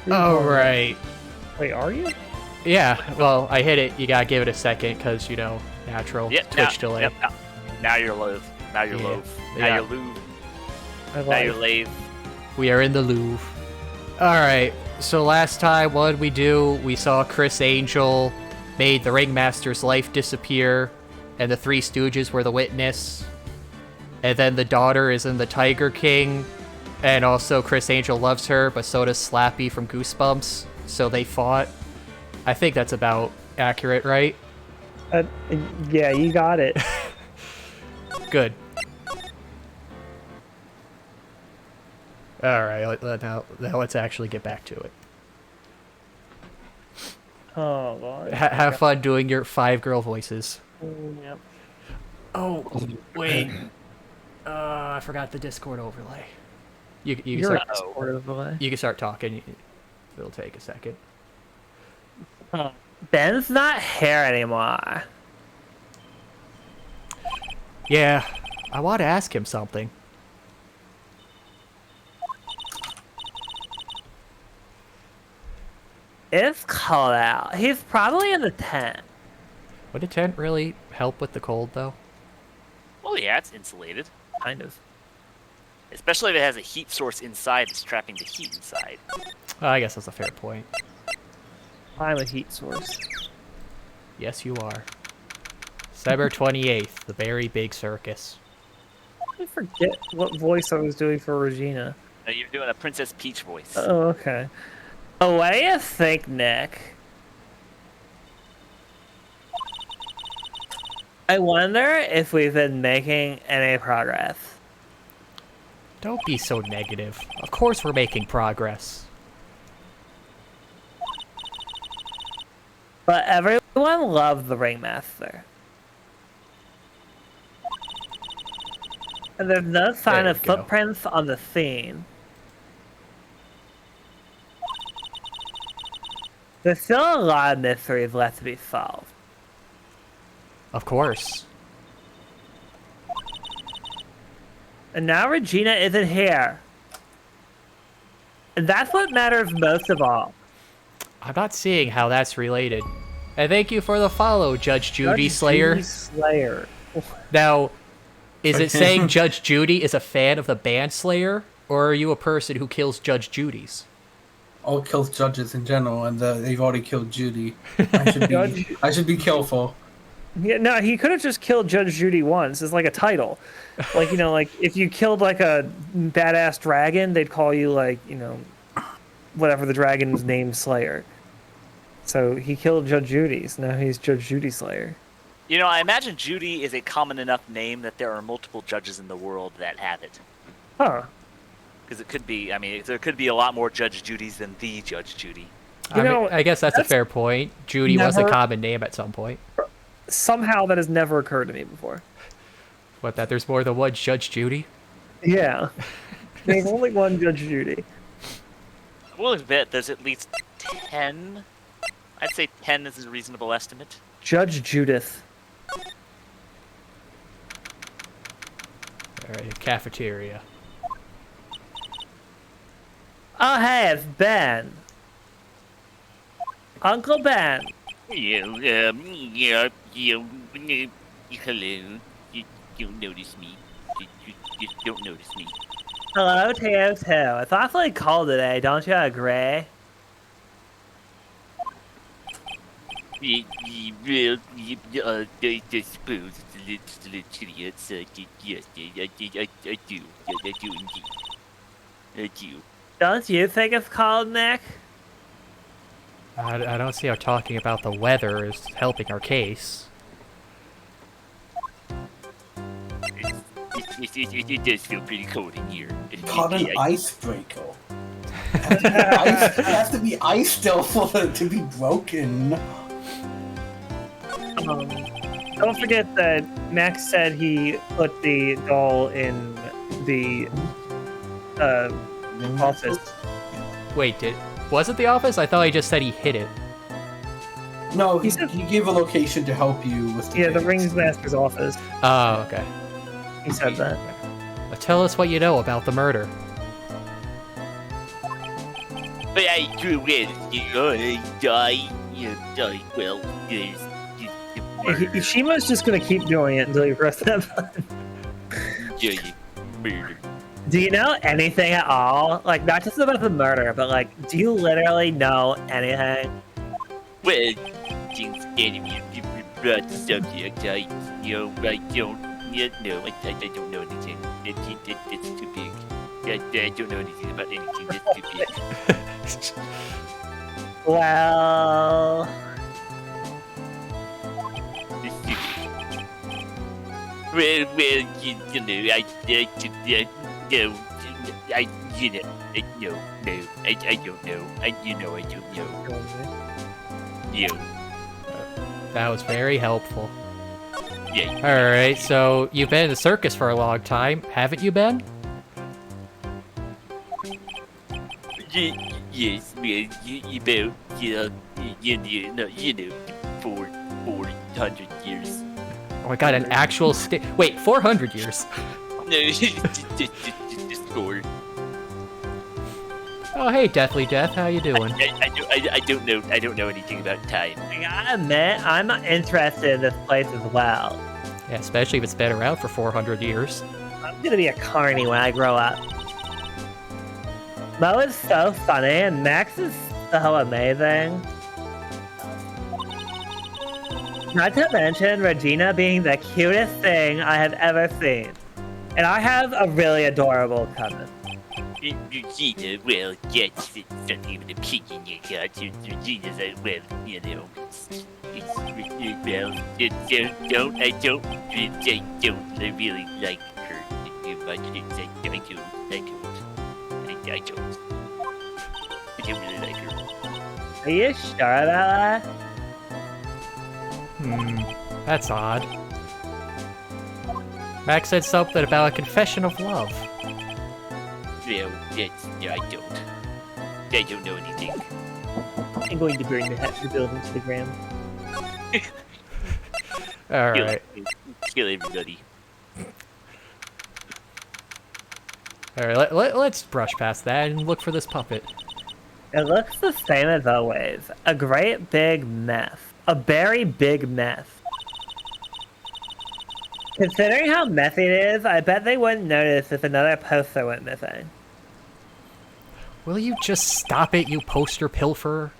Oh, right. Wait, are you? Yeah, well, I hit it. You gotta give it a second, because, you know, natural Twitch delay. Yep, now you're loath. Now you're loath. Now you're Louvre. Now you're Lave. We are in the Louvre. Alright, so last time, what did we do? We saw Chris Angel made the Ringmaster's life disappear, and the Three Stooges were the witness. And then the daughter is in the Tiger King, and also Chris Angel loves her, but so does Slappy from Goosebumps, so they fought. I think that's about accurate, right? Yeah, you got it. Good. Alright, now let's actually get back to it. Oh, Lord. Have fun doing your 5 girl voices. Yep. Oh, wait. I forgot the Discord overlay. You can You're start, Discord overlay. you can start talking. It'll take a second. Ben's not here anymore. Yeah, I want to ask him something. It's cold out. He's probably in the tent. Would a tent really help with the cold, though? Well, yeah, it's insulated. Kind of. Especially if it has a heat source inside that's trapping the heat inside. I guess that's a fair point. I'm a heat source. Yes, you are. December 28th, the very big circus. I forget what voice I was doing for Regina. No, you're doing a Princess Peach voice. Oh, okay. Oh, what do you think, Nick? I wonder if we've been making any progress. Don't be so negative. Of course we're making progress. But everyone loved the Ringmaster. And there's no sign There of we go. footprints on the scene. There's still a lot of mysteries left to be solved. Of course. And now Regina isn't here. And that's what matters most of all. I'm not seeing how that's related. And thank you for the follow, Judge Judy Slayer. Judy Slayer. Now, is it saying Judge Judy is a fan of the band Slayer, or are you a person who kills Judge Judy's? All kills judges in general, and they've already killed Judy. I should be careful. Yeah, no, he could have just killed Judge Judy once. It's like a title. Like, you know, like if you killed like a badass dragon, they'd call you like, you know, whatever the dragon's name, Slayer. So he killed Judge Judy, so now he's Judge Judy Slayer. You know, I imagine Judy is a common enough name that there are multiple judges in the world that have it. Huh. Because it could be, I mean, there could be a lot more Judge Judys than the Judge Judy. I guess that's a fair point. Judy was a common name at some point. Somehow that has never occurred to me before. What, that there's more than one Judge Judy? Yeah. There's only one Judge Judy. We'll admit there's at least 10. I'd say 10 is a reasonable estimate. Judge Judith. Alright, cafeteria. Oh, hey, it's Ben. Uncle Ben. Hello. You don't notice me. You don't notice me. Hello, Teo. It's awfully cold today, don't you agree? I suppose it's a little chilly outside. Yes, I do. I do indeed. I do. Don't you think it's cold, Nick? I don't see how talking about the weather is helping our case. It does feel pretty cold in here. Caught an icebreaker. It has to be ice still for it to be broken. Don't forget that Max said he put the doll in the office. Wait, was it the office? I thought he just said he hid it. No, he gave a location to help you with the the Ringmaster's office. Oh, okay. He said that. Tell us what you know about the murder. But I do it. Die. Well, Shima's just gonna keep doing it until you press that button. murder. Do you know anything at all? Like, not just about the murder, but like, do you literally know anything? Well, since enemy brought the subject, I don't, I don't know anything. It's too big. I don't know anything about anything. That's too big. Well, It's too big. Well, you know, no, I don't know. I don't know. No. That was very helpful. Yeah. Alright, so you've been in the circus for a long time, haven't you been? Yes, man. About, 400 years. Oh my god, an actual wait, 400 years? No, just score. Oh hey, Deathly Death, how you doing? I don't know anything about time. I gotta admit, I'm interested in this place as well. Yeah, especially if it's been around for 400 years. I'm gonna be a carny when I grow up. Mo is so funny, and Max is so amazing. Not to mention Regina being the cutest thing I have ever seen. And I have a really adorable cousin. Regina, well, that's not even an opinion you got. Regina's, well, I don't really like her too much. I don't really like her. Are you sure about that? That's odd. Max said something about a confession of love. Well, I don't know anything. I'm going to burn the building to the ground. Alright. Kill everybody. Alright, let's brush past that and look for this puppet. It looks the same as always. A great big mess. A very big mess. Considering how messy it is, I bet they wouldn't notice if another poster went missing. Will you just stop it, you poster pilferer?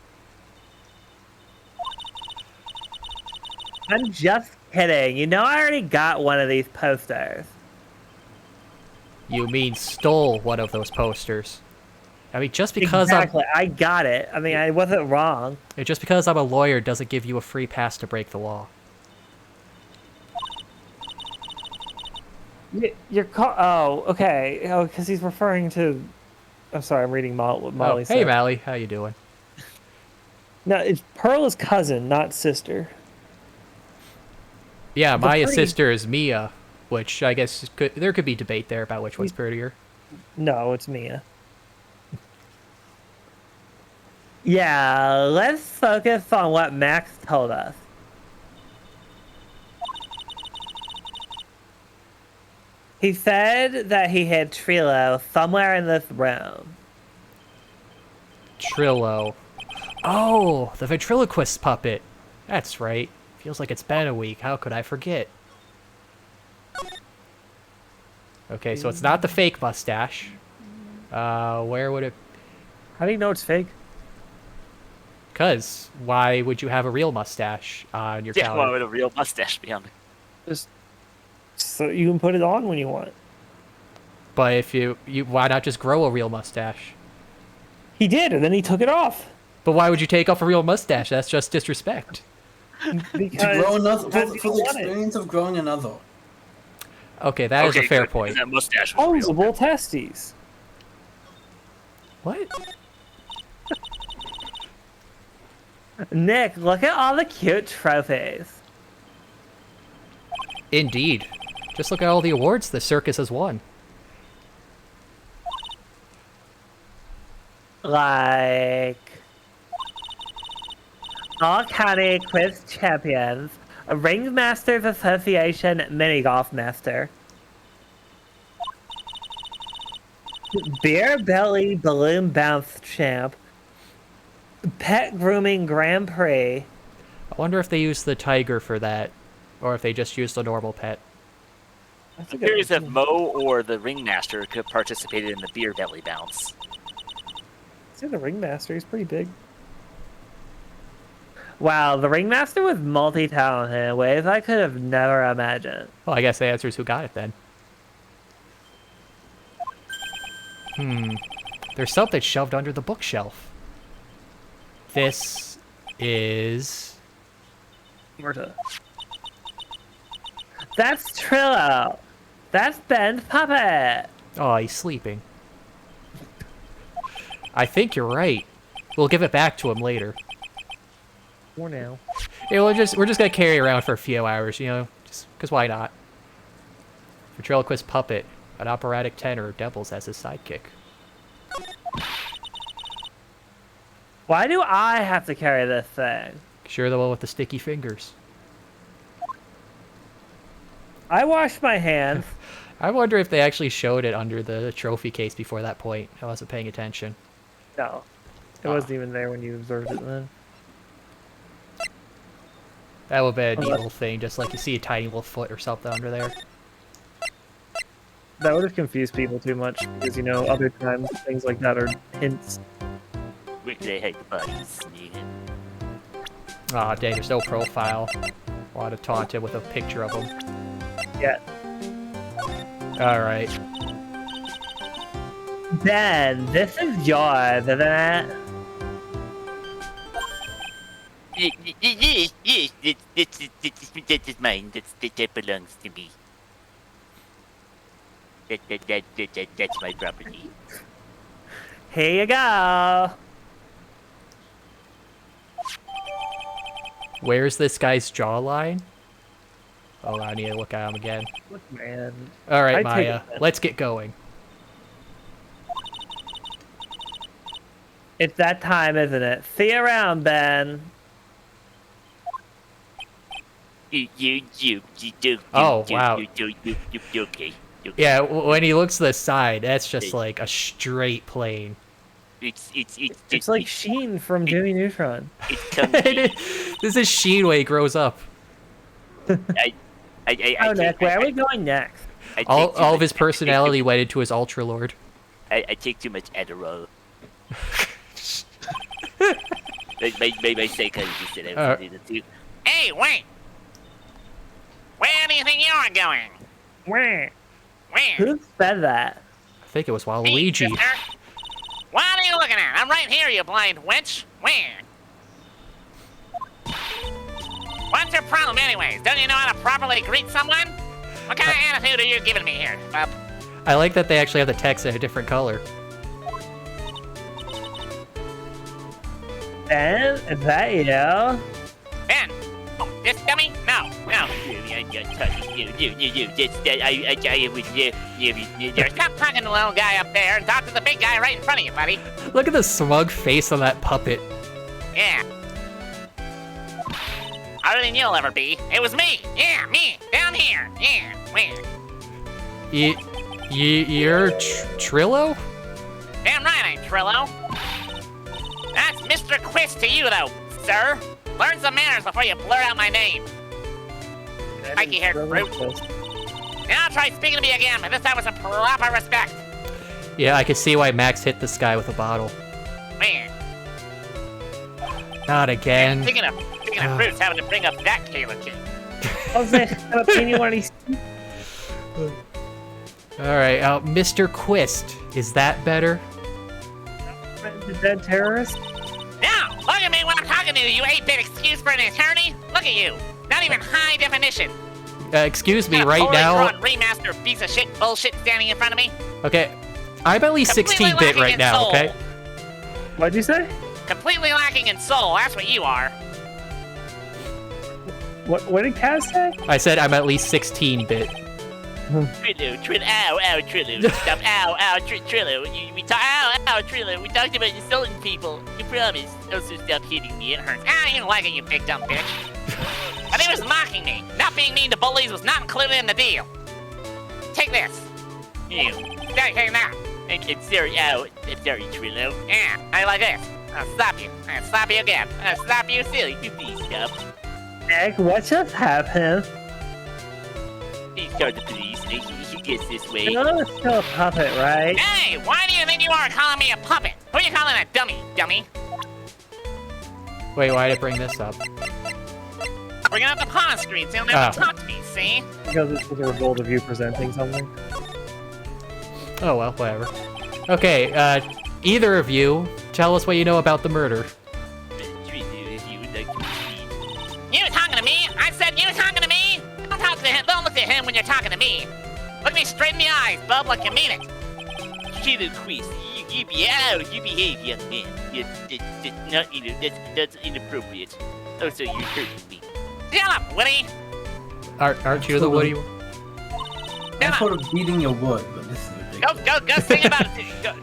I'm just kidding. You know I already got one of these posters. You mean stole one of those posters. I mean, just because Exactly. I got it. I mean, I wasn't wrong. just because I'm a lawyer doesn't give you a free pass to break the law. Your car. Oh, okay. Oh, because he's referring to. I'm sorry. I'm reading what Molly said. Hey, Mally, how you doing? No, it's Pearl's cousin, not sister. Yeah, Maya's pretty- sister is Mia, which I guess there could be debate there about which one's prettier. No, it's Mia. Yeah, let's focus on what Max told us. He said that he hid Trilo somewhere in this room. Trillo. Oh, the ventriloquist puppet. That's right. Feels like it's been a week. How could I forget? Okay, so it's not the fake mustache. Where would it... How do you know it's fake? Because why would you have a real mustache on your Yeah, why calendar? would a real mustache be on it? Just so you can put it on when you want. But if you why not just grow a real mustache? He did, and then he took it off. But why would you take off a real mustache? That's just disrespect. Because To grow another, because for he the wanted. experience of growing another. Okay, that is a fair good, point. That mustache was real. Posable testes. What? Nick, look at all the cute trophies. Indeed. Just look at all the awards the circus has won. Like all county quiz champions, a Ringmasters Association mini golf master, beer belly balloon bounce champ, Pet grooming Grand Prix. I wonder if they used the tiger for that, or if they just used a normal pet. That's a I'm good curious if one. Mo or the Ringmaster could have participated in the beer belly bounce. See the Ringmaster, he's pretty big. Wow, the Ringmaster was multi-talented in ways I could have never imagined. Well, I guess the answer is who got it then. There's something shoved under the bookshelf. This is... Marta. That's Trillo. That's Ben's puppet. Oh, he's sleeping. I think you're right. We'll give it back to him later. For now. Yeah, we're just gonna carry it around for a few hours, you know, just because why not? Ventriloquist puppet, an operatic tenor, Devils as his sidekick. Why do I have to carry this thing? Sure, the one with the sticky fingers. I washed my hands. I wonder if they actually showed it under the trophy case before that point. I wasn't paying attention. No. It wasn't even there when you observed it then. That would be a neat little thing, just like you see a tiny little foot or something under there. That would have confused people too much because, you know, other times things like that are hints. They hate the buddies. Aw, dang, there's no profile. Want to taunt him with a picture of him. Yeah. Alright. Ben, this is yours, isn't it? Yes, this is mine. That belongs to me. That's my property. Here you go. Where's this guy's jawline? Oh, I need to look at him again. Look, man. Alright, I'd take Maya, it. let's get going. It's that time, isn't it? See you around, Ben. Oh, wow. Okay. Yeah, when he looks to the side, that's just like a straight plane. It's like Sheen from Jimmy Neutron. It's comfy. This is Sheen when he grows up. Oh, Nick, where are we going next? All of his personality went into his Ultra Lord. I take too much Adderall. my psychologist said I was needed to. Hey, wait! Where do you think you're going? Where? Where? Who said that? I think it was Me, Waluigi. sister. What are you looking at? I'm right here, you blind witch. Where? What's your problem anyways? Don't you know how to properly greet someone? What kind of attitude are you giving me here, bub? I like that they actually have the text in a different color. Ben, is that you? Ben! Oh, this dummy? No. Stop talking to the little guy up there and talk to the big guy right in front of you, buddy. Look at the smug face on that puppet. Yeah. Harder than you'll ever be. It was me. Yeah, me. Down here. Yeah. Where? You're Trillo? Damn right I'm Trillo. That's Mr. Quiz to you, though, sir. Learn some manners before you blurt out my name. Spiky-haired brute. Now try speaking to me again, but this time with some proper respect. Yeah, I can see why Max hit this guy with a bottle. Man. Not again. Speaking of fruits, having to bring up that Kayla kid. How's that jalapeno when he's... Alright, Mr. Quist. Is that better? The dead terrorist? Now, look at me when I'm talking to you, you 8-bit excuse for an attorney. Look at you. Not even high definition. Excuse me, Got a right poorly now... drawn remaster piece of shit bullshit standing in front of me. Okay, I'm at least Completely 16-bit lacking right in now, soul. okay? What'd you say? Completely lacking in soul, that's what you are. What did Kaz say? I said I'm at least 16-bit. Trillo, ow, Trillo, stop, ow, Trillo, Trillo, we talked about insulting people, you promised. Also stop hitting me, it hurts. You don't like it, you big dumb bitch. I think it was mocking me. Not being mean to bullies was not included in the deal. Take this. You. Take that. I'm sorry, Trillo. Yeah, I like this. I'll slap you. I'll slap you again. I'll slap you silly. You please stop. Nick, what just happened? Please call the police. He gets this way. You're still a puppet, right? Hey, why do you think you are calling me a puppet? Who are you calling a dummy? Wait, why did I bring this up? Bring it up the pawn screen so you'll never talk to me, see? Because it's the result of you presenting something. Oh well, whatever. Okay, either of you, tell us what you know about the murder. You talking to me? I said you talking to me? Don't talk to him. Don't look at him when you're talking to me. Look me straight in the eyes, bub, like you mean it. Kilo Quiz, you behave, young man. That's inappropriate. Also, you're hurting me. Shut up, Woody. Aren't you the Woody? I thought of beating your wood, but this is ridiculous. Go sing about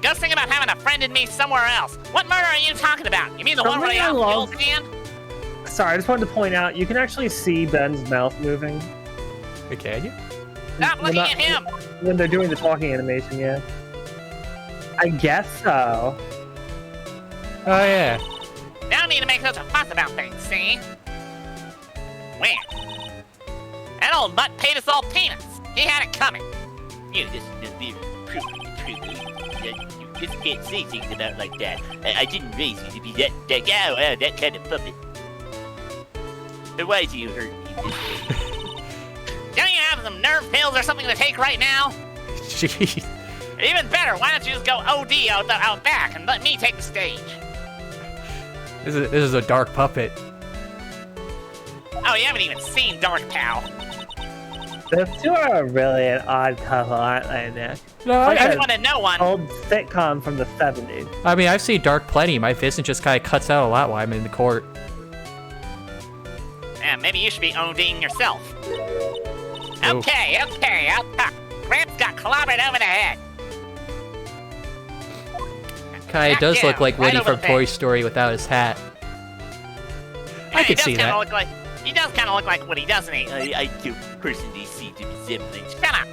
go sing about having a friend in me somewhere else. What murder are you talking about? You mean the one where Something they I all love- killed man? Sorry, I just wanted to point out, you can actually see Ben's mouth moving Can you? Stop looking not- at him. when they're doing the talking animation, yeah. I guess so. Oh yeah. Don't need to make such a fuss about things, see? When? That old mutt paid us all peanuts. He had it coming. You just very proof you just can't say things about like that. I didn't raise you to be that kind of puppet. But why do you hurt me this way? Don't you have some nerve pills or something to take right now? Jeez. Even better, why don't you just go OD out back and let me take the stage? This is a dark puppet. Oh, you haven't even seen Dark Pal. Those two are really an odd couple, aren't they, Nick? No, Like I a just want to know one. old sitcom from the 70s. I mean, I've seen Dark plenty. My vision just kind of cuts out a lot while I'm in the court. Yeah, maybe you should be ODing yourself. Oh. Okay, I'll talk. Gramps got clobbered over the head. Kinda does Yeah, look like right Woody over from the Toy head. Story without his hat. I He could does see kinda that. Look like, he does kind of look like Woody, doesn't he? I do personally see the resemblance. Shut up.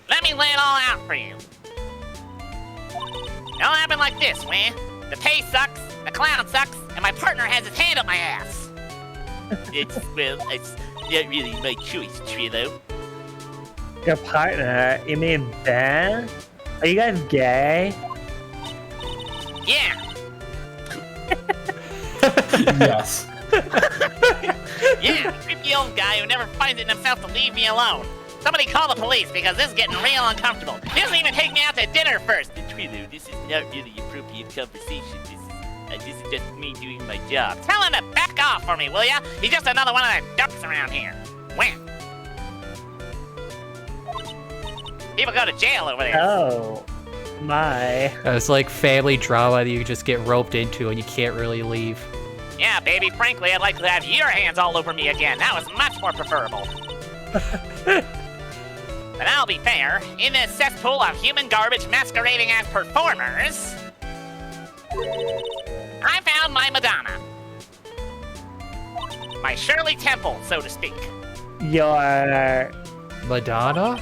Let me lay it all out for you. It all happened like this, man. The pay sucks, the clown sucks, and my partner has his hand up my ass. It's not really my choice, Trillo. Your partner? You mean Ben? Are you guys gay? Yeah. Yes. Yeah, creepy old guy who never finds it in himself to leave me alone. Somebody call the police because this is getting real uncomfortable. He doesn't even take me out to dinner first. Trillo, this is not really appropriate conversation. This is just me doing my job. Tell him to back off for me, will ya? He's just another one of the ducks around here. When? People go to jail over there. Oh, my. It's like family drama that you just get roped into and you can't really leave. Yeah, baby, frankly, I'd like to have your hands all over me again. That was much more preferable. But I'll be fair, in this cesspool of human garbage masquerading as performers, I found my Madonna. My Shirley Temple, so to speak. Your... Madonna?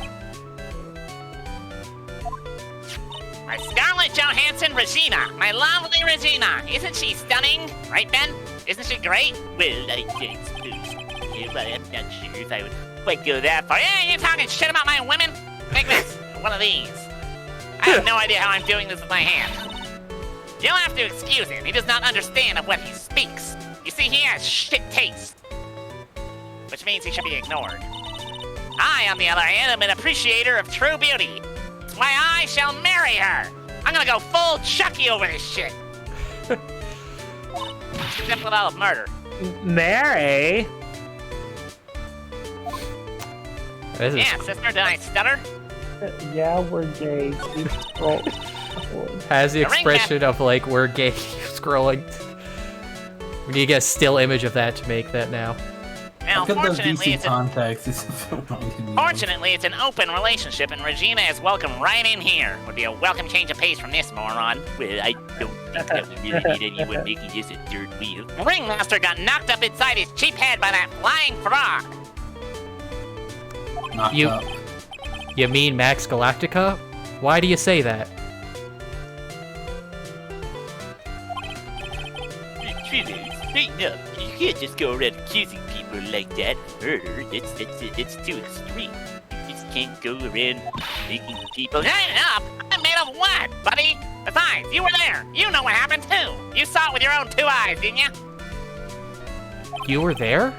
My Scarlett Johansson Regina. My lovely Regina. Isn't she stunning? Right, Ben? Isn't she great? Well, I suppose. Yeah, but I'm not sure if I would quite go that far. Yeah, you talking shit about my women? Take this. One of these. I have no idea how I'm doing this with my hand. You'll have to excuse him. He does not understand of what he speaks. You see, he has shit taste. Which means he should be ignored. I, on the other hand, am an appreciator of true beauty. That's why I shall marry her. I'm gonna go full Chucky over this shit. Except without murder. Mary? This is Yeah, sister, did I stutter? Yeah, we're gay. has the The ring expression of like we're gay scrolling. We need to get a still image of that to make that now. Now, Look at the fortunately, VC context. It's reminded me of- Fortunately, it's an open relationship, and Regina is welcome right in here. Would be a welcome change of pace from this moron. Well, I don't think that we really need anyone making this a third wheel. Ringmaster got knocked up inside his cheap head by that flying frog. knocked You- up. You mean Max Galactica? Why do you say that? Trillo, straighten up. You can't just go around accusing people like that of murder. That's too extreme. You just can't go around making people. Shut up! I'm made of what, buddy? Besides, you were there. You know what happened too. You saw it with your own 2 eyes, didn't you? You were there?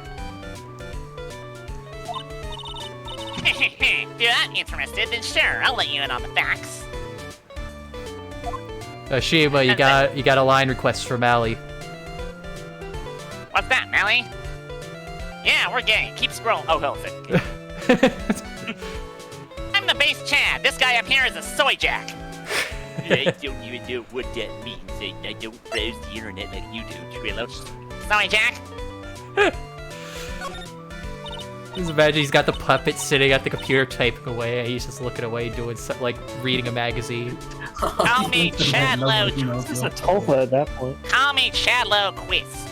If you're that interested, then sure, I'll let you in on the facts. Shima, you got a line request from Allie. What's that, Melly? Yeah, we're gay. Keep scrolling. Oh, hell, okay. I'm the base Chad. This guy up here is a soy jack. I don't even know what that means. I don't browse the internet like you do, Trillo. Soy jack? Just imagine he's got the puppet sitting at the computer typing away, and he's just looking away doing like reading a magazine. Call me Chadlow. This is a Tofa at that point. Call me Chadlow Quist.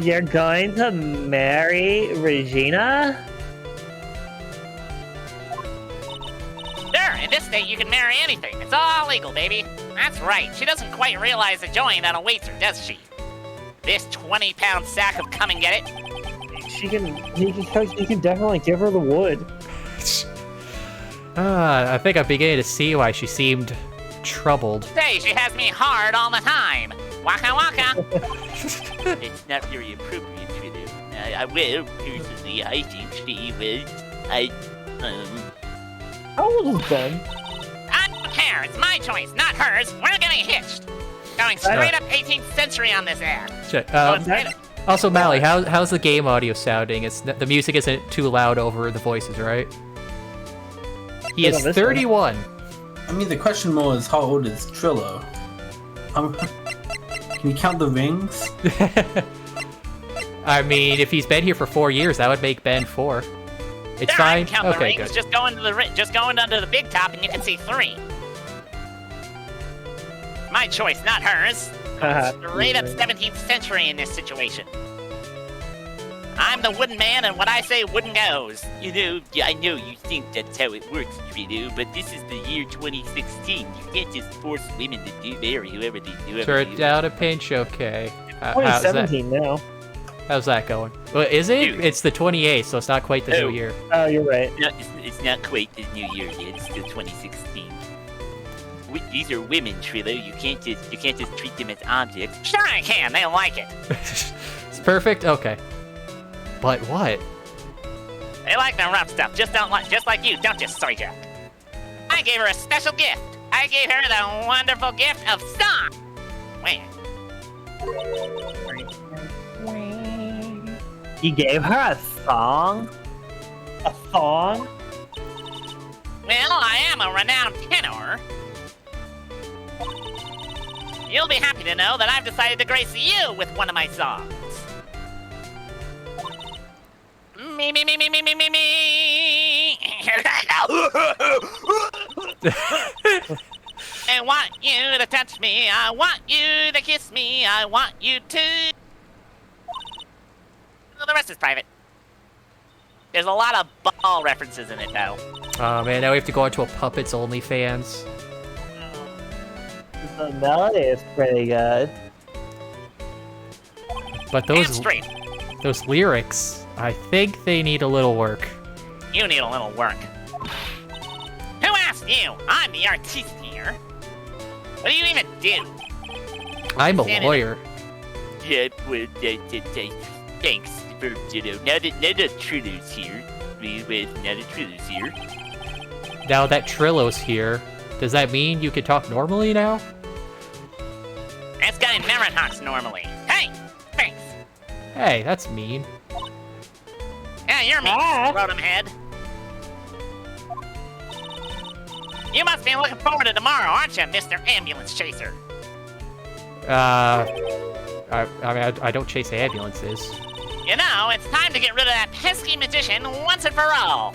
You're going to marry Regina? Sure, in this state you can marry anything. It's all legal, baby. That's right. She doesn't quite realize the joy that awaits her, does she? This 20-pound sack of come and get it. He can definitely give her the wood. I think I'm beginning to see why she seemed troubled. Say, she has me hard all the time. Waka waka. It's not very appropriate, Trillo. Personally, I think she was. How old is Ben? I don't care. It's my choice, not hers. We're getting hitched. Going straight up 18th century on this ad. Check. Oh, it's straight up. Also, Mally, how's the game audio sounding? The music isn't too loud over the voices, right? He is 31. I mean, the question more is how old is Trillo? Can you count the rings? I mean, if he's been here for 4 years, that would make Ben 4. It's There, fine. I can count the Okay, rings. good. Just go into the big top and you can see 3. My choice, not hers. Straight up 17th century in this situation. I'm the wooden man, and what I say, wooden goes. You know, yeah, I know you think that's how it works, Trillo, but this is the year 2016. You can't just force women to marry whoever they Turn down a pinch, okay. How's 2017 now. How's that going? Well, is it? Dude. It's the 28th, so it's not quite the Oh. new year. Oh, you're right. It's not quite the new year yet. It's still 2016. These are women, Trillo. You can't just treat them as objects. Sure I can. They like it. It's perfect? Okay. But what? They like the rough stuff. Just like you, don't just soy jack. I gave her a special gift. I gave her the wonderful gift of song. Wait. He gave her a song? A song? Well, I am a renowned tenor. You'll be happy to know that I've decided to grace you with one of my songs. Me, me, me, me, me, me, me, me. I want you to touch me. I want you to kiss me. I want you to... Well, the rest is private. There's a lot of ball references in it, though. Oh man, now we have to go into a Puppets OnlyFans. The melody is pretty good. But Damn those straight. lyrics, I think they need a little work. You need a little work. Who asked you? I'm the artiste here. What do you even do? I'm a Stand it. lawyer. Yeah, well, thanks for, now that Trillo's here. Now that Trillo's here. Now that Trillo's here, does that mean you can talk normally now? This guy never talks normally. Hey, thanks. Hey, that's mean. Yeah, you're me, Rotom Head. You must be looking forward to tomorrow, aren't you, Mr. Ambulance Chaser? I mean, I don't chase ambulances. You know, it's time to get rid of that pesky magician once and for all.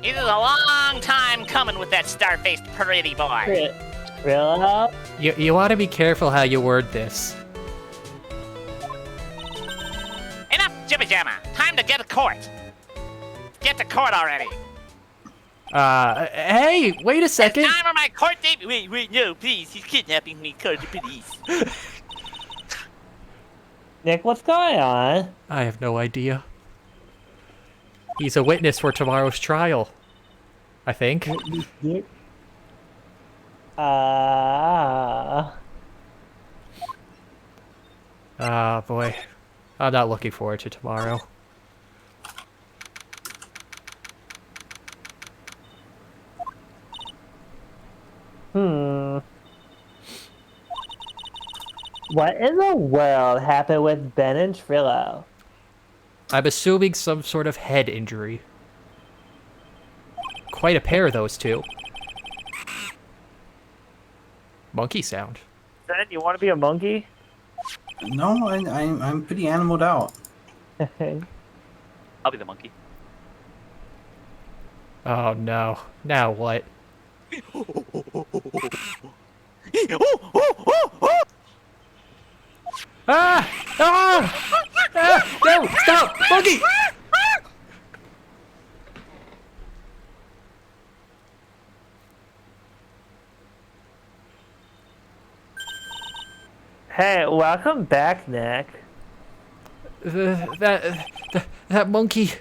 He's a long time coming with that star-faced pretty boy. Trillo? You want to be careful how you word this. Enough jibba-jabba. Time to get to court. Get to court already. Hey, wait a second. Time for my court debut. Wait, no, please. He's kidnapping me. Call the police. Nick, what's going on? I have no idea. He's a witness for tomorrow's trial. I think. Ah, boy. I'm not looking forward to tomorrow. What in the world happened with Ben and Trillo? I'm assuming some sort of head injury. Quite a pair, those two. Monkey sound. Ben, you want to be a monkey? No, I'm pretty animaled out. I'll be the monkey. Oh no. Now what? Ah! Ah! Ah! No! Stop! Monkey! Hey, welcome back, Nick. That monkey.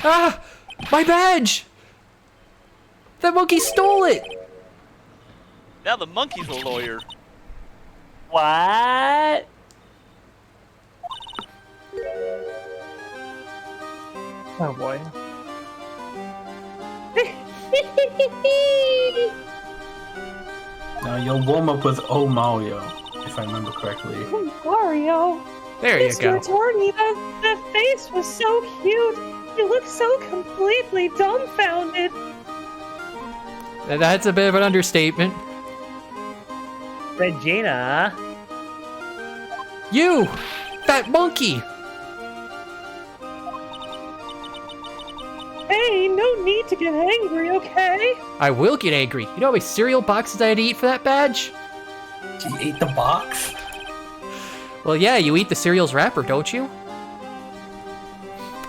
Ah! My badge! That monkey stole it! Now the monkey's a lawyer. What? Oh boy. Now your warm up was Oh Mario, if I remember correctly. Mario. There you Mr. go. Attorney, that face was so cute. You look so completely dumbfounded. That's a bit of an understatement. Regina. You! That monkey! Hey, no need to get angry, okay? I will get angry. You know how many cereal boxes I had to eat for that badge? You ate the box? Well, yeah, you eat the cereal's wrapper, don't you?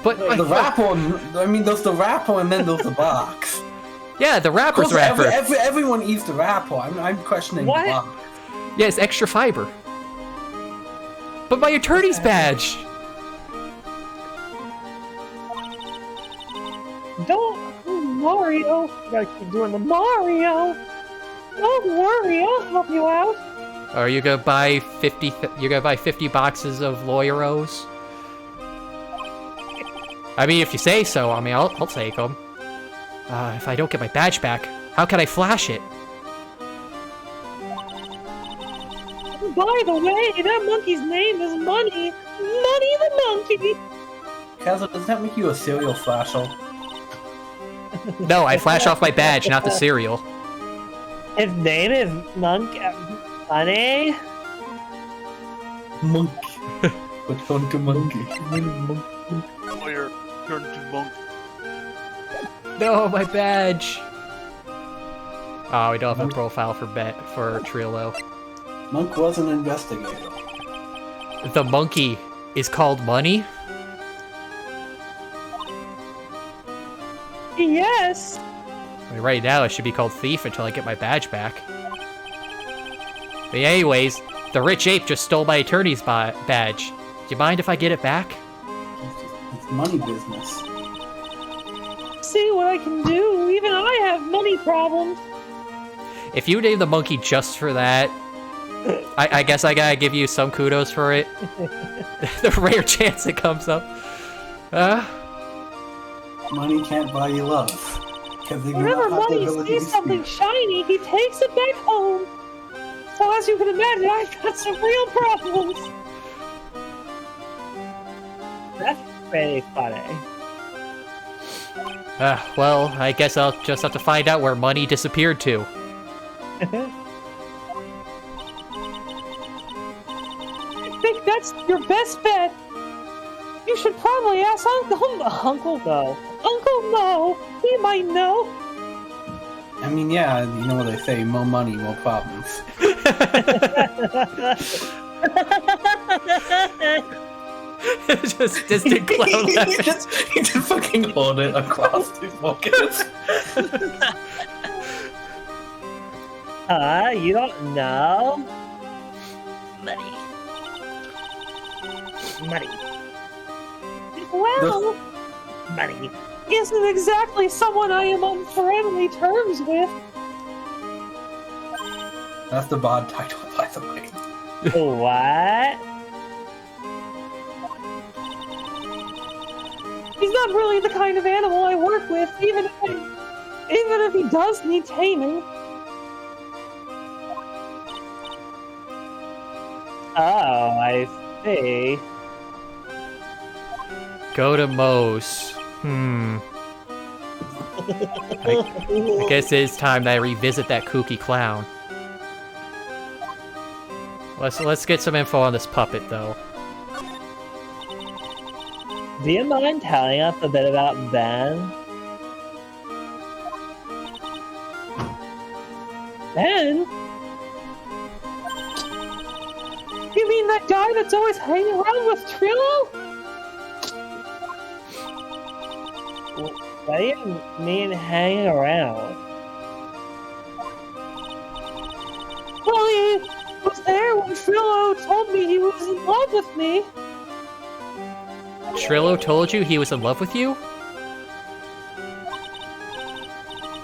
But The wrapper, I mean, there's the wrapper and then there's the box. yeah, the Of wrapper's course, wrapper. everyone eats the wrapper. I'm questioning What? the box. Yeah, it's extra fiber. But my attorney's badge! Mario. You gotta keep doing the Mario. Don't worry, I'll help you out. Are you gonna buy 50? You're gonna buy 50 boxes of Lawyeros? I mean, if you say so. I mean, I'll take them. If I don't get my badge back, how can I flash it? By the way, that monkey's name is Money. Money the monkey. Kazza, does that make you a serial flasher? No, I flash off my badge, not the cereal. His name is Money. Monk. What's on to monkey? Lawyer turned to monk. No, my badge. Oh, we don't have a profile for Trillo. Monk was an investigator. The monkey is called Money? Yes. I mean, right now, it should be called Thief until I get my badge back. But anyways, the rich ape just stole my attorney's badge. Do you mind if I get it back? It's money business. See what I can do. Even I have money problems. If you name the monkey just for that, I guess I gotta give you some kudos for it. The rare chance it comes up. Money can't buy you love. Whenever Money sees something shiny, he takes it back home. So as you can imagine, I've got some real problems. That's pretty funny. Well, I guess I'll just have to find out where Money disappeared to. I think that's your best bet. You should probably ask Uncle Mo. Uncle Mo, he might know. I mean, yeah, you know what they say, more money, more problems. Just distant clown he laughter. just fucking hold it across his pockets. You don't know? money. Money. Well, money isn't exactly someone I am on friendly terms with. That's the bod title, by the way. What? He's not really the kind of animal I work with, even if he does need taming. Oh, I see. Go to Moe's. I guess it's time that I revisit that kooky clown. Let's get some info on this puppet, though. Do you mind telling us a bit about Ben? Ben? You mean that guy that's always hanging around with Trillo? What do you mean hanging around? Well, he was there when Trillo told me he was in love with me. Trillo told you he was in love with you?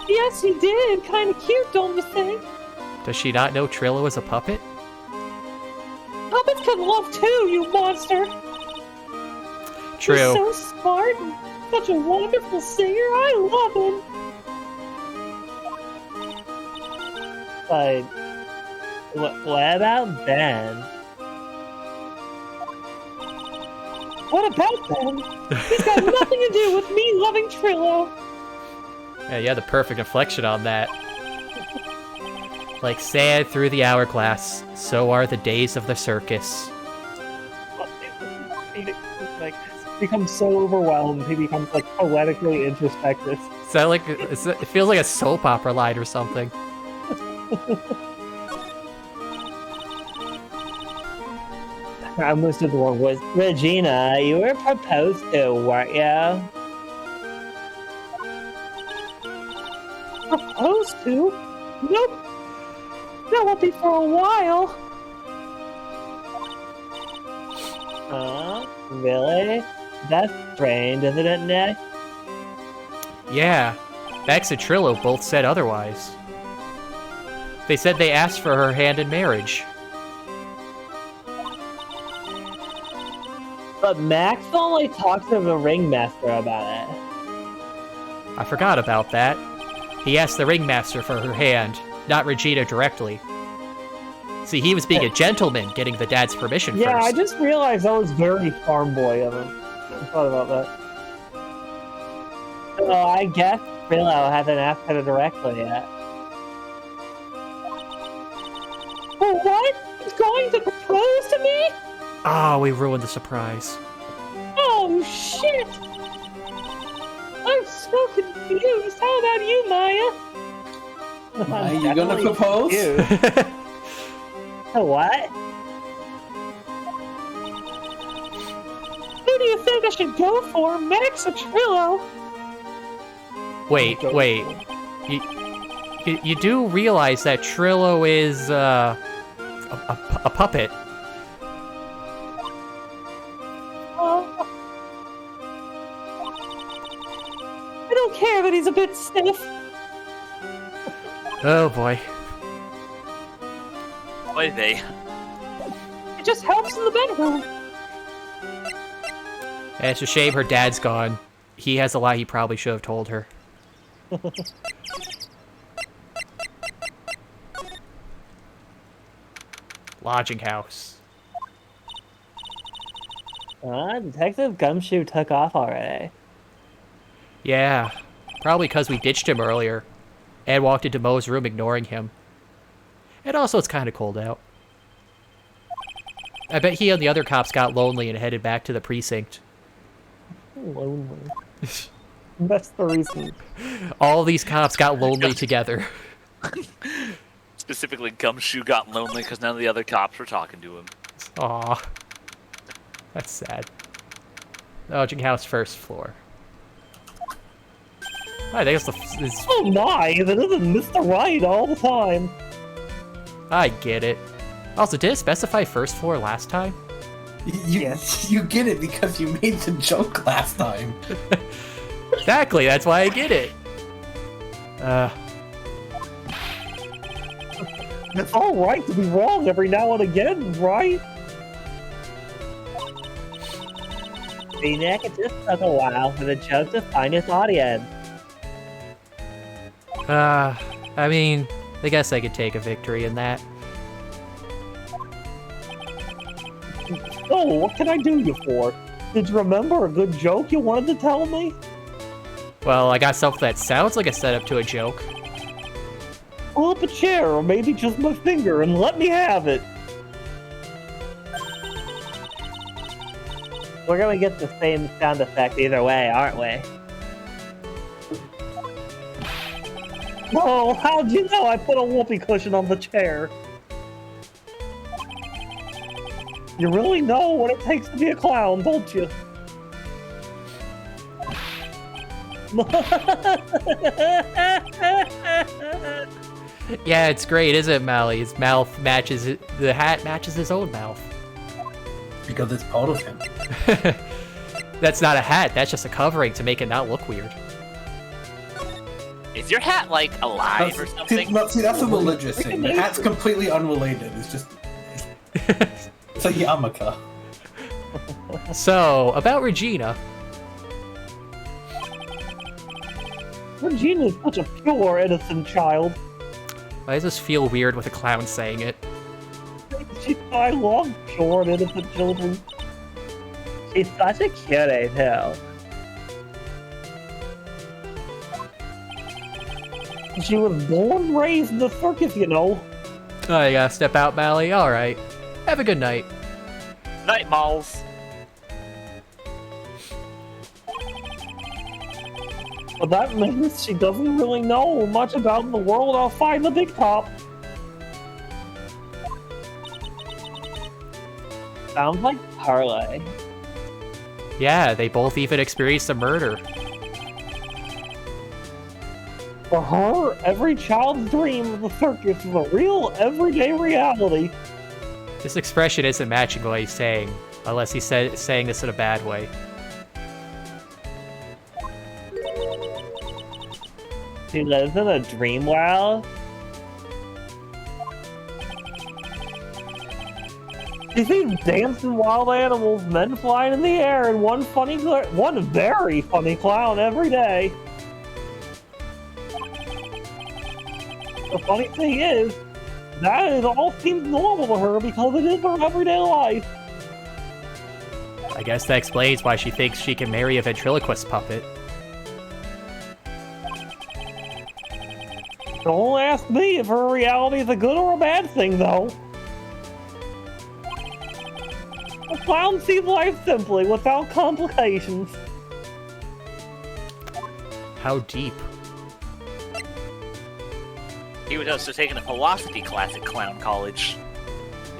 Yes, he did. Kind of cute, don't you think? Does she not know Trillo is a puppet? Puppets can love too, you monster. True. He's so smart and such a wonderful singer. I love him. But what about Ben? What about Ben? He's got nothing to do with me loving Trillo. Yeah, you had the perfect inflection on that. Like sand through the hourglass, so are the days of the circus. He like becomes so overwhelmed. He becomes like poetically introspective. It feels like a soap opera line or something. I almost did the wrong voice. Regina, you were proposed to, weren't you? Proposed to? Nope. That won't be for a while. Really? That's strange, isn't it, Nick? Yeah, Bex and Trillo both said otherwise. They said they asked for her hand in marriage. But Max only talked to the ringmaster about it. I forgot about that. He asked the ringmaster for her hand, not Regina directly. See, he was being a gentleman, getting the dad's permission Yeah, first. I just realized that was very farm boy of him. I thought about that. So I guess Trillo hasn't asked her directly yet. Oh, what? He's going to propose to me? Oh, we ruined the surprise. Oh, shit! I'm so confused. How about you, Maya? Maya, you gonna propose? What? Who do you think I should go for, Max or Trillo? Wait. You do realize that Trillo is, a puppet. I don't care that he's a bit stiff. Oh boy. Oy vey. It just helps in the bedroom. And it's a shame her dad's gone. He has a lot he probably should have told her. Lodging house. Detective Gumshoe took off already. Yeah, probably because we ditched him earlier. And walked into Moe's room ignoring him. And also it's kind of cold out. I bet he and the other cops got lonely and headed back to the precinct. Lonely. That's the reason. All these cops got lonely together. Specifically, Gumshoe got lonely because none of the other cops were talking to him. Aw. That's sad. Lodging house, first floor. I think it's Oh my, that isn't Mr. Wright all the time. I get it. Also, did it specify first floor last time? You get it because you made the joke last time. Exactly, that's why I get it. It's all right to be wrong every now and again, right? Phoenix, it just took a while for the joke to find its audience. I mean, I guess I could take a victory in that. Oh, what can I do you for? Did you remember a good joke you wanted to tell me? Well, I got something that sounds like a setup to a joke. Pull up a chair, or maybe just my finger, and let me have it. We're gonna get the same sound effect either way, aren't we? Oh, how'd you know I put a whoopee cushion on the chair? You really know what it takes to be a clown, don't you? Yeah, it's great, isn't it, Mally? His mouth matches the hat matches his own mouth. Because it's part of him. That's not a hat, that's just a covering to make it not look weird. Is your hat, like, alive or something? See, that's a religious thing. The hat's completely unrelated. It's just... It's a yarmulke. So, about Regina. Regina's such a pure, innocent child. Why does this feel weird with a clown saying it? I love pure and innocent children. She's such a cutie, too. She was born and raised in the circus, you know. Oh, you gotta step out, Mally? Alright. Have a good night. Night malls. But that means she doesn't really know much about the world outside the big top. Sounds like parlay. Yeah, they both even experienced a murder. For her, every child's dream of the circus is a real, everyday reality. This expression isn't matching what he's saying, unless he's saying this in a bad way. She lives in a dream world? She sees dancing wild animals, men flying in the air, and one very funny clown every day. The funny thing is, that all seems normal to her because it is her everyday life. I guess that explains why she thinks she can marry a ventriloquist puppet. Don't ask me if her reality is a good or a bad thing, though. A clown sees life simply, without complications. How deep? He was also taking a philosophy class at Clown College.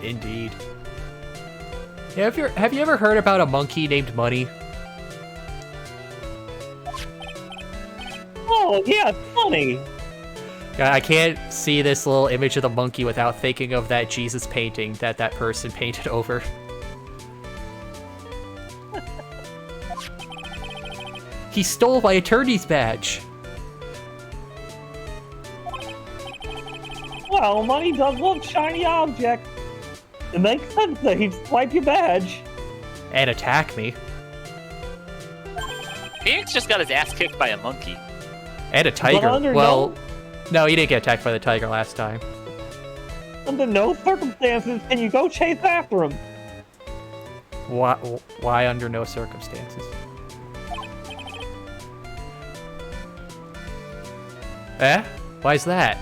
Indeed. Yeah, have you ever heard about a monkey named Money? Oh, yeah, it's funny. Yeah, I can't see this little image of the monkey without thinking of that Jesus painting that person painted over. He stole my attorney's badge. Well, money does love shiny objects. It makes sense that he'd swipe your badge. And attack me. Phoenix just got his ass kicked by a monkey. And a tiger. under Well, no, he didn't get attacked by the tiger last time. Under no circumstances can you go chase after him. Why under no circumstances? Eh? Why's that?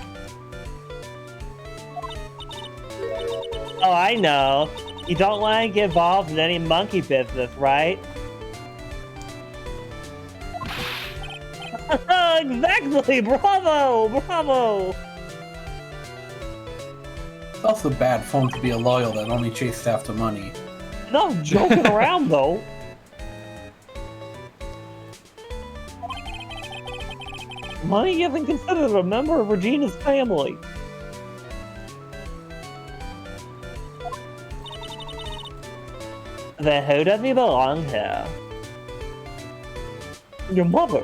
Oh, I know. You don't want to get involved in any monkey business, right? Exactly! Bravo! Bravo! It's also bad form to be a loyal that only chases after money. Enough joking around, though. Money isn't considered a member of Regina's family. Then who does he belong to? Your mother.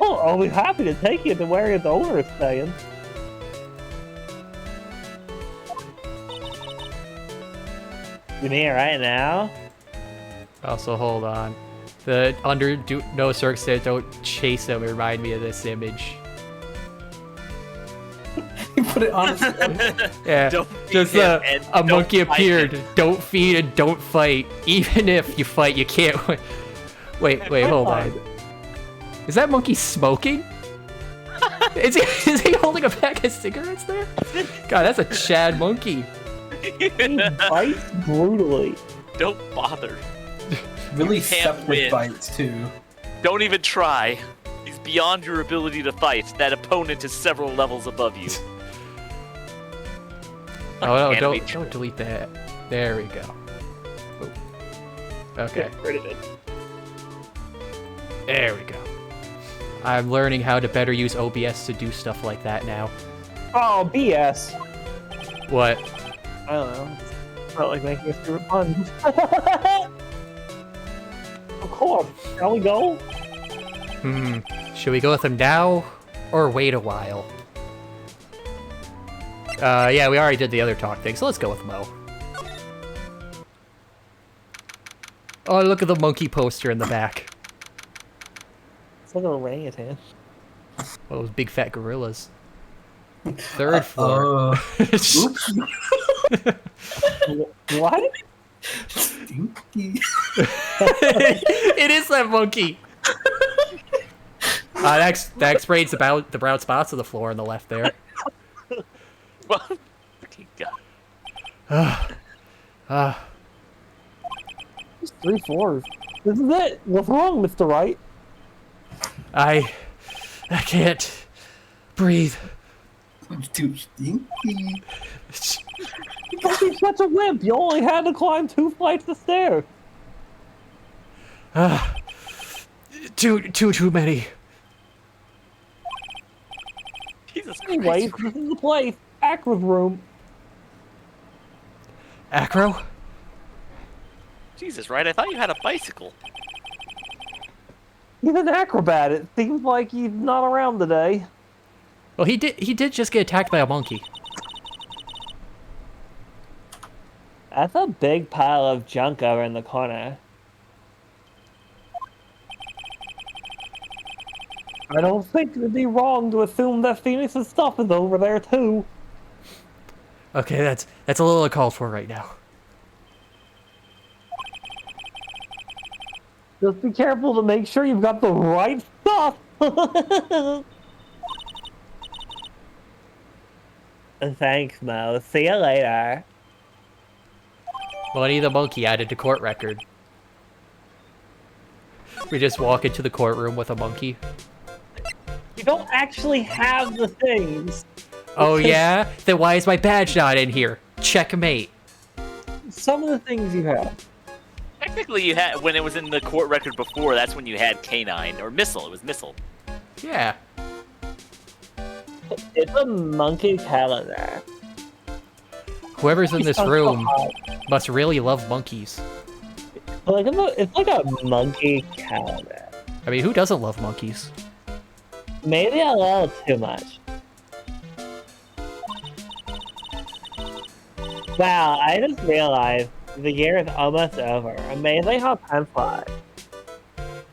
Oh, I'll be happy to take you to where the owner is staying. You mean right now? Also, hold on. The no circumstance, don't chase him. Remind me of this image. You put it on. Yeah, Don't just feed him and a don't monkey fight appeared. him. Don't feed and don't fight. Even if you fight, you can't. Wait, hold on. Is that monkey smoking? is he holding a pack of cigarettes there? God, that's a Chad monkey. He bites brutally. Don't bother. Really You can't separate win. bites too. Don't even try. He's beyond your ability to fight. That opponent is several levels above you. Oh no, Enemy don't delete that. There we go. Oop. Okay, Get rid of it. there we go. I'm learning how to better use OBS to do stuff like that now. Oh, BS. What? I don't know. Felt like making a stupid pun. Of course. Shall we go? Should we go with him now or wait a while? Yeah, we already did the other talk thing, so let's go with Mo. Oh, look at the monkey poster in the back. It's like an orangutan. Well, those big fat gorillas. Third floor. Oops. What? Stinky. It is that monkey. That explains about the brown spots on the floor on the left there. Well, fucking God. It's 3 floors. This is it. What's wrong, Mr. Wright? I can't breathe. Too stinky. Because he's such a wimp. You only had to climb 2 flights of stairs. Too many. Jesus Anyways, Christ. this is the place. Acro's room. Acro? Jesus, right? I thought you had a bicycle. He's an acrobat. It seems like he's not around today. Well, he did just get attacked by a monkey. That's a big pile of junk over in the corner. I don't think it'd be wrong to assume that Phoenix's stuff is over there too. Okay, that's a little uncalled for right now. Just be careful to make sure you've got the right stuff. Thanks, Mo. See you later. Money the monkey added to court record. We just walk into the courtroom with a monkey. You don't actually have the things. Oh yeah? Then why is my badge not in here? Checkmate. Some of the things you have. Technically, you had when it was in the court record before. That's when you had canine or missile. It was missile. Yeah. It's a monkey calendar. Whoever's in this Sounds so room hot. must really love monkeys. It's like a monkey calendar. I mean, who doesn't love monkeys? Maybe a little too much. Wow, I just realized the year is almost over. Amazing how time flies.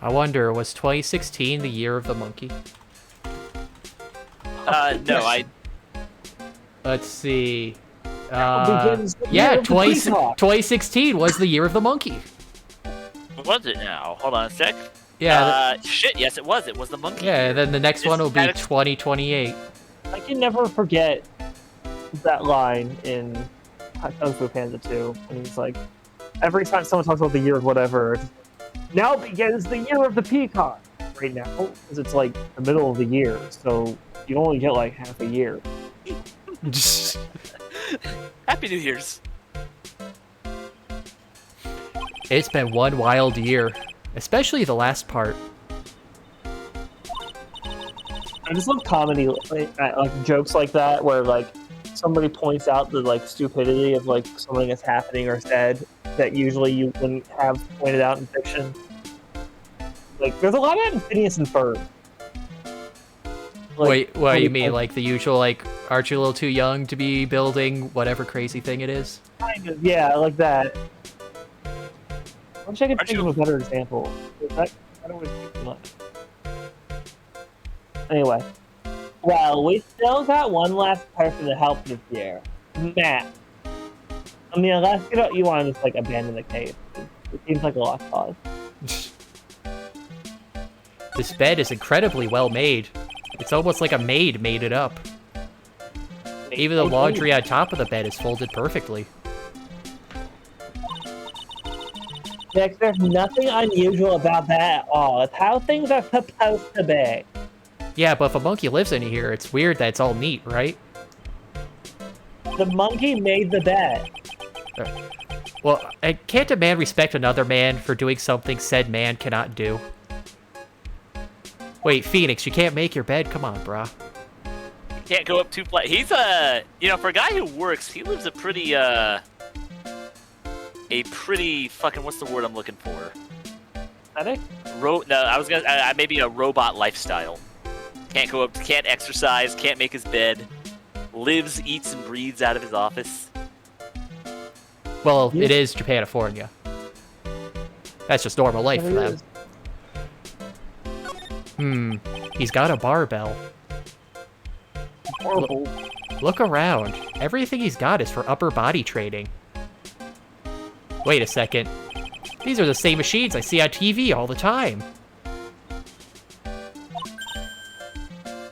I wonder, was 2016 the year of the monkey? No, Let's see. begins the Yeah, year of the peacock. 2016 was the year of the monkey. What was it now? Hold on a sec. Yeah, Shit, yes, it was. It was the monkey. yeah. Then the next one will be That is- 2028. I can never forget that line in Kung Fu Panda 2. And he's like, every time someone talks about the year of whatever, it's, now begins the year of the peacock. Right now, because it's like the middle of the year, so you only get like half a year. Happy New Year's. It's been one wild year, especially the last part. I just love comedy, like jokes like that, where like somebody points out the like stupidity of like something that's happening or said that usually you wouldn't have pointed out in fiction. Like, there's a lot of Phineas and Ferb. Like, Wait, what do you somebody mean? Like the usual, like, aren't you a little too young to be building whatever crazy thing it is? kind of, yeah, like that. I wish I could Aren't think you- of a better example. I don't always think too much. Anyway. Well, we still got one last person to help this year. Matt. I mean, unless you want to just, like, abandon the case. It seems like a lost cause. This bed is incredibly well made. It's almost like a maid made it up. Even the laundry on top of the bed is folded perfectly. Nick, there's nothing unusual about that at all. It's how things are supposed to be. Yeah, but if a monkey lives in here, it's weird that it's all neat, right? The monkey made the bed. Well, can't a man respect another man for doing something said man cannot do? Wait, Phoenix, you can't make your bed? Come on, brah. Can't go up 2 flights. He's for a guy who works, he lives a pretty fucking, what's the word I'm looking for? Pathetic? Maybe a robot lifestyle. Can't go up, can't exercise, can't make his bed. Lives, eats, and breathes out of his office. Well, it is Japanifornia. That's just normal life for them. He's got a barbell. Look around. Everything he's got is for upper body training. Wait a second. These are the same machines I see on TV all the time.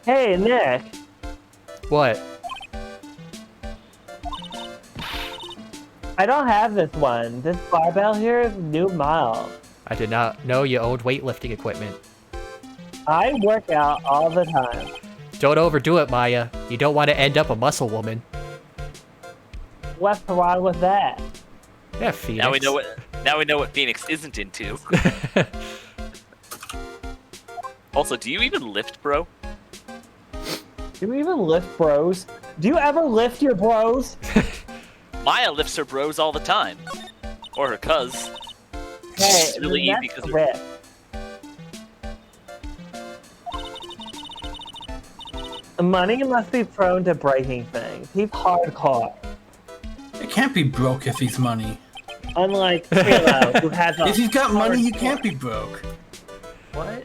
Hey, Nick. What? I don't have this one. This barbell here is new model. I did not know you owned weightlifting equipment. I work out all the time. Don't overdo it, Maya. You don't want to end up a muscle woman. What's wrong with that? Yeah, Phoenix. Now we know what Phoenix isn't into. Also, do you even lift, bro? Do you even lift bros? Do you ever lift your bros? Maya lifts her bros all the time. Or her cuz. Hey, It's really that's easy because the lift. Money must be prone to breaking things. He's hardcore. It can't be broke if he's money. Unlike Philo, who has a If you've got money, you hardcore- can't be broke. What?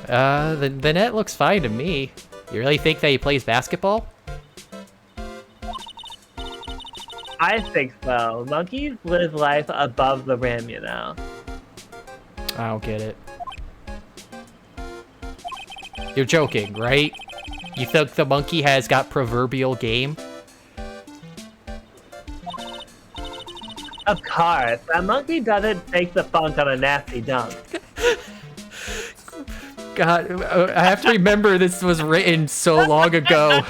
The net looks fine to me. You really think that he plays basketball? I think so. Monkeys live life above the rim, you know. I don't get it. You're joking, right? You think the monkey has got proverbial game? Of course, a monkey doesn't take the funk on a nasty dunk. God, I have to remember this was written so long ago.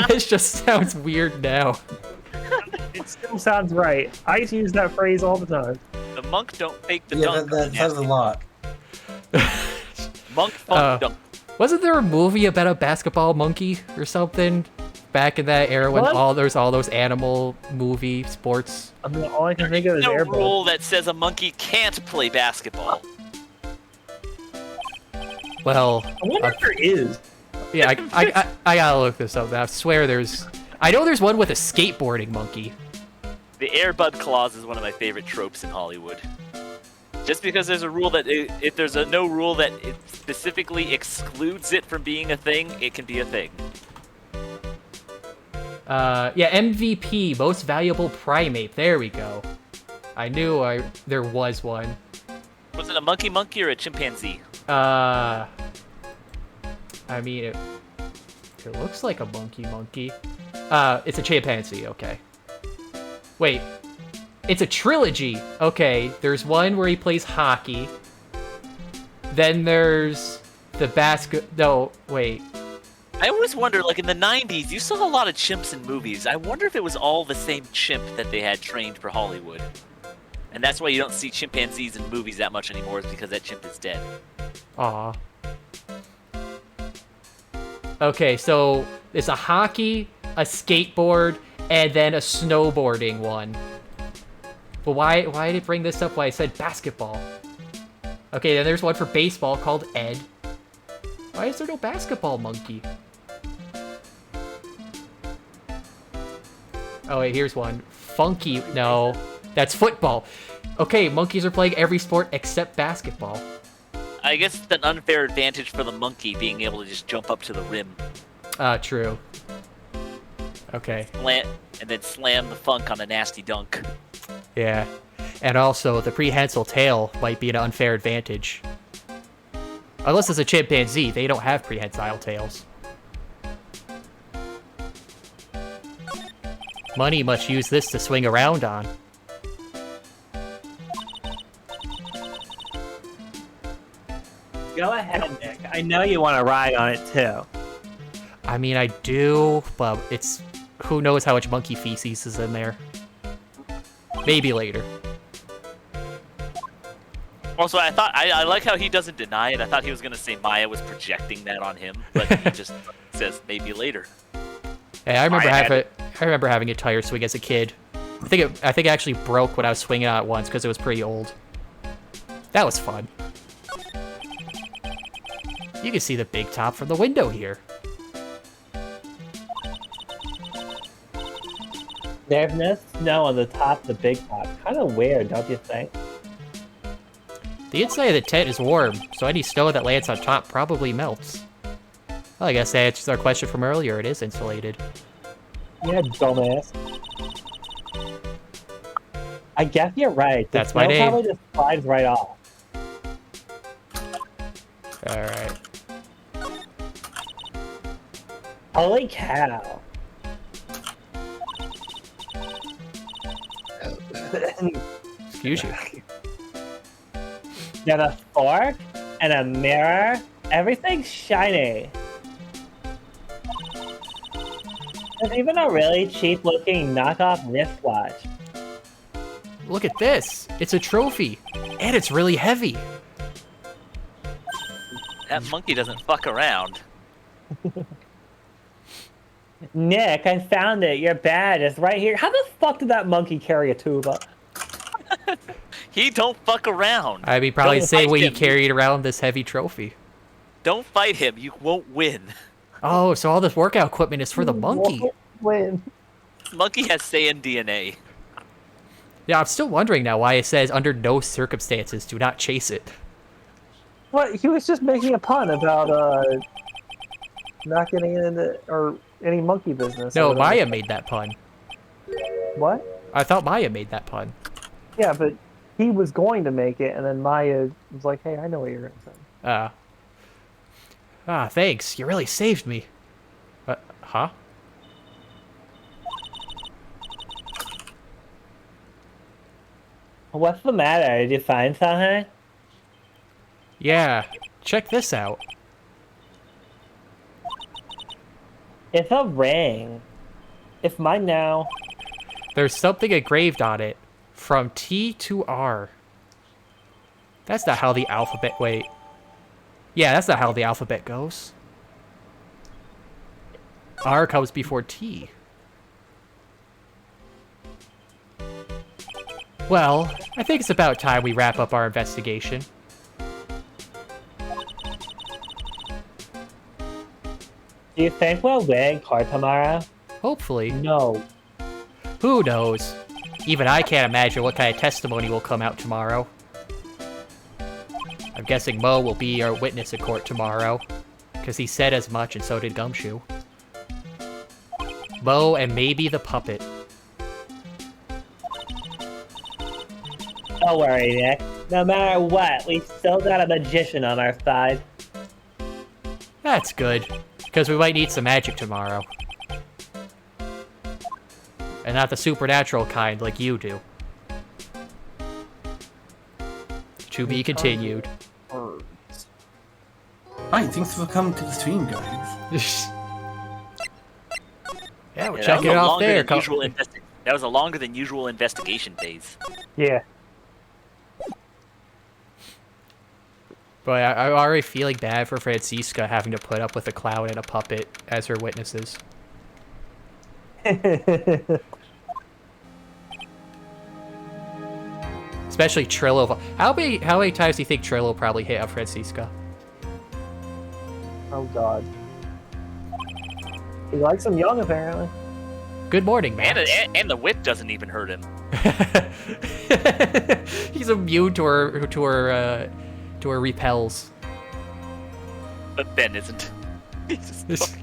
This just sounds weird now. It still sounds right. I used to use that phrase all the time. The monk don't fake the Yeah, dunk. that says a lot. Monk funk dunk. Wasn't there a movie about a basketball monkey or something? Back in that era when What? there's all those animal movie sports. I mean, all I can think of is No Airbud. rule that says a monkey can't play basketball. Well, I wonder if there is. yeah, I gotta look this up. I swear I know there's one with a skateboarding monkey. The Airbud clause is one of my favorite tropes in Hollywood. Just because there's a rule that if there's no rule that it specifically excludes it from being a thing, it can be a thing. Yeah, MVP, most valuable primate. There we go. I knew there was one. Was it a monkey or a chimpanzee? I mean, it looks like a monkey. It's a chimpanzee, okay. Wait, it's a trilogy. Okay, there's one where he plays hockey. Then there's the no, wait. I always wonder, like in the 90s, you saw a lot of chimps in movies. I wonder if it was all the same chimp that they had trained for Hollywood. And that's why you don't see chimpanzees in movies that much anymore, is because that chimp is dead. Aw. Okay, so it's a hockey, a skateboard, and then a snowboarding one. But why did it bring this up when I said basketball? Okay, then there's one for baseball called Ed. Why is there no basketball monkey? Oh wait, here's one. Funky, no. That's football. Okay, monkeys are playing every sport except basketball. I guess it's an unfair advantage for the monkey being able to just jump up to the rim. True. Okay. And then slam the funk on a nasty dunk. Yeah. And also, the prehensile tail might be an unfair advantage. Unless it's a chimpanzee, they don't have prehensile tails. Money must use this to swing around on. Go ahead, Nick. I know you want to ride on it too. I mean, I do, but it's... Who knows how much monkey feces is in there. Maybe later. Also, I like how he doesn't deny it. I thought he was gonna say Maya was projecting that on him, but he just says maybe later. Hey, I remember having a tire swing as a kid. I think it actually broke when I was swinging on it once because it was pretty old. That was fun. You can see the big top from the window here. There's no snow on the top of the big top. Kind of weird, don't you think? The inside of the tent is warm, so any snow that lands on top probably melts. Well, I guess that answers our question from earlier. It is insulated. Yeah, dumbass. I guess you're right. The That's my snow name. probably just slides right off. Alright. Holy cow. Excuse you. There's a fork and a mirror. Everything's shiny. There's even a really cheap-looking knockoff wristwatch. Look at this. It's a trophy. And it's really heavy. That monkey doesn't fuck around. Nick, I found it. Your badge is right here. How the fuck did that monkey carry a tuba? He don't fuck around. I mean, probably the Don't same fight way he him. carried around this heavy trophy. Don't fight him. You won't win. Oh, so all this workout equipment is for the monkey. Win. Monkey has Saiyan DNA. Yeah, I'm still wondering now why it says under no circumstances do not chase it. What? He was just making a pun about not getting into or any monkey business. No, or whatever. Maya made that pun. What? I thought Maya made that pun. Yeah, but he was going to make it, and then Maya was like, "Hey, I know what you're gonna say." Thanks. You really saved me. Huh? What's the matter? Did you find something? Yeah. Check this out. It's a ring. It's mine now. There's something engraved on it. From T to R. That's not how the alphabet... Wait. Yeah, that's not how the alphabet goes. R comes before T. Well, I think it's about time we wrap up our investigation. Do you think we'll win court tomorrow? Hopefully. No. Who knows? Even I can't imagine what kind of testimony will come out tomorrow. I'm guessing Mo will be our witness in court tomorrow, because he said as much and so did Gumshoe. Mo and maybe the puppet. Don't worry, Nick. No matter what, we still got a magician on our side. That's good, because we might need some magic tomorrow. And not the supernatural kind like you do. To be continued. Right, thanks for coming to the stream, guys. Yeah, we're Yeah, checking it off there. That was a longer than usual investigation phase. Yeah. But I'm already feeling bad for Francisca having to put up with a clown and a puppet as her witnesses. Especially Trillo. How many times do you think Trillo probably hit a Francisca? Oh god. He likes him young, apparently. Good morning, man. And the whip doesn't even hurt him. He's immune to her repels. But Ben isn't. He's just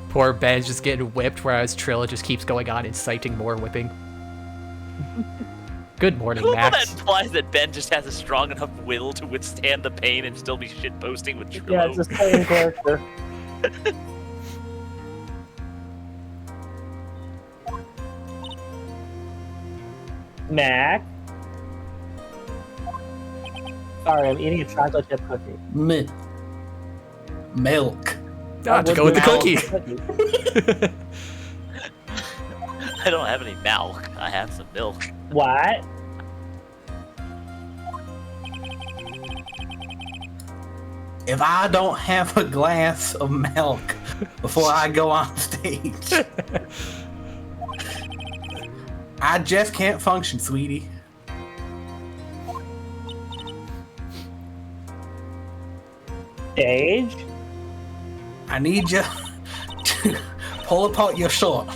Poor Ben's just getting whipped, whereas Trilla just keeps going on, inciting more whipping. Good morning, Well, that Max. implies that Ben just has a strong enough will to withstand the pain and still be shitposting with Trillo. Yeah, it's just playing character. Mac? Sorry, I'm eating a chocolate chip cookie. Milk. Ah, to go with the cookie. I don't have any milk. I have some milk. What? If I don't have a glass of milk before I go on stage, I just can't function, sweetie. Stage? I need you to pull apart your shirt.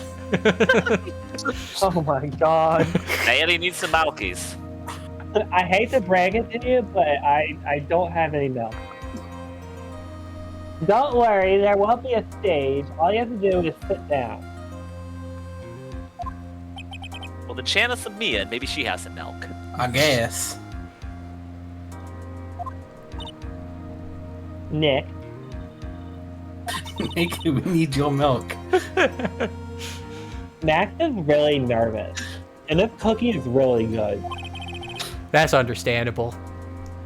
Oh my god. Naomi needs some Malkies. I hate to brag it to you, but I don't have any milk. Don't worry, there won't be a stage. All you have to do is sit down. Well, then channel some Mia, and maybe she has some milk. I guess. Nick. Nick, we need your milk. Max is really nervous. And this cookie is really good. That's understandable.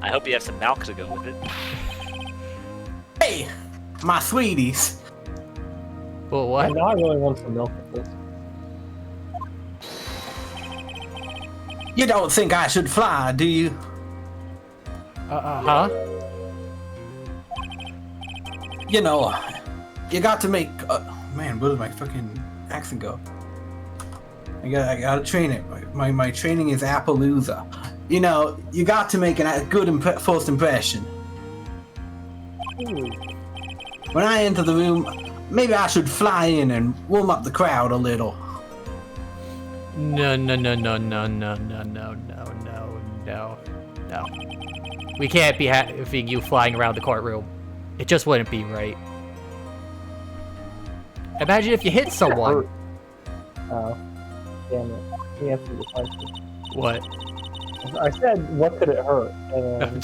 I hope you have some milk to go with it. Hey, my sweeties. Well, I what? know I really want some milk with this. You don't think I should fly, do you? Huh? You know, you got to make. Man, where did my fucking accent go? I gotta train it. My training is Appaloosa. You know, you got to make a good first impression. When I enter the room, maybe I should fly in and warm up the crowd a little. No. We can't be having you flying around the courtroom. It just wouldn't be right. Imagine if you hit someone. Oh. Damn it. We have to do the question. What? I said, what could it hurt? And Man,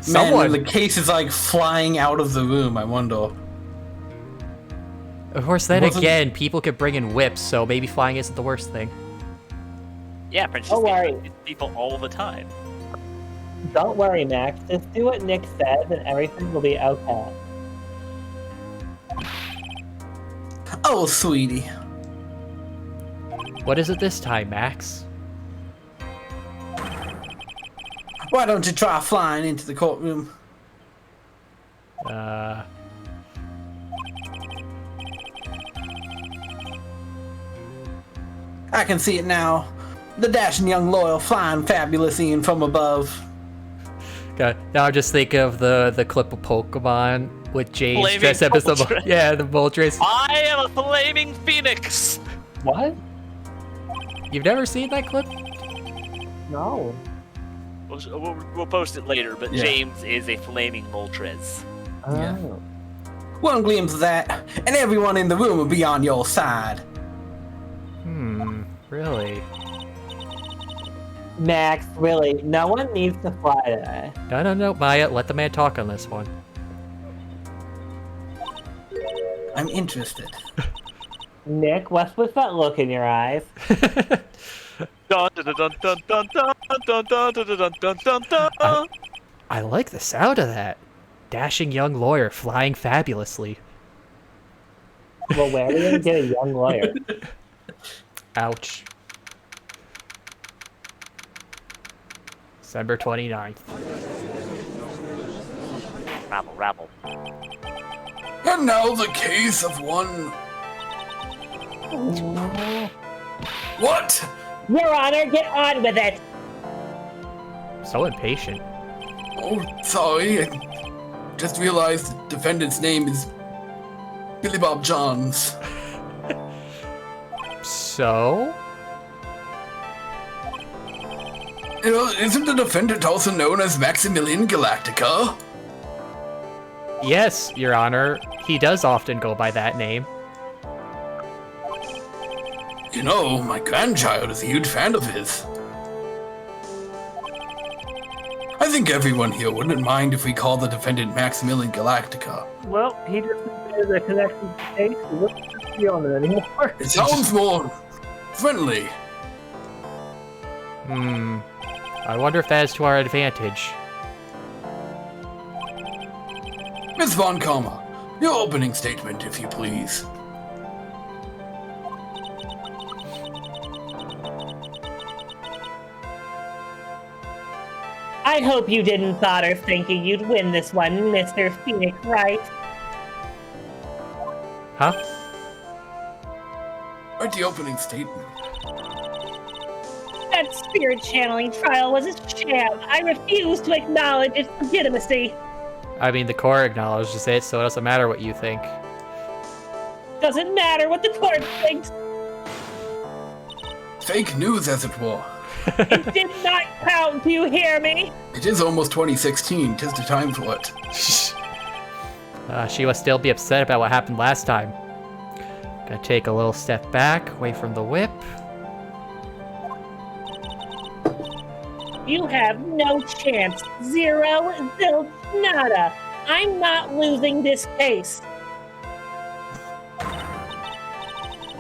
Someone. the case is like flying out of the room, I wonder. Of course, then Wasn't- again, people could bring in whips, so maybe flying isn't the worst thing. Yeah, Princess Don't worry. hits people all the time. don't worry, Max. Just do what Nick says and everything will be okay. Oh, sweetie. What is it this time, Max? Why don't you try flying into the courtroom? I can see it now. The dashing young loyal flying fabulously in from above. Okay, now I just think of the clip of Pokemon with James Flaming dressed up as the Moltres. yeah, the Moltres. I am a flaming phoenix! What? You've never seen that clip? No. We'll post it later, but Yeah. James is a flaming Moltres. Yeah. Oh. One glimpse of that, and everyone in the room will be on your side. Really? Max, really, no one needs to fly today. No, Maya, let the man talk on this one. I'm interested. Nick, what's with that look in your eyes? Dun, dun, dun, dun, dun, dun, dun, dun, dun, dun, dun, dun, dun, dun. I like the sound of that. Dashing young lawyer flying fabulously. Well, where are we gonna get a young lawyer? Ouch. December 29th. Rabble, rabble. And now the case of one... What? Your Honor, get on with it. So impatient. Oh, sorry. I just realized the defendant's name is Billy Bob Johns. So? You know, isn't the defendant also known as Maximilian Galactica? Yes, Your Honor. He does often go by that name. You know, my grandchild is a huge fan of his. I think everyone here wouldn't mind if we call the defendant Maximilian Galactica. Well, he just made a connection to the case. He wouldn't be on it anymore. It sounds more friendly. I wonder if that is to our advantage. Miss Von Karma, your opening statement, if you please. I hope you didn't bother thinking you'd win this one, Mr. Phoenix, Wright? Huh? Write the opening statement. That spirit channeling trial was a sham. I refuse to acknowledge its legitimacy. I mean, the court acknowledges it, so it doesn't matter what you think. Doesn't matter what the court thinks. Fake news, as it were. It did not count, do you hear me? It is almost 2016, 'tis the time for it. She will still be upset about what happened last time. Gonna take a little step back, away from the whip. You have no chance. Zero, zilch, nada. I'm not losing this case.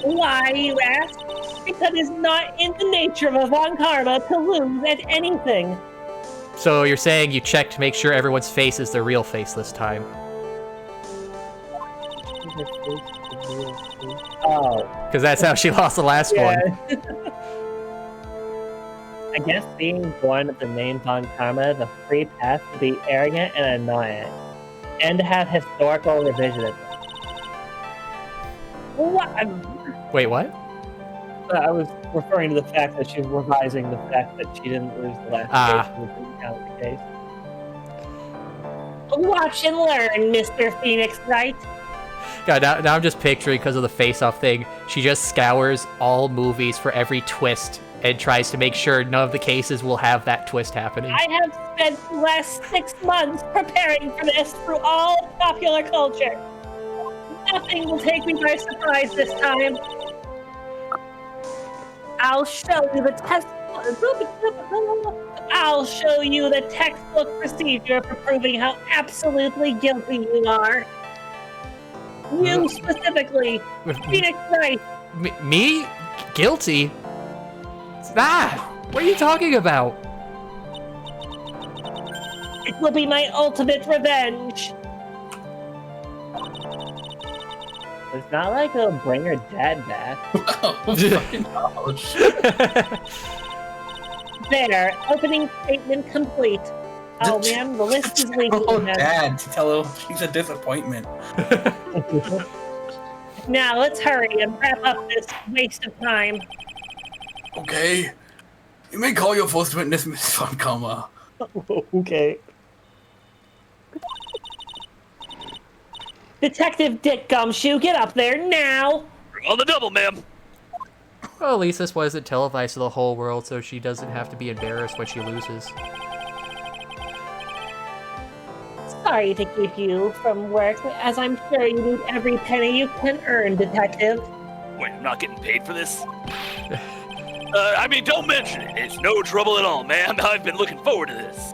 Why, you ask? Because it's not in the nature of a Von Karma to lose at anything. So you're saying you checked to make sure everyone's face is their real face this time? Oh. Because that's how she lost the last one. I guess being born with the name Von Karma, the free pass to be arrogant and annoying, and to have historical revisionism. What? Wait, what? I was referring to the fact that she's revising the fact that she didn't lose the last case and didn't count the case. Watch and learn, Mr. Phoenix, right? God, now I'm just picturing, because of the face-off thing, she just scours all movies for every twist and tries to make sure none of the cases will have that twist happening. I have spent the last 6 months preparing for this through all popular culture. Nothing will take me by surprise this time. I'll show you the textbook procedure for proving how absolutely guilty you are. You specifically, Phoenix Wright. Me? Guilty? What are you talking about? It will be my ultimate revenge. It's not like it'll bring her dad back. Oh, fucking ouch. There, opening statement complete. Oh man, the list is leaking. Oh, Dad, tell her she's a disappointment. Now let's hurry and wrap up this waste of time. Okay. You may call your first witness, Miss Von Karma. Okay. Detective Dick Gumshoe, get up there now! On the double, ma'am. Well, at least this wasn't televised to the whole world, so she doesn't have to be embarrassed when she loses. Sorry to keep you from work, as I'm sure you need every penny you can earn, Detective. Wait, I'm not getting paid for this? I mean, don't mention it. It's no trouble at all, ma'am. I've been looking forward to this.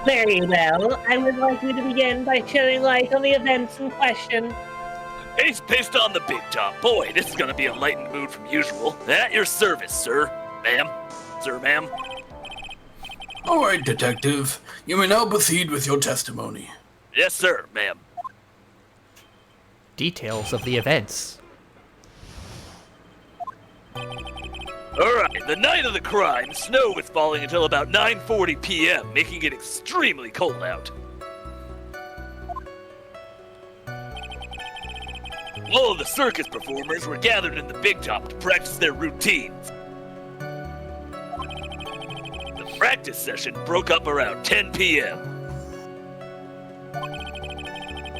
Very well. I would like you to begin by shedding light on the events in question. Based on the big top. Boy, this is gonna be a lightened mood from usual. At your service, sir. Ma'am. Sir, ma'am. All right, Detective. You may now proceed with your testimony. Yes, sir, ma'am. Details of the events. Alright, the night of the crime, snow was falling until about 9:40 p.m., making it extremely cold out. All of the circus performers were gathered in the big top to practice their routines. The practice session broke up around 10 p.m.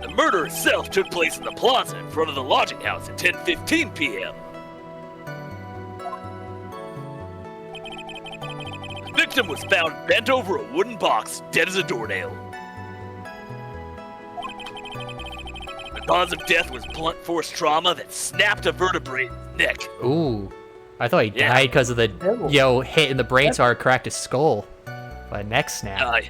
The murder itself took place in the plaza in front of the lodging house at 10:15 p.m. The victim was found bent over a wooden box, dead as a doornail. The cause of death was blunt force trauma that snapped a vertebrae in his neck. Ooh. I thought he Yeah. died because of the, Ew. hit in the brainstorm cracked his skull. By a neck snap.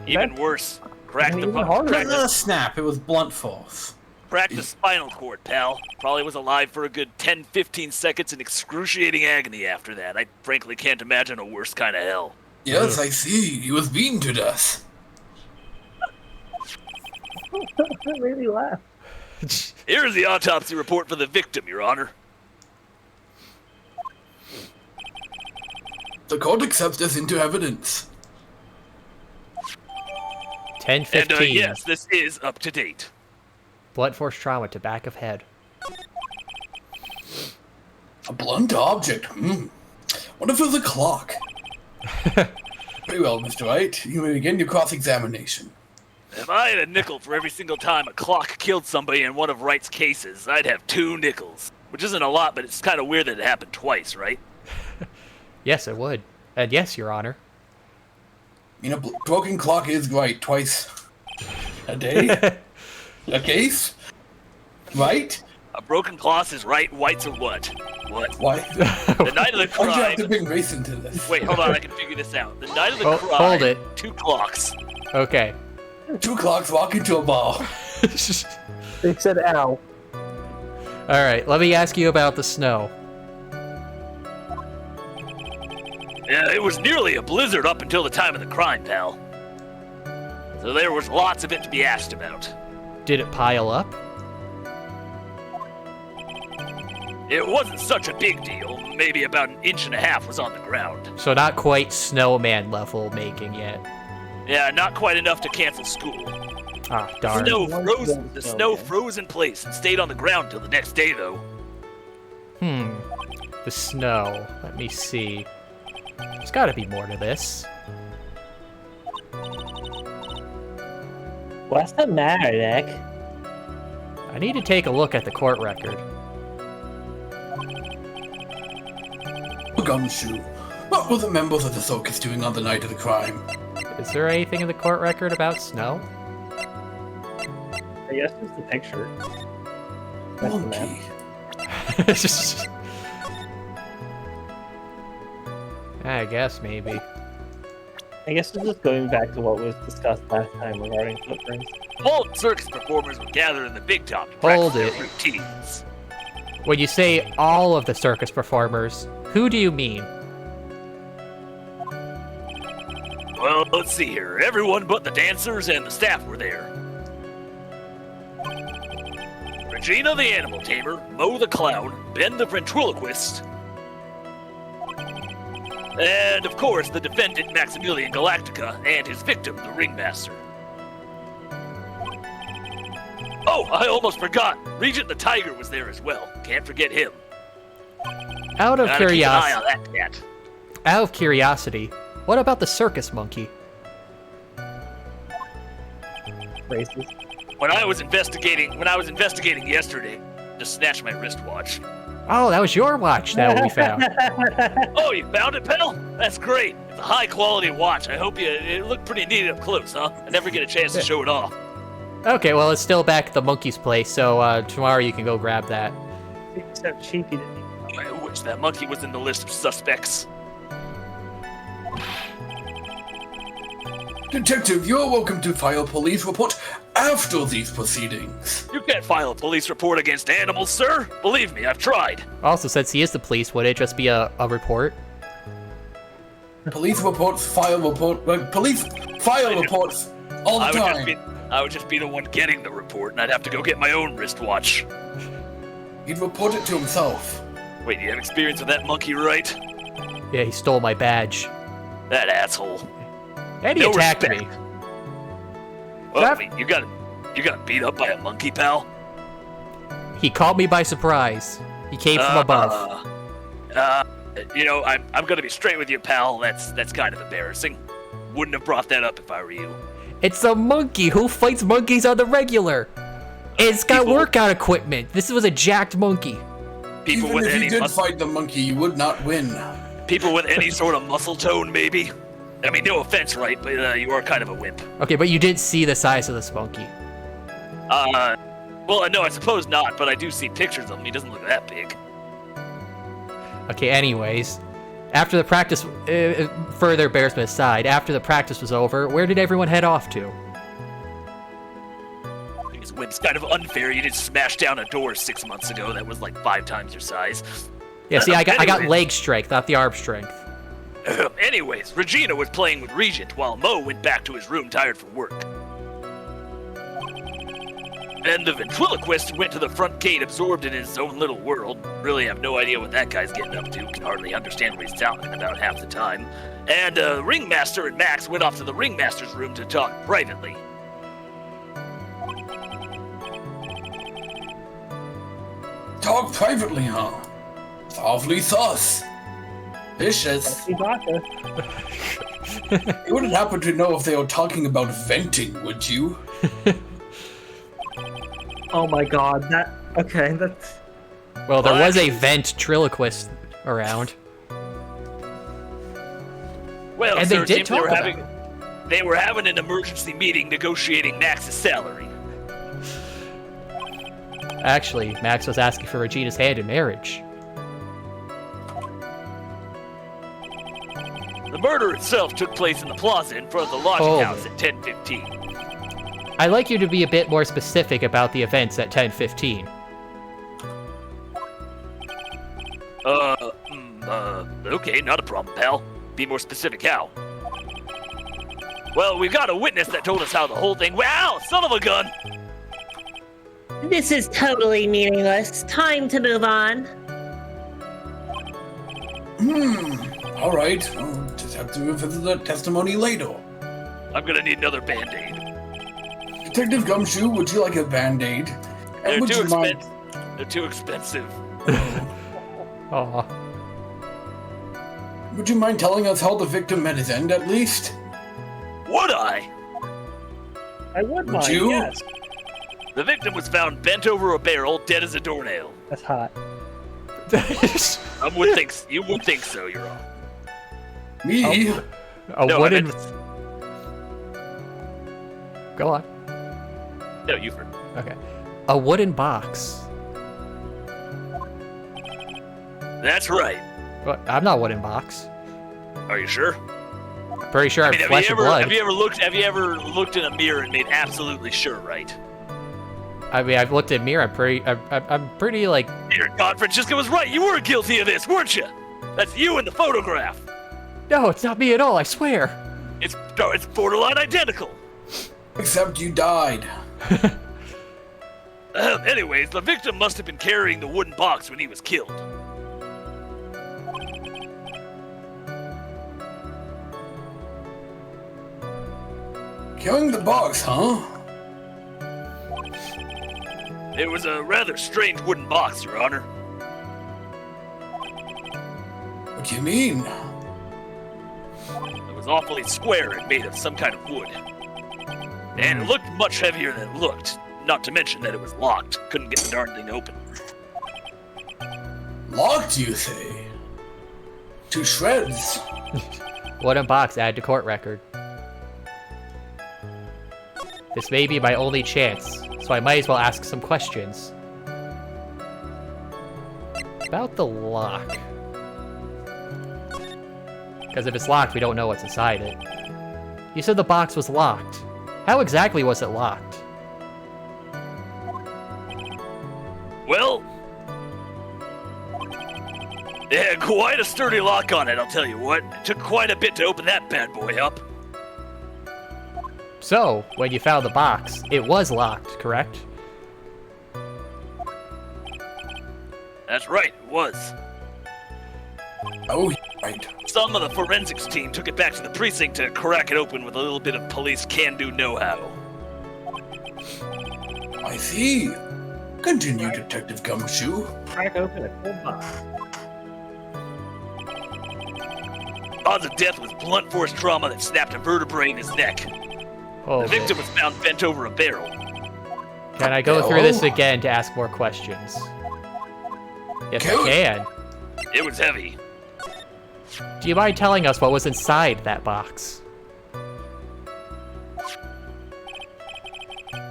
Even worse, cracked the Even harder. cracked the Snap, it was blunt force. Cracked the spinal cord, pal. Probably was alive for a good 10-15 seconds in excruciating agony after that. I frankly can't imagine a worse kind of hell. Yes, I see. He was beaten to death. That made me laugh. Here's the autopsy report for the victim, Your Honor. The court accepts this into evidence. 10:15. And yes, this is up to date. Blunt force trauma to back of head. A blunt object. What if it was a clock? Very well, Mr. Wright. You may begin your cross-examination. If I had a nickel for every single time a clock killed somebody in one of Wright's cases, I'd have 2 nickels. Which isn't a lot, but it's kind of weird that it happened twice, right? Yes, it would. And yes, Your Honor. You know, broken clock is right twice a day. A case? Right? A broken clock is right, whites are what? What? Why? The night of the Why'd you have to crime... bring race into this? Wait, hold on, I can figure this out. The night of the Oh, crime... hold it. 2 clocks. Okay. 2 clocks walk into a bar. They said ow. Alright, let me ask you about the snow. Yeah, it was nearly a blizzard up until the time of the crime, pal. So there was lots of it to be asked about. Did it pile up? It wasn't such a big deal. Maybe about 1.5 inches was on the ground. So not quite snowman level making yet. Yeah, not quite enough to cancel school. Ah, darn. The snow froze in place and stayed on the ground till the next day, though. The snow. Let me see. There's gotta be more to this. What's the matter, Nick? I need to take a look at the court record. Gumshoe. What were the members of the circus doing on the night of the crime? Is there anything in the court record about snow? I guess it's the picture. That's the map. Monkey. I guess, maybe. I guess it's just going back to what was discussed last time regarding footprints. All circus performers were gathered in the big top to Hold practice it. their routines. When you say all of the circus performers, who do you mean? Well, let's see here. Everyone but the dancers and the staff were there. Regina the animal tamer, Mo the clown, Ben the ventriloquist, and of course the defendant Maximilian Galactica and his victim, the ringmaster. Oh, I almost forgot. Regent the tiger was there as well. Can't forget him. Out of Gotta keep an eye curiosity, on that cat. out of curiosity, what about the circus monkey? Racist. When I was investigating yesterday, just snatched my wristwatch. Oh, that was your watch that we found. Oh, you found it, pal? That's great. It's a high quality watch. I hope it looked pretty neat up close, huh? I never get a chance to show it off. Okay, well, it's still back at the monkey's place, so tomorrow you can go grab that. Except Cheeky didn't. I wish that monkey was in the list of suspects. Detective, you're welcome to file a police report after these proceedings. You can't file a police report against animals, sir. Believe me, I've tried. Also, since he is the police, would it just be a report? Police reports, file report, police file reports all the time. I would just be the one getting the report, and I'd have to go get my own wristwatch. He'd report it to himself. Wait, you have experience with that monkey, right? Yeah, he stole my badge. That asshole. And he No attacked respect. me. Well, That- wait, you got beat up by a monkey, pal? He caught me by surprise. He came from above. I'm gonna be straight with you, pal. That's kind of embarrassing. Wouldn't have brought that up if I were you. It's a monkey. Who fights monkeys on the regular? It's got workout equipment. This was a jacked monkey. People Even with if any you did fight the monkey, you would not win. people with any sort of muscle tone, maybe. I mean, no offense, right? But you are kind of a wimp. Okay, but you did see the size of this monkey. Well, no, I suppose not. But I do see pictures of him. He doesn't look that big. Okay, anyways. After the practice, further embarrassment aside, after the practice was over, where did everyone head off to? This wimp's kind of unfair. You just smashed down a door 6 months ago that was like 5 times your size. Yeah, see, I got Anyways. leg strength, not the arm strength. Anyways, Regina was playing with Regent while Mo went back to his room tired from work. And the ventriloquist went to the front gate absorbed in his own little world. Really have no idea what that guy's getting up to. Can hardly understand what he's talking about half the time. And Ringmaster and Max went off to the Ringmaster's room to talk privately. Talk privately, huh? It's awfully sus. Vicious. You vodka. You wouldn't happen to know if they were talking about venting, would you? Oh my god, that's... Well, there Well, was a actually- ventriloquist around. Well, And they sir, did Tim, talk about they were having an emergency meeting negotiating Max's salary. Actually, Max was asking for Regina's hand in marriage. The murder itself took place in the plaza in front of the lodging Oh. house at 10:15. I'd like you to be a bit more specific about the events at 10:15. Okay, not a problem, pal. Be more specific how? Well, we've got a witness that told us how the whole thing. Wow, son of a gun! This is totally meaningless. Time to move on. All right. I'll just have to visit the testimony later. I'm gonna need another band-aid. Detective Gumshoe, would you like a band-aid? They're And would too you mind? expensive. They're too expensive. Aw. Would you mind telling us how the victim met his end, at least? Would I? I would Would mind, you? yes. The victim was found bent over a barrel, dead as a doornail. That's hot. I would think you would think so. You're wrong. Me? A No, I wooden... meant- Go on. No, you've heard. Okay. A wooden box. That's right. What? I'm not a wooden box. Are you sure? Pretty sure I'm I mean, flesh and blood. have you ever looked in a mirror and made absolutely sure, right? I mean, I've looked in mirror. I'm pretty like... Your God, Francesca was right. You were guilty of this, weren't you? That's you in the photograph. No, it's not me at all. I swear. It's borderline identical. Except you died. Anyways, the victim must have been carrying the wooden box when he was killed. Carrying the box, huh? It was a rather strange wooden box, Your Honor. What do you mean? It was awfully square and made of some kind of wood. And it looked much heavier than it looked, not to mention that it was locked. Couldn't get the darn thing open. Locked, you say? To shreds. Wooden box added to court record. This may be my only chance, so I might as well ask some questions. About the lock. Because if it's locked, we don't know what's inside it. You said the box was locked. How exactly was it locked? Well, it had quite a sturdy lock on it, I'll tell you what. It took quite a bit to open that bad boy up. So, when you found the box, it was locked, correct? That's right, it was. Oh, right. Some of the forensics team took it back to the precinct to crack it open with a little bit of police can-do know-how. I see. Continue, Detective Gumshoe. Crack open a cold box. Cause of death was blunt force trauma that snapped a vertebrae in his neck. Oh, The victim was found bent over a barrel. can I go through this again to ask more questions? Yes, I Good. can. It was heavy. Do you mind telling us what was inside that box?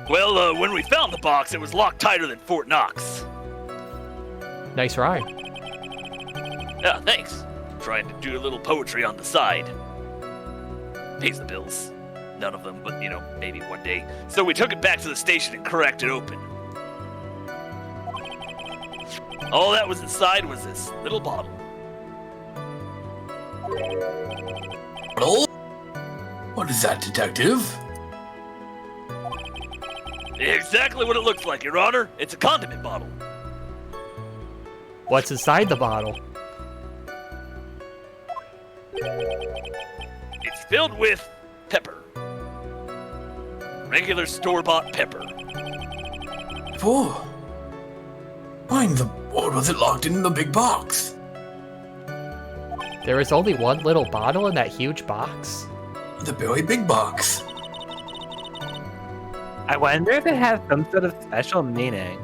Well, when we found the box, it was locked tighter than Fort Knox. Nice rhyme. Yeah, thanks. Trying to do a little poetry on the side. Pays the bills. None of them, but maybe one day. So we took it back to the station and cracked it open. All that was inside was this little bottle. Bottle? What is that, Detective? Exactly what it looks like, Your Honor. It's a condiment bottle. What's inside the bottle? It's filled with pepper. Regular store-bought pepper. Oh. Why in the world was it locked in the big box? There is only one little bottle in that huge box? The very big box. I wonder if it has some sort of special meaning.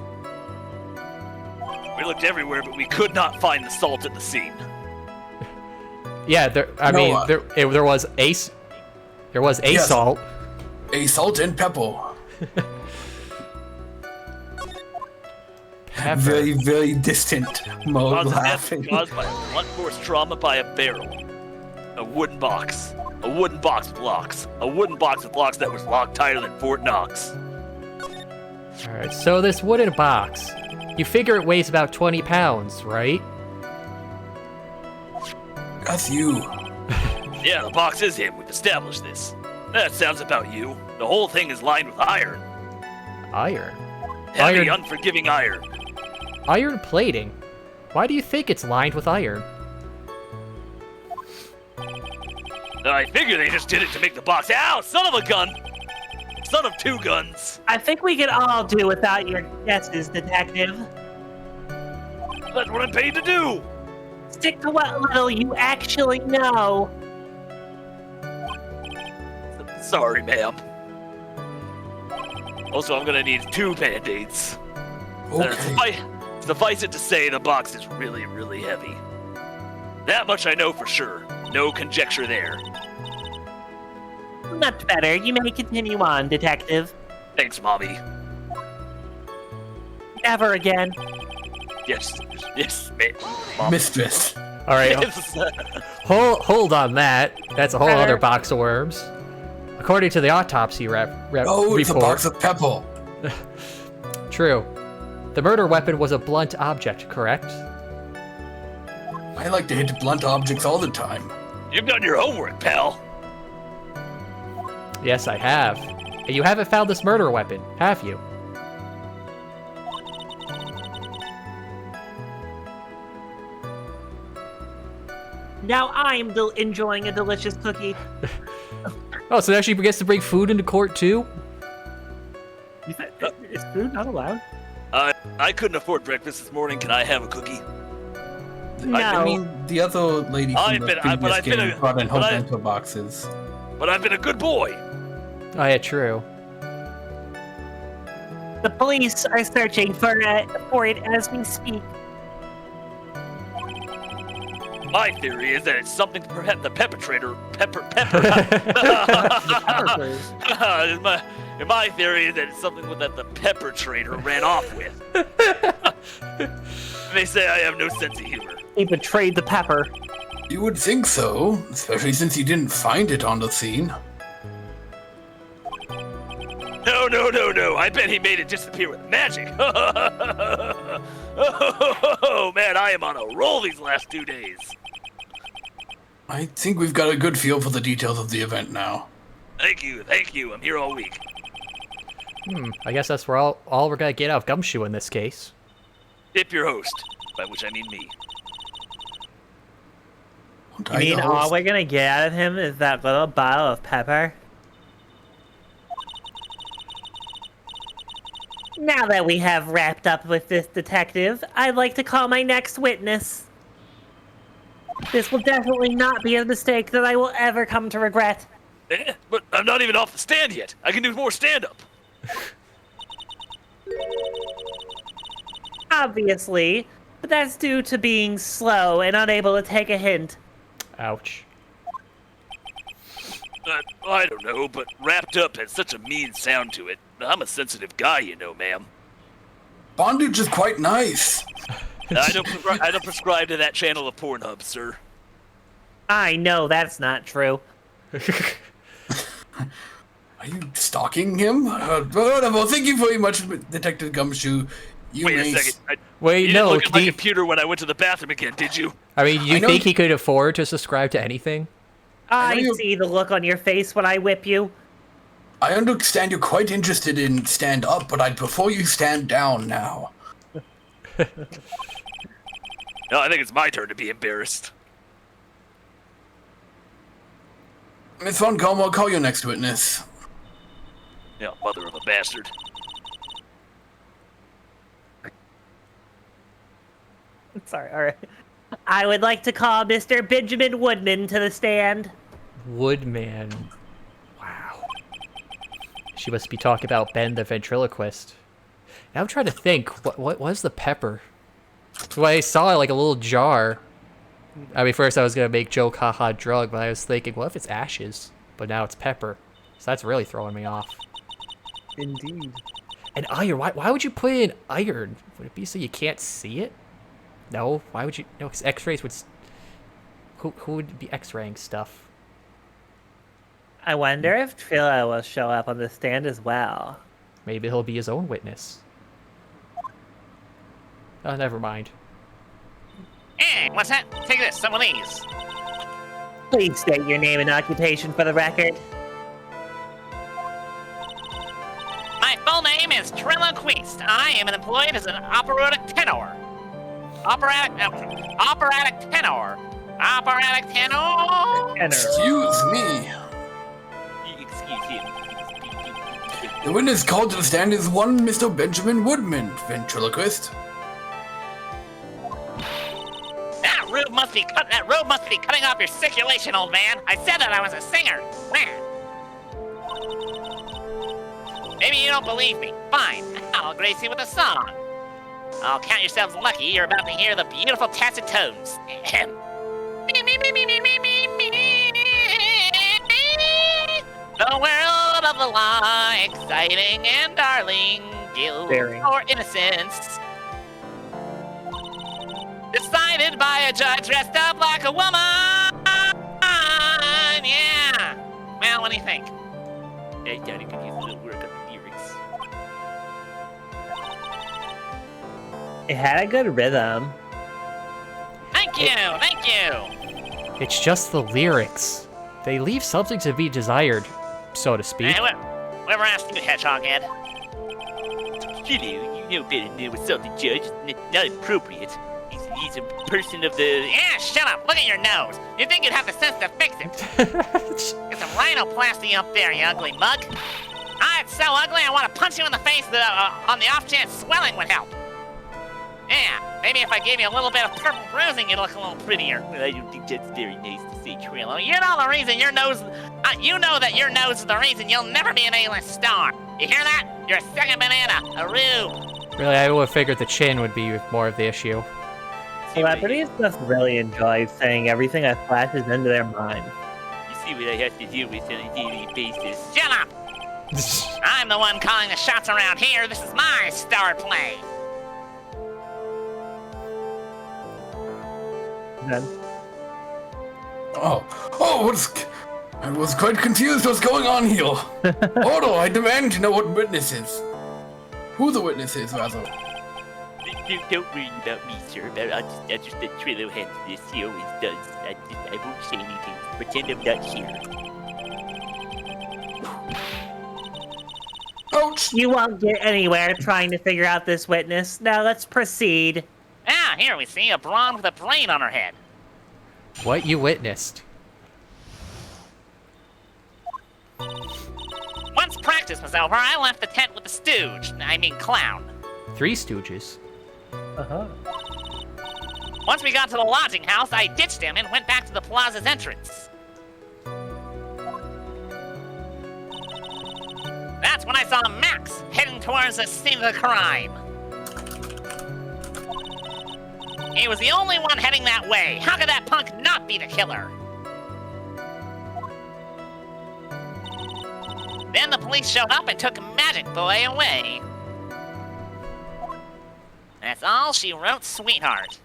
We looked everywhere, but we could not find the salt at the scene. Yeah, No, there was a Yes. salt. A salt and pepper. Pepper. Very, very distant mode Cause of death laughing. caused by a blunt force trauma by a barrel. A wooden box. A wooden box with locks. A wooden box with locks that was locked tighter than Fort Knox. Alright, so this wooden box, you figure it weighs about 20 pounds, right? That's you. Yeah, the box is him. We've established this. That sounds about you. The whole thing is lined with iron. Iron. Heavy, Iron. unforgiving iron. Iron plating? Why do you think it's lined with iron? I figure they just did it to make the box. Ow! Son of a gun! Son of two guns! I think we could all do without your guesses, Detective. That's what I'm paid to do! Stick to what little you actually know. Sorry, ma'am. Also, I'm gonna need 2 band-aids. Okay. Suffice it to say, the box is really, really heavy. That much I know for sure. No conjecture there. Much better. You may continue on, Detective. Thanks, Mommy. Never again. Yes, Mom. Mistress. Alright, Yes. hold on that. That's a whole other box of worms. According to the autopsy Oh, it's a report, box of pepper. true. The murder weapon was a blunt object, correct? I like to hit blunt objects all the time. You've done your homework, pal. Yes, I have. And you haven't found this murder weapon, have you? Now I'm enjoying a delicious cookie. Oh, so now she gets to bring food into court too? Is food not allowed? I couldn't afford breakfast this morning. Can I have a cookie? No. I mean, the other lady from I've the been- previous but I've been game a- brought in whole but I- bento boxes. But I've been a good boy. Oh yeah, true. The police are searching for it as we speak. My theory is that it's something perhaps the perpetrator. My theory is that it's something that the perpetrator ran off with. They say I have no sense of humor. He betrayed the pepper. You would think so, especially since you didn't find it on the scene. No. I bet he made it disappear with magic. Oh, man, I am on a roll these last 2 days. I think we've got a good feel for the details of the event now. Thank you. I'm here all week. I guess that's all we're gonna get out of Gumshoe in this case. Tip your host, by which I mean me. You mean all we're gonna get out of him is that little bottle of pepper? Now that we have wrapped up with this detective, I'd like to call my next witness. This will definitely not be a mistake that I will ever come to regret. But I'm not even off the stand yet. I can do more stand-up. Obviously, but that's due to being slow and unable to take a hint. Ouch. I don't know, but wrapped up has such a mean sound to it. I'm a sensitive guy, you know, ma'am. Bondage is quite nice. I don't prescribe to that channel of Pornhub, sir. I know that's not true. Are you stalking him? Well, thank you very much, Detective Gumshoe. You Wait may a second. You Wait, didn't no. look at my do you- computer when I went to the bathroom again, did you? I mean, you I know think you- he could afford to subscribe to anything? I you- see the look on your face when I whip you. I understand you're quite interested in stand up, but I'd prefer you stand down now. No, I think it's my turn to be embarrassed. Miss Von Combe, I'll call your next witness. Yeah, mother of a bastard. Sorry, alright. I would like to call Mr. Benjamin Woodman to the stand. Woodman. Wow. She must be talking about Ben the ventriloquist. Now I'm trying to think. What was the pepper? Well, I saw like a little jar. I mean, first I was gonna make joke, haha, drug, but I was thinking, what if it's ashes? But now it's pepper. So that's really throwing me off. Indeed. And iron. Why would you put in iron? Would it be so you can't see it? No. Why would you? No, because X-rays would. Who would be X-raying stuff? I wonder if Trilla will show up on the stand as well. Maybe he'll be his own witness. Oh, never mind. Hey, what's that? Take this, some of these. Please state your name and occupation for the record. My full name is Triloquist. I am employed as an operatic tenor. Operatic tenor. Operatic tenor. Excuse me. Excuse him. The witness called to the stand is one Mr. Benjamin Woodman, ventriloquist. That robe must be cutting off your circulation, old man. I said that I was a singer. Man. Maybe you don't believe me. Fine. I'll grace you with a song. I'll count yourselves lucky you're about to hear the beautiful tacit tones. Ahem. The world of the law, exciting and darling, guilt Daring. or innocence. Decided by a judge dressed up like a woman. Yeah. Well, what do you think? I thought it could use a little work on the lyrics. It had a good rhythm. Thank you. Thank you. It's just the lyrics. They leave something to be desired, so to speak. Hey, whatever asked you, Hedgehog Head. You know better than what's up the judge. Not appropriate. He's a person of the... Yeah, shut up. Look at your nose. You think you'd have the sense to fix it. Get some rhinoplasty up there, you ugly mug. Ah, it's so ugly I want to punch you in the face on the off chance swelling would help. Yeah, maybe if I gave you a little bit of purple bruising, you'd look a little prettier. Well, I don't think that's very nice to say, Trillo. You know the reason your nose... you know that your nose is the reason you'll never be an A-list star. You hear that? You're a second banana. A rube. Really, I would have figured the chin would be more of the issue. Celebrities must really enjoy saying everything that flashes into their mind. You see what I have to deal with on a daily basis. Shut up. I'm the one calling the shots around here. This is my star play. Then, I was quite confused what's going on here. Order, I demand to know what witness is. Who the witness is, rather. Don't worry about me, sir. I'll just let Trillo handle this. He always does. I won't say anything. Pretend I'm not here. Ouch! you won't get anywhere trying to figure out this witness. Now let's proceed. Ah, here we see a blonde with a brain on her head. What you witnessed. Once Once practice was over, I left the tent with the stooge. I mean clown. Three Stooges. Uh-huh. Once we got to the lodging house, I ditched him and went back to the plaza's entrance. That's when I saw Max heading towards the scene of the crime. He was the only one heading that way. How could that punk not be the killer? Then the police showed up and took Magic Boy away. That's all she wrote, sweetheart.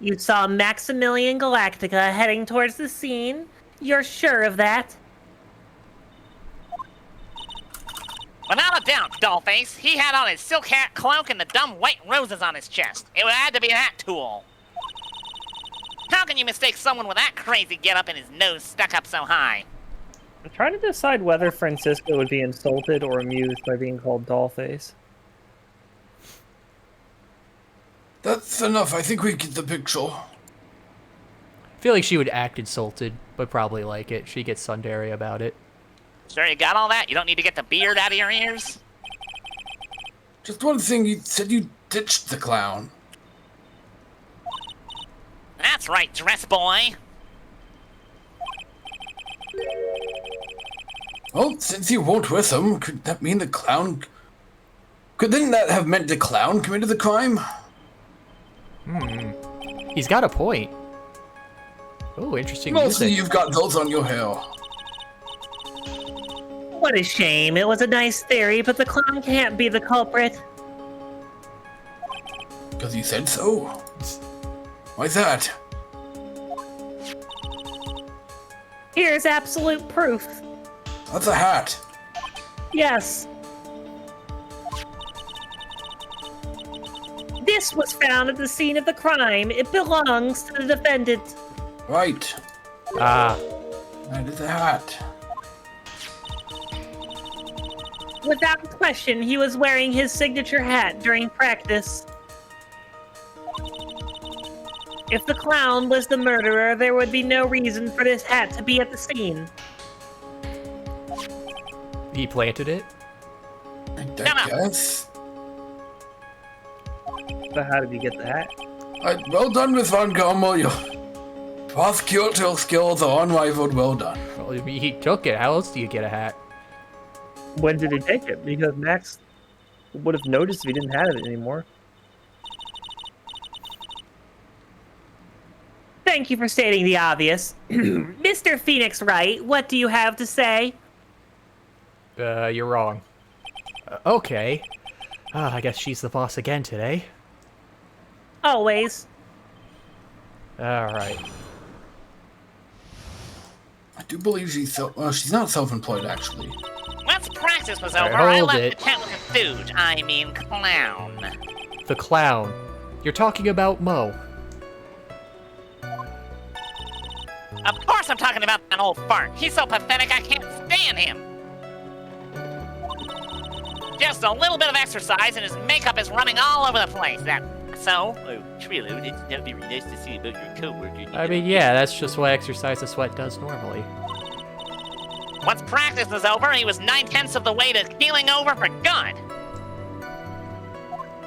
You saw Maximilian Galactica heading towards the scene? You're sure of that? Without a doubt, Dollface. He had on his silk hat, cloak, and the dumb white roses on his chest. It had to be that tool. How can you mistake someone with that crazy getup and his nose stuck up so high? I'm trying to decide whether Francisco would be insulted or amused by being called Dollface. That's enough. I think we get the picture. I feel like she would act insulted, but probably like it. She gets tsundere about it. Sure you got all that? You don't need to get the beard out of your ears? Just one thing, you said you ditched the clown. That's right, dress boy. Well, since you weren't with him, could that mean the clown... Couldn't that have meant the clown committed the crime? He's got a point. Oh, interesting Mostly music. you've got those on your hair. What a shame. It was a nice theory, but the clown can't be the culprit. Because you said so. Why's that? Here's absolute proof. That's a hat. Yes. This was found at the scene of the crime. It belongs to the defendant. Right. Ah, That is a hat. Without question, he was wearing his signature hat during practice. If the clown was the murderer, there would be no reason for this hat to be at the scene. he planted it. I Come on. guess. So how did you get the hat? Well done, Miss Von Gommel. Your prosecutorial skills are unrivaled. Well done. Well, he took it. How else do you get a hat? When did he take it? Because Max would have noticed if he didn't have it anymore. Thank you for stating the obvious. Mr. Phoenix Wright, what do you have to say? You're wrong. Okay. I guess she's the boss again today. Always. Alright. I do believe she's she's not self-employed, actually. Once practice was Alright, over, I hold left it. the tent with the stooge. I mean clown. The clown. You're talking about Mo. Of course I'm talking about that old fart. He's so pathetic I can't stand him. Just a little bit of exercise and his makeup is running all over the place. So? Oh, Trillo, it's not very nice to see about your coworker. I mean, yeah, that's just what exercise the sweat does normally. Once practice was over, he was 9/10 of the way to keeling over for good.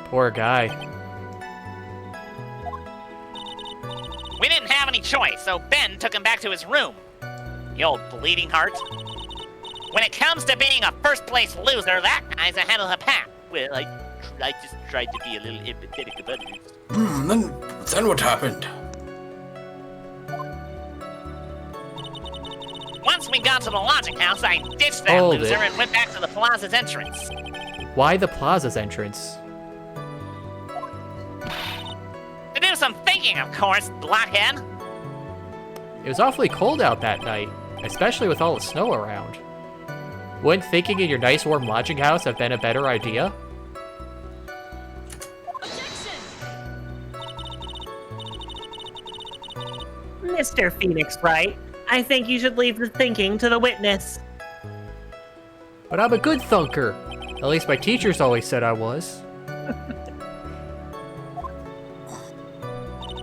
Poor guy. We didn't have any choice, so Ben took him back to his room. The old bleeding heart. When it comes to being a first-place loser, that guy's ahead of the pack. Well, I just tried to be a little empathetic of others. Then what happened? Once we got to the lodging house, I ditched that Hold loser it. and went back to the plaza's entrance. Why the plaza's entrance? To do some thinking, of course, blockhead. It was awfully cold out that night, especially with all the snow around. Wouldn't thinking in your nice warm lodging house have been a better idea? Mr. Phoenix Wright, I think you should leave the thinking to the witness. But I'm a good thunker. At least my teachers always said I was.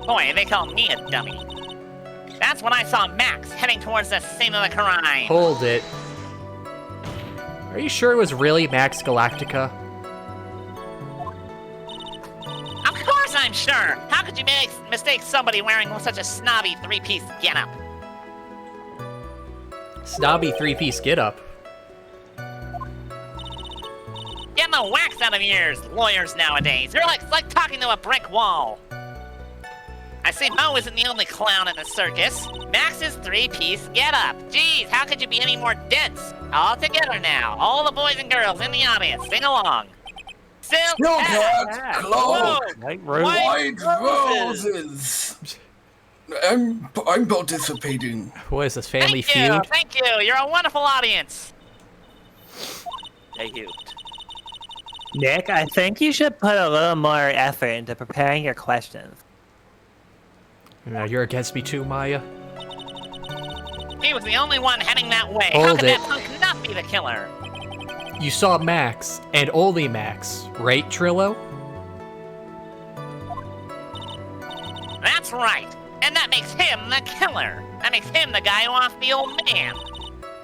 Boy, they call me a dummy. That's when I saw Max heading towards the scene of the crime. Hold it. Are you sure it was really Max Galactica? Of course I'm sure. How could you mistake somebody wearing such a snobby three-piece getup? Snobby three-piece get-up. Get the wax out of your ears, lawyers nowadays. You're like talking to a brick wall. I see Mo isn't the only clown in the circus. Max's three-piece getup. Geez, how could you be any more dense? All together now. All the boys and girls in the audience, sing along. Silk Hat, cloak, White rose. white roses. I'm participating. What is this, Family Thank you, Feud? thank you. You're a wonderful audience. Thank you. Nick, I think you should put a little more effort into preparing your questions. You're against me too, Maya? He was the only one heading that way. How Hold could it. that punk not be the killer? You saw Max, and only Max, right, Trillo? That's right. And that makes him the killer. That makes him the guy who off the old man.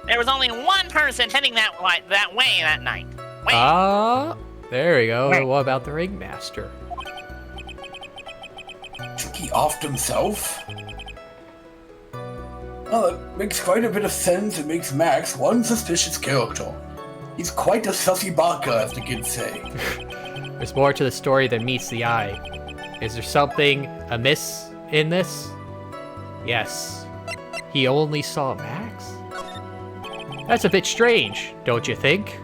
There was only one person heading that way that night. Wait. There we go. Right. What about the Ringmaster? Think he offed himself? Well, that makes quite a bit of sense. It makes Max one suspicious character. He's quite a sussy baka, as the kids say. There's more to the story than meets the eye. Is there something amiss in this? Yes. He only saw Max? That's a bit strange, don't you think?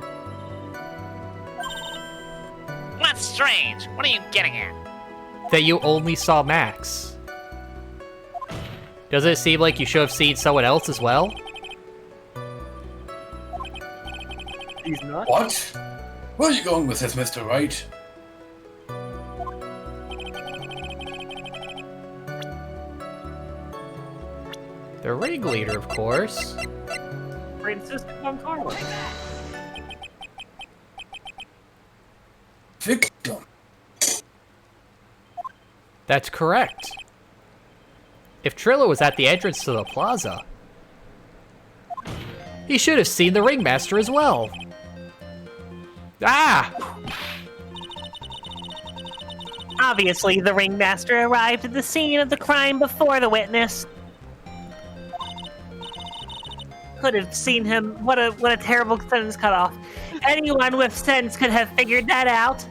What's strange? What are you getting at? That you only saw Max. Doesn't it seem like you should have seen someone else as well? He's not. What? Where are you going with this, Mr. Wright? The ringleader, of course. Francisco von Carlos. Victim. That's correct. If Trillo was at the entrance to the plaza, he should have seen the ringmaster as well. Ah! Obviously, the ringmaster arrived at the scene of the crime before the witness. Could have seen him. What a terrible sentence cut off. Anyone with sense could have figured that out.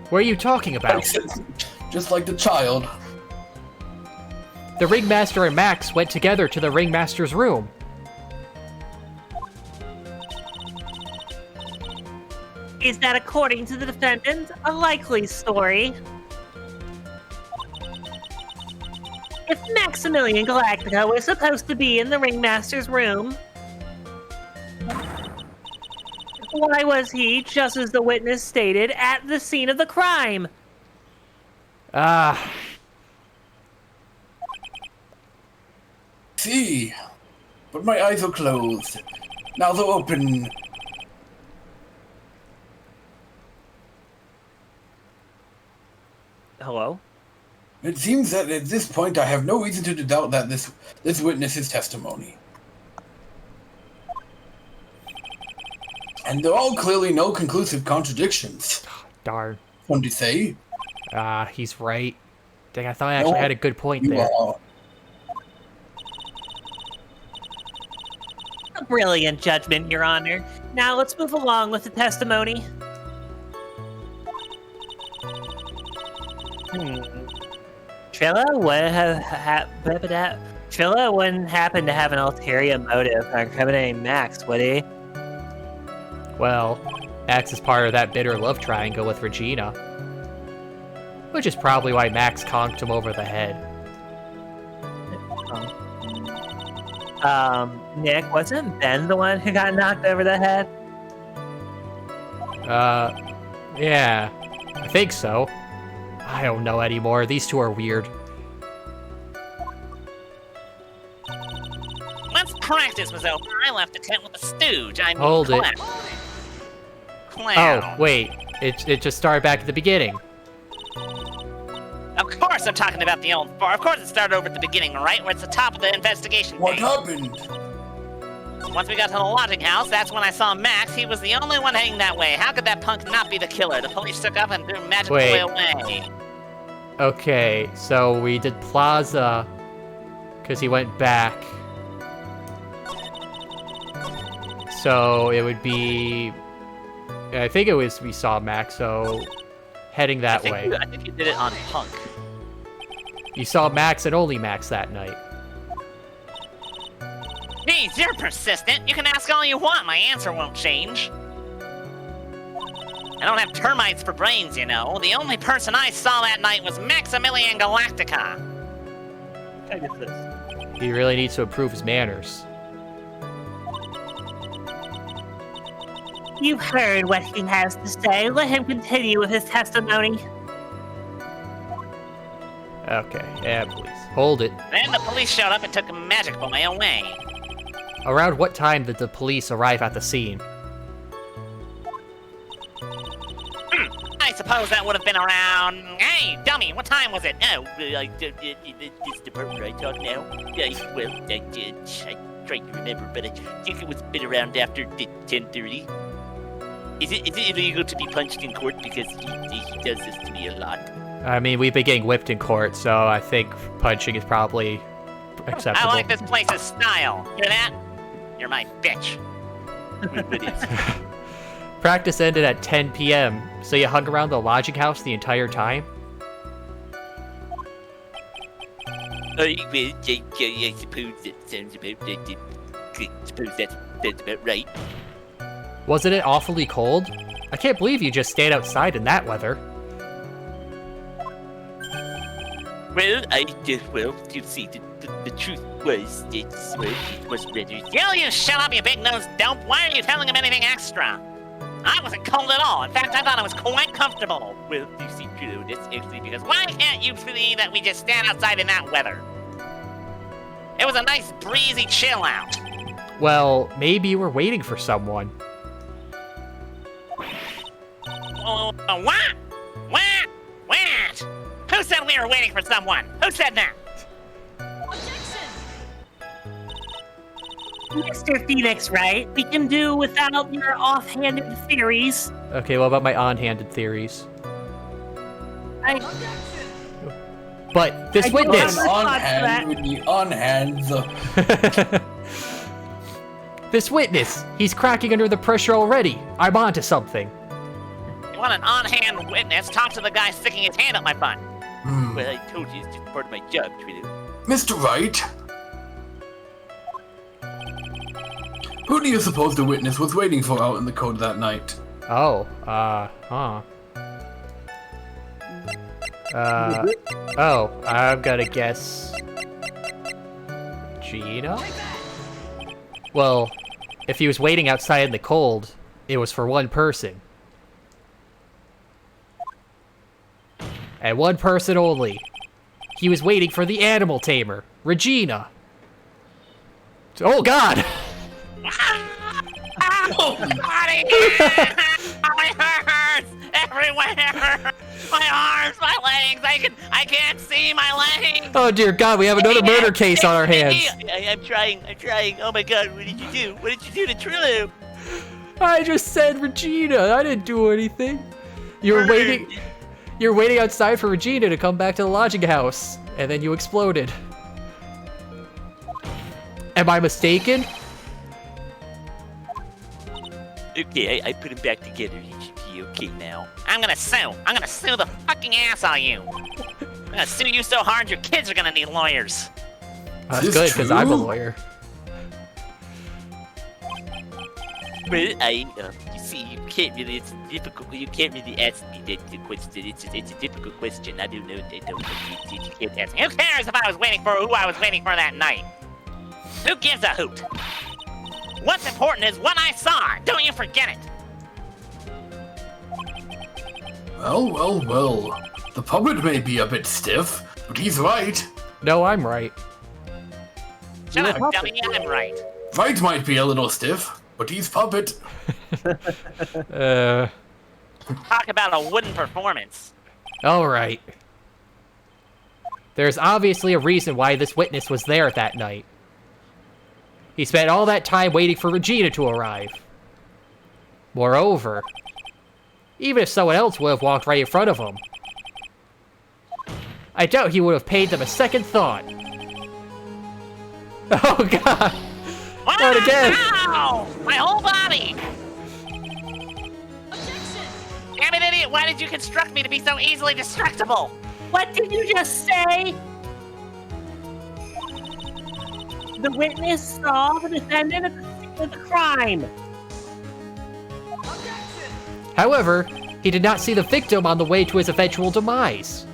What are you talking about? Just like the child. The ringmaster and Max went together to the ringmaster's room. Is that, according to the defendant, a likely story? If Maximilian Galactica was supposed to be in the ringmaster's room, why was he, just as the witness stated, at the scene of the crime? See, but my eyes are closed. Now they're open. Hello? It seems that at this point I have no reason to doubt that this witness's testimony. And there are clearly no conclusive contradictions. Darn. One to say. He's right. Dang, I thought I actually had a good point You there. are. A brilliant judgment, Your Honor. Now let's move along with the testimony. Trilla wouldn't happen to have an ulterior motive for incriminating Max, would he? Well, Max is part of that bitter love triangle with Regina. Which is probably why Max conked him over the head. Nick, wasn't Ben the one who got knocked over the head? Yeah. I think so. I don't know anymore. These two are weird. Once practice was over, I left the tent with the stooge. I mean, Hold it. Clown. Oh, wait. It just started back at the beginning. Of course I'm talking about the old bar. Of course it started over at the beginning, right? Where it's the top of the investigation What page. happened? Once we got to the lodging house, that's when I saw Max. He was the only one heading that way. How could that punk not be the killer? The police took up and threw Magic Wait. Boy away. Okay, so we did Plaza because he went back. So it would be... I think it was we saw Max, so heading that way. I think you did it on Punk. You saw Max and only Max that night. Geez, you're persistent. You can ask all you want. My answer won't change. I don't have termites for brains, you know. The only person I saw that night was Maximilian Galactica. I get this. He really needs to improve his manners. You've heard what he has to say. Let him continue with his testimony. Okay, yeah, please. Hold it. Then the police showed up and took Magic Boy away. Around what time did the police arrive at the scene? I suppose that would have been around... Hey, dummy, what time was it? Oh, this department I talk now? I tried to remember, but I think it was a bit around after 10:30. Is it illegal to be punched in court? Because he does this to me a lot. I mean, we've been getting whipped in court, so I think punching is probably acceptable. I like this place's style. Hear that? You're my bitch. What is? Practice ended at 10 p.m., so you hung around the lodging house the entire time? I suppose that sounds about right. I suppose that's about right. Wasn't it awfully cold? I can't believe you just stayed outside in that weather. Well, you see, the truth was, it was rather... Will you shut up, you big-nosed dope? Why are you telling him anything extra? I wasn't cold at all. In fact, I thought I was quite comfortable. Well, you see, Trudeau, that's actually because... Why can't you believe that we just stand outside in that weather? It was a nice, breezy chill out. Well, maybe you were waiting for someone. What? What? What? Who said we were waiting for someone? Who said that? Mr. Phoenix, right? We can do without your offhanded theories. Okay, what about my on-handed theories? But this I don't witness... have On thoughts for that. hand with the on hand. This witness! He's cracking under the pressure already! I'm onto something. You want an on-hand witness? Talk to the guy sticking his hand up my butt. Well, I told you, it's just part of my job, Trudeau. Mr. Wright? Who do you suppose the witness was waiting for out in the code that night? Oh, I'm gonna guess... Gina? Well, if he was waiting outside in the cold, it was for one person. And one person only. He was waiting for the animal tamer, Regina. Oh, God! Body! My hurts everywhere. My arms, my legs. I can't see my legs. Oh, dear God, we have another murder case on our hands. I'm trying. Oh my God, what did you do? What did you do to Trudeau? I just said Regina. I didn't do anything. You're waiting outside for Regina to come back to the lodging house, and then you exploded. Am I mistaken? Okay, I put him back together. He should be okay now. I'm gonna sue. I'm gonna sue the fucking ass out of you. I'm gonna sue you so hard your kids are gonna need lawyers. That's this good, because I'm a true? lawyer. Well, you see, you can't really, it's difficult, you can't really ask me that question, it's a difficult question, I don't know, you can't ask me. Who cares if I was waiting for who I was waiting for that night? Who gives a hoot? What's important is what I saw. Don't you forget it. Well. The puppet may be a bit stiff, but he's right. No, I'm right. Shut up, dummy. I'm right. Wright might be a little stiff, but he's puppet. Talk about a wooden performance. Alright. There's obviously a reason why this witness was there that night. He spent all that time waiting for Regina to arrive. Moreover, even if someone else would have walked right in front of him, I doubt he would have paid them a second thought. Oh god! Not again! Ow! My whole body! Damn it, idiot! Why did you construct me to be so easily destructible? What did you just say? The witness saw the defendant at the scene of the crime. However, he did not see the victim on the way to his eventual demise.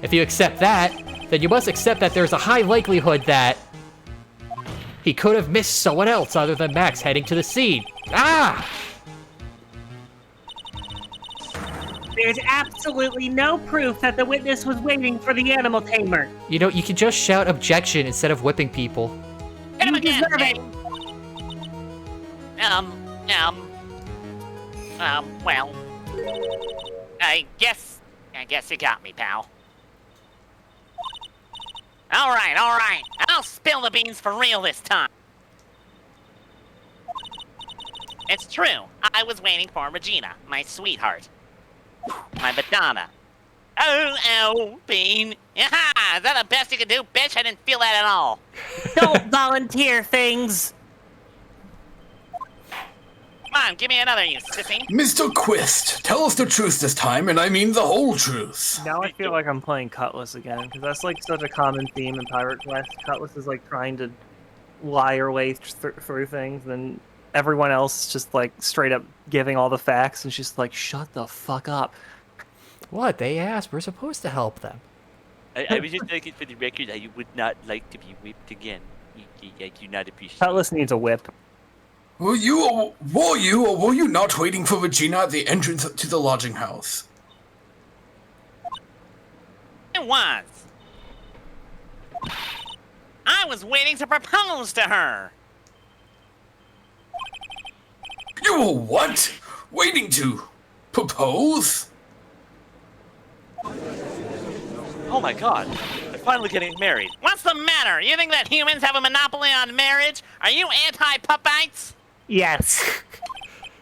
If you accept that, then you must accept that there's a high likelihood that he could have missed someone else other than Max heading to the scene. Ah! There's absolutely no proof that the witness was waiting for the animal tamer. You know, you can just shout objection instead of whipping people. Hit him You again, deserve it. Well, I guess you got me, pal. All right. I'll spill the beans for real this time. It's true. I was waiting for Regina, my sweetheart. My Madonna. Oh, Bean. Yaha! Is that the best you can do, bitch? I didn't feel that at all. Don't volunteer things. Come on, give me another, you sissy. Mr. Quist, tell us the truth this time, and I mean the whole truth. Now I feel like I'm playing Cutlass again, because that's like such a common theme in Pirate Quest. Cutlass is like trying to lie her way through things, and everyone else is just like straight up giving all the facts, and she's like, shut the fuck up. What? They asked. We're supposed to help them. I was just looking for the record that you would not like to be whipped again. I do not appreciate it. Cutlass needs a whip. Were you or were you not waiting for Regina at the entrance to the lodging house? It was. I was waiting to propose to her. You were what? Waiting to propose? Oh my god, I'm finally getting married. What's the matter? You think that humans have a monopoly on marriage? Are you anti-puppites? Yes.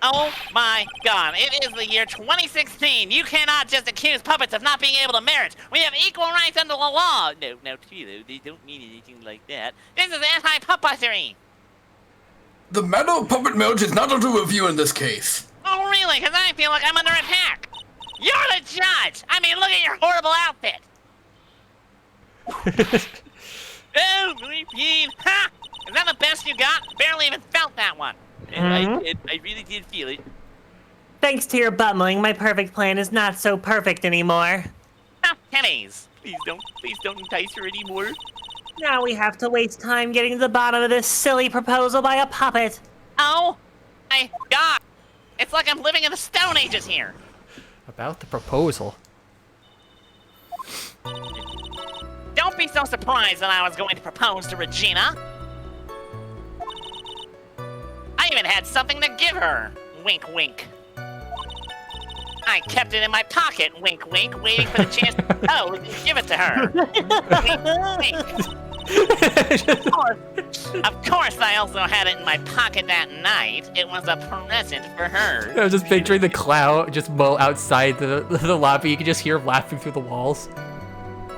Oh my god, it is the year 2016. You cannot just accuse puppets of not being able to marry. We have equal rights under the law. No, Tilo, they don't mean anything like that. This is anti-puppetry. The matter of puppet marriage is not under review in this case. Oh really? Because I feel like I'm under attack. You're the judge. I mean, look at your horrible outfit. Oh, repeat. Ha! Is that the best you got? Barely even felt that one. And I really did feel it. Thanks to your bumming, my perfect plan is not so perfect anymore. Ah, pennies. Please don't entice her anymore. Now we have to waste time getting to the bottom of this silly proposal by a puppet. Oh my god. It's like I'm living in the Stone Ages here. About the proposal. Don't be so surprised that I was going to propose to Regina. I even had something to give her. Wink, wink. I kept it in my pocket, wink, wink, waiting for the chance to propose and give it to her. Wink, wink. Of course, I also had it in my pocket that night. It was a present for her. I was just picturing the clown just outside the lobby. You can just hear him laughing through the walls.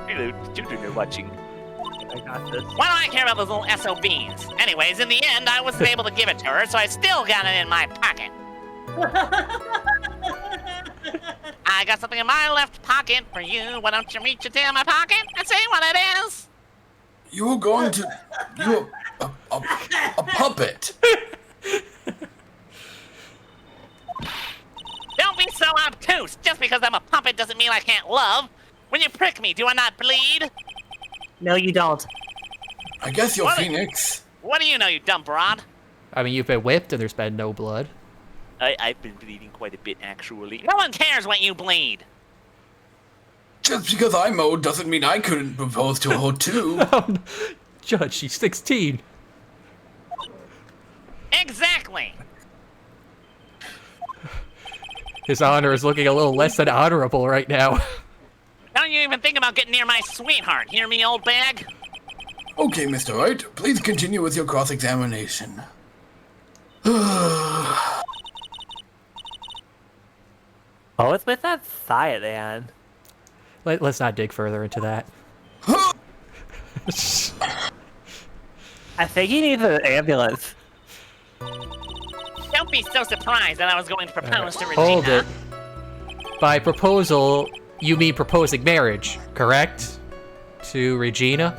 Hello, children are watching. I got this. Why do I care about those little SOBs? Anyways, in the end, I wasn't able to give it to her, so I still got it in my pocket. I got something in my left pocket for you. Why don't you reach into my pocket and see what it is? You were going to... You were a puppet. Don't be so obtuse. Just because I'm a puppet doesn't mean I can't love. When you prick me, do I not bleed? No, you don't. I guess you're What? Phoenix. What do you know, you dumb broad? I mean, you've been whipped and there's been no blood. I've been bleeding quite a bit, actually. No one cares what you bleed. Just because I'm old doesn't mean I couldn't propose to her too. Judge, she's 16. Exactly. His honor is looking a little less than honorable right now. Don't you even think about getting near my sweetheart. Hear me, old bag? Okay, Mr. Wright, please continue with your cross-examination. What was with that thigh at the end? Let's not dig further into that. I think he needs an ambulance. Don't be so surprised that I was going to propose to Regina. Hold it. By proposal, you mean proposing marriage, correct? To Regina?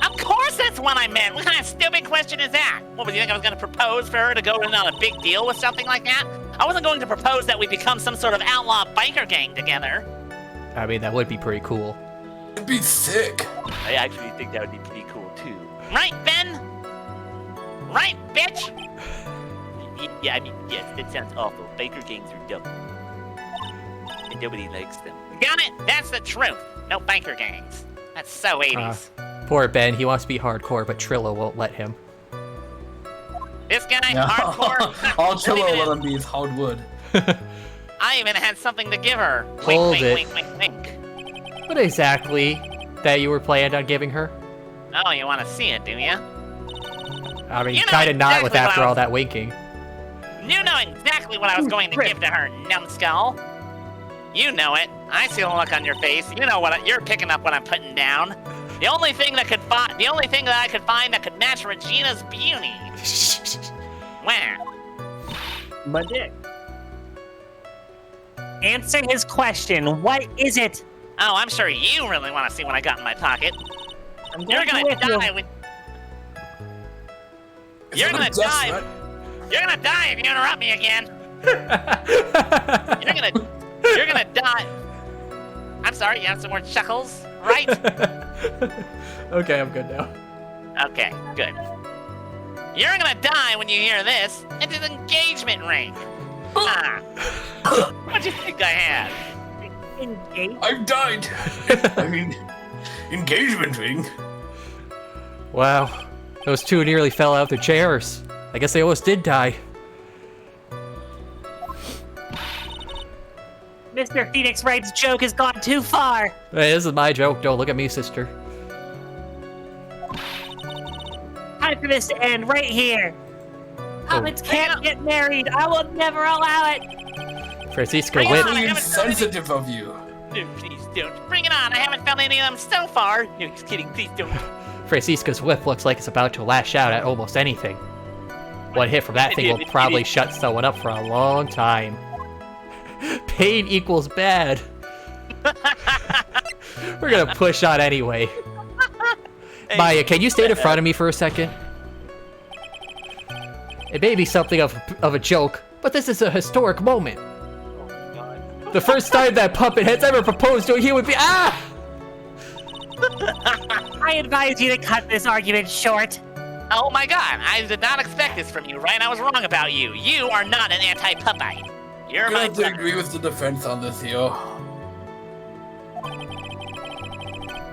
Of course that's what I meant. What kind of stupid question is that? What, do you think I was going to propose for her to go in on a big deal with something like that? I wasn't going to propose that we become some sort of outlaw biker gang together. I mean, that would be pretty cool. It'd be sick. I actually think that would be pretty cool too. Right, Ben? Right, bitch? Yeah, I mean, yes, that sounds awful. Biker gangs are dumb. And nobody likes them. Got it? That's the truth. No biker gangs. That's so 80s. Poor Ben, he wants to be hardcore, but Trillo won't let him. This guy, No. hardcore. All Chillo let him be is hard wood. I even had something to give her. Hold Wink, it. wink, wink, wink, wink. What exactly that you were planned on giving her? Oh, you want to see it, do you? I mean, You know kind of not with exactly after what I all was- that winking. You know exactly what I was going to give to her, numbskull. You know it. I see the look on your face. You know what you're picking up what I'm putting down. The only thing that I could find that could match Regina's beauty. Wow. My dick. Answer his question. What is it? Oh, I'm sure you really want to see what I got in my pocket. I'm You're going gonna with you. die when Is You're that a gonna death die. threat? You're gonna die if you interrupt me again. You're gonna die. I'm sorry, you have some more chuckles, right? Okay, I'm good now. Okay, good. You're gonna die when you hear this. It's an engagement ring. Ah. What'd you think I had? Engage. I've died. I mean, engagement ring. Wow, those two nearly fell out of their chairs. I guess they almost did die. Mr. Phoenix Wright's joke has gone too far. Hey, this is my joke. Don't look at me, sister. Time for this to end right here. Puppets can't get married. I will never allow it. Francisca Bring it Wit. on. Very I haven't done insensitive of you. No, please don't. Bring it on. I haven't found any of them so far. No, just kidding. Please don't. Francisca's whip looks like it's about to lash out at almost anything. One hit from that thing will probably shut someone up for a long time. Pain equals bad. We're gonna push on anyway. Maya, can you stand in front of me for a second? It may be something of a joke, but this is a historic moment. The first time that puppet has ever proposed to a human being. Ah! I advise you to cut this argument short. Oh my god, I did not expect this from you, right? I was wrong about you. You are not an anti-puppite. You're I'm my gonna have to brother. agree with the defense on this, Theo.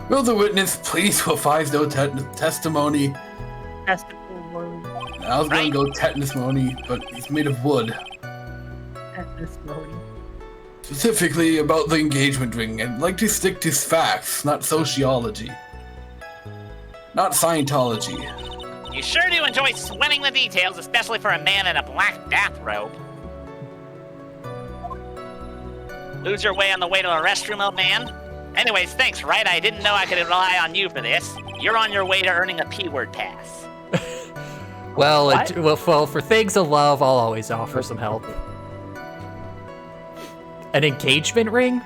Will the witness please provide no testimony? Testimony. I was gonna Right. go testimony, but it's made of wood. Testimony. Specifically about the engagement ring. I'd like to stick to facts, not sociology. Not Scientology. You sure do enjoy sweating the details, especially for a man in a black bathrobe. Lose your way on the way to the restroom, old man? Anyways, thanks, right? I didn't know I could rely on you for this. You're on your way to earning a P-word pass. Well, for things of love, I'll always offer some help. An engagement ring?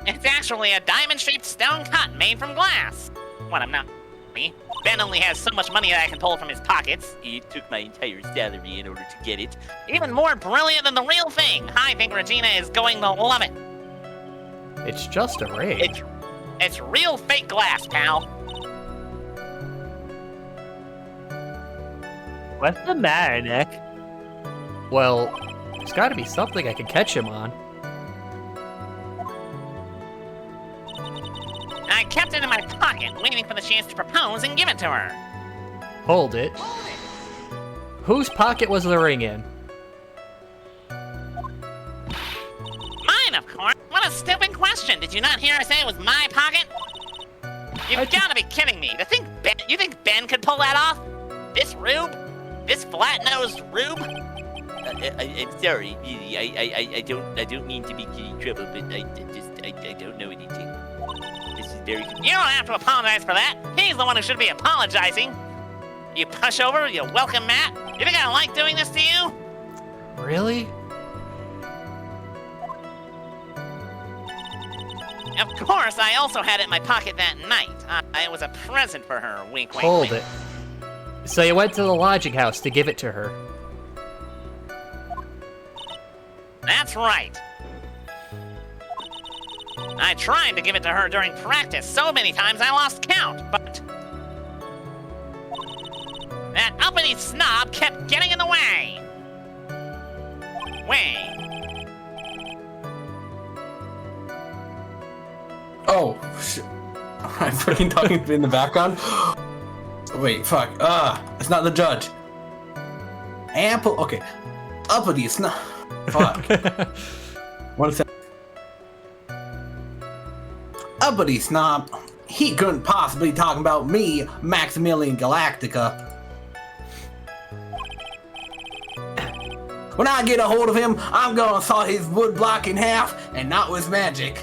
It's actually a diamond-shaped stone cut made from glass. What, I'm not... Me? Ben only has so much money that I can pull from his pockets. He took my entire salary in order to get it. Even more brilliant than the real thing. I think Regina is going to love it. It's just a ring. It's real fake glass, pal. What's the matter, Nick? Well, there's gotta be something I can catch him on. I kept it in my pocket, waiting for the chance to propose and give it to her. Hold it. Whose pocket was the ring in? Mine, of course. What a stupid you not hear her say it was my pocket? You've gotta be kidding me. You think Ben could pull that off? This rube? This flat-nosed rube? I'm sorry, really. I don't mean to be getting trouble, but I don't know anything. This is very You don't have to apologize for that. He's the one who should be apologizing. You pushover, you welcome Matt. You think I like doing this to you? Really? Of course, I also had it in my pocket that night. It was a present for her, wink, wink, Hold wink. it. So you went to the lodging house to give it to her. That's right. I tried to give it to her during practice so many times I lost count, but that uppity snob kept getting in the way. Oh, shit. I'm fucking talking in the background. Wait, fuck. It's not the judge. Ample. Okay. Uppity snob. Fuck. What is that? Uppity snob. He couldn't possibly talk about me, Maximilian Galactica. When I get a hold of him, I'm gonna saw his wood block in half and not with magic.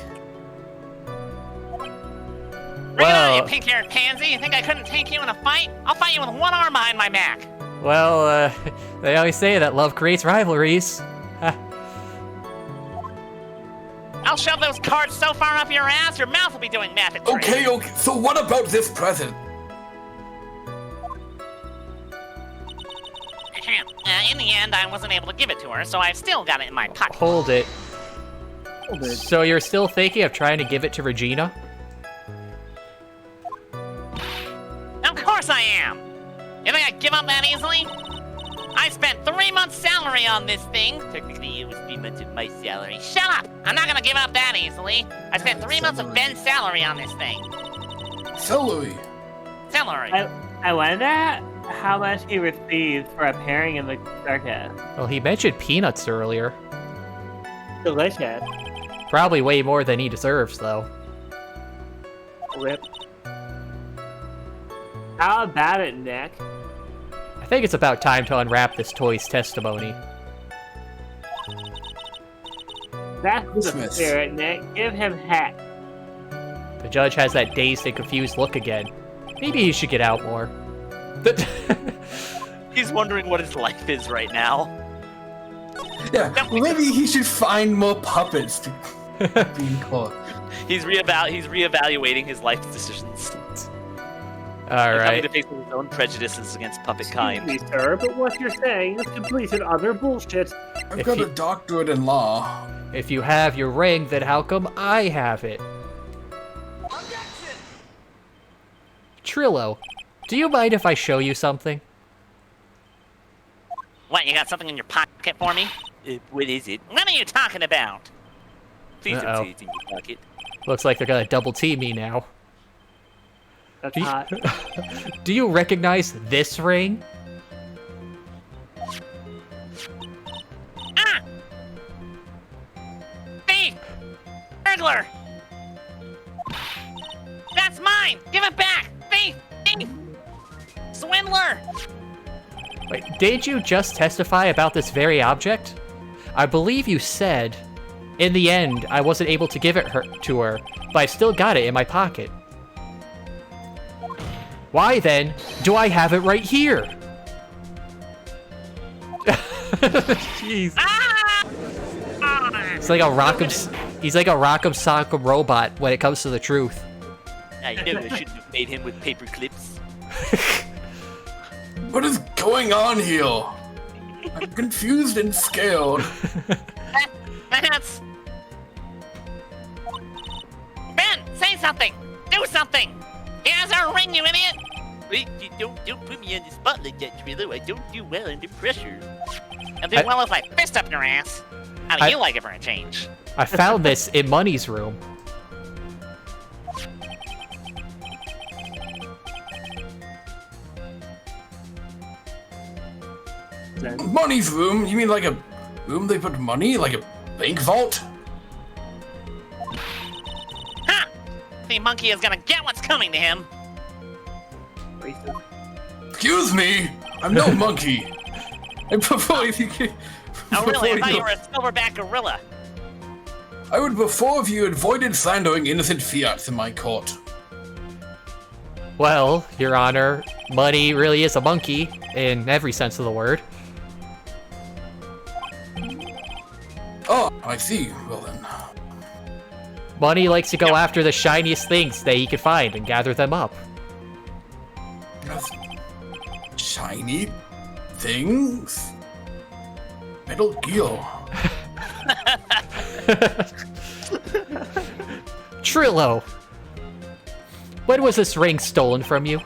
Bring it on, you Well- pink-haired pansy. You think I couldn't take you in a fight? I'll fight you with one arm behind my back. Well, they always say that love creates rivalries. I'll shove those cards so far up your ass, your mouth will be doing math at Okay, so what about this present? In the end, I wasn't able to give it to her, so I've still got it in my pocket. Hold it. So you're still thinking of trying to give it to Regina? Of course I am! You think I'd give up that easily? I spent 3 months' salary on this thing. Technically, it was 3 months of my salary. Shut up! I'm not gonna give up that easily. I spent 3 months of Ben's salary on this thing. Celery. Salary. I wonder how much he received for appearing in the circus. Well, he mentioned peanuts earlier. Delicious. Probably way more than he deserves, though. Rip. How about it, Nick? I think it's about time to unwrap this toy's testimony. That's the Dismiss. spirit, Nick. Give him heck. The judge has that dazed and confused look again. Maybe he should get out more. He's wondering what his life is right now. Yeah, maybe he should find more puppets to be in court. He's reevaluating his life decisions. All And coming right. to face his own prejudices against puppet kind. Excuse me, sir, but what you're saying is complete and utter bullshit. I've If got he- a doctorate in law. If you have your ring, then how come I have it? Trillo, do you mind if I show you something? What, you got something in your pocket for me? What is it? What are you talking about? Please Uh-oh. don't say it's in your pocket. Looks like they're gonna double team me now. That's Do you, hot. do you recognize this ring? Ah! Thief! Burglar! That's mine! Give it back! Thief! Thief! Swindler! Wait, did you just testify about this very object? I believe you said, in the end, I wasn't able to give it to her, but I still got it in my pocket. Why then do I have it right here? Jeez. Ah! It's like a he's like a Rock'em Sock'em robot when it comes to the truth. I know I shouldn't have made him with paper clips. What is going on here? I'm confused and scared. That's... Ben, say something! Do something! He has our ring, you idiot! Wait, don't put me on the spot like that, Trillo. I don't do well under pressure. I'll do I- well with my fist up your ass. How do I- you like it for a change? I found this in Money's room. Money's room? You mean like a room they put money? Like a bank vault? filthy monkey is gonna get what's coming to him. Excuse me, I'm no monkey. And before you Oh, really? I thought you were a silverback gorilla. I would before if you avoided slandering innocent fiats in my court. Well, Your Honor, Muddy really is a monkey in every sense of the word. Oh, I see. Well then. Muddy likes to go after the shiniest things that he can find and gather them up. That's shiny things? Metal Gear. Trillo! When was this ring stolen from you?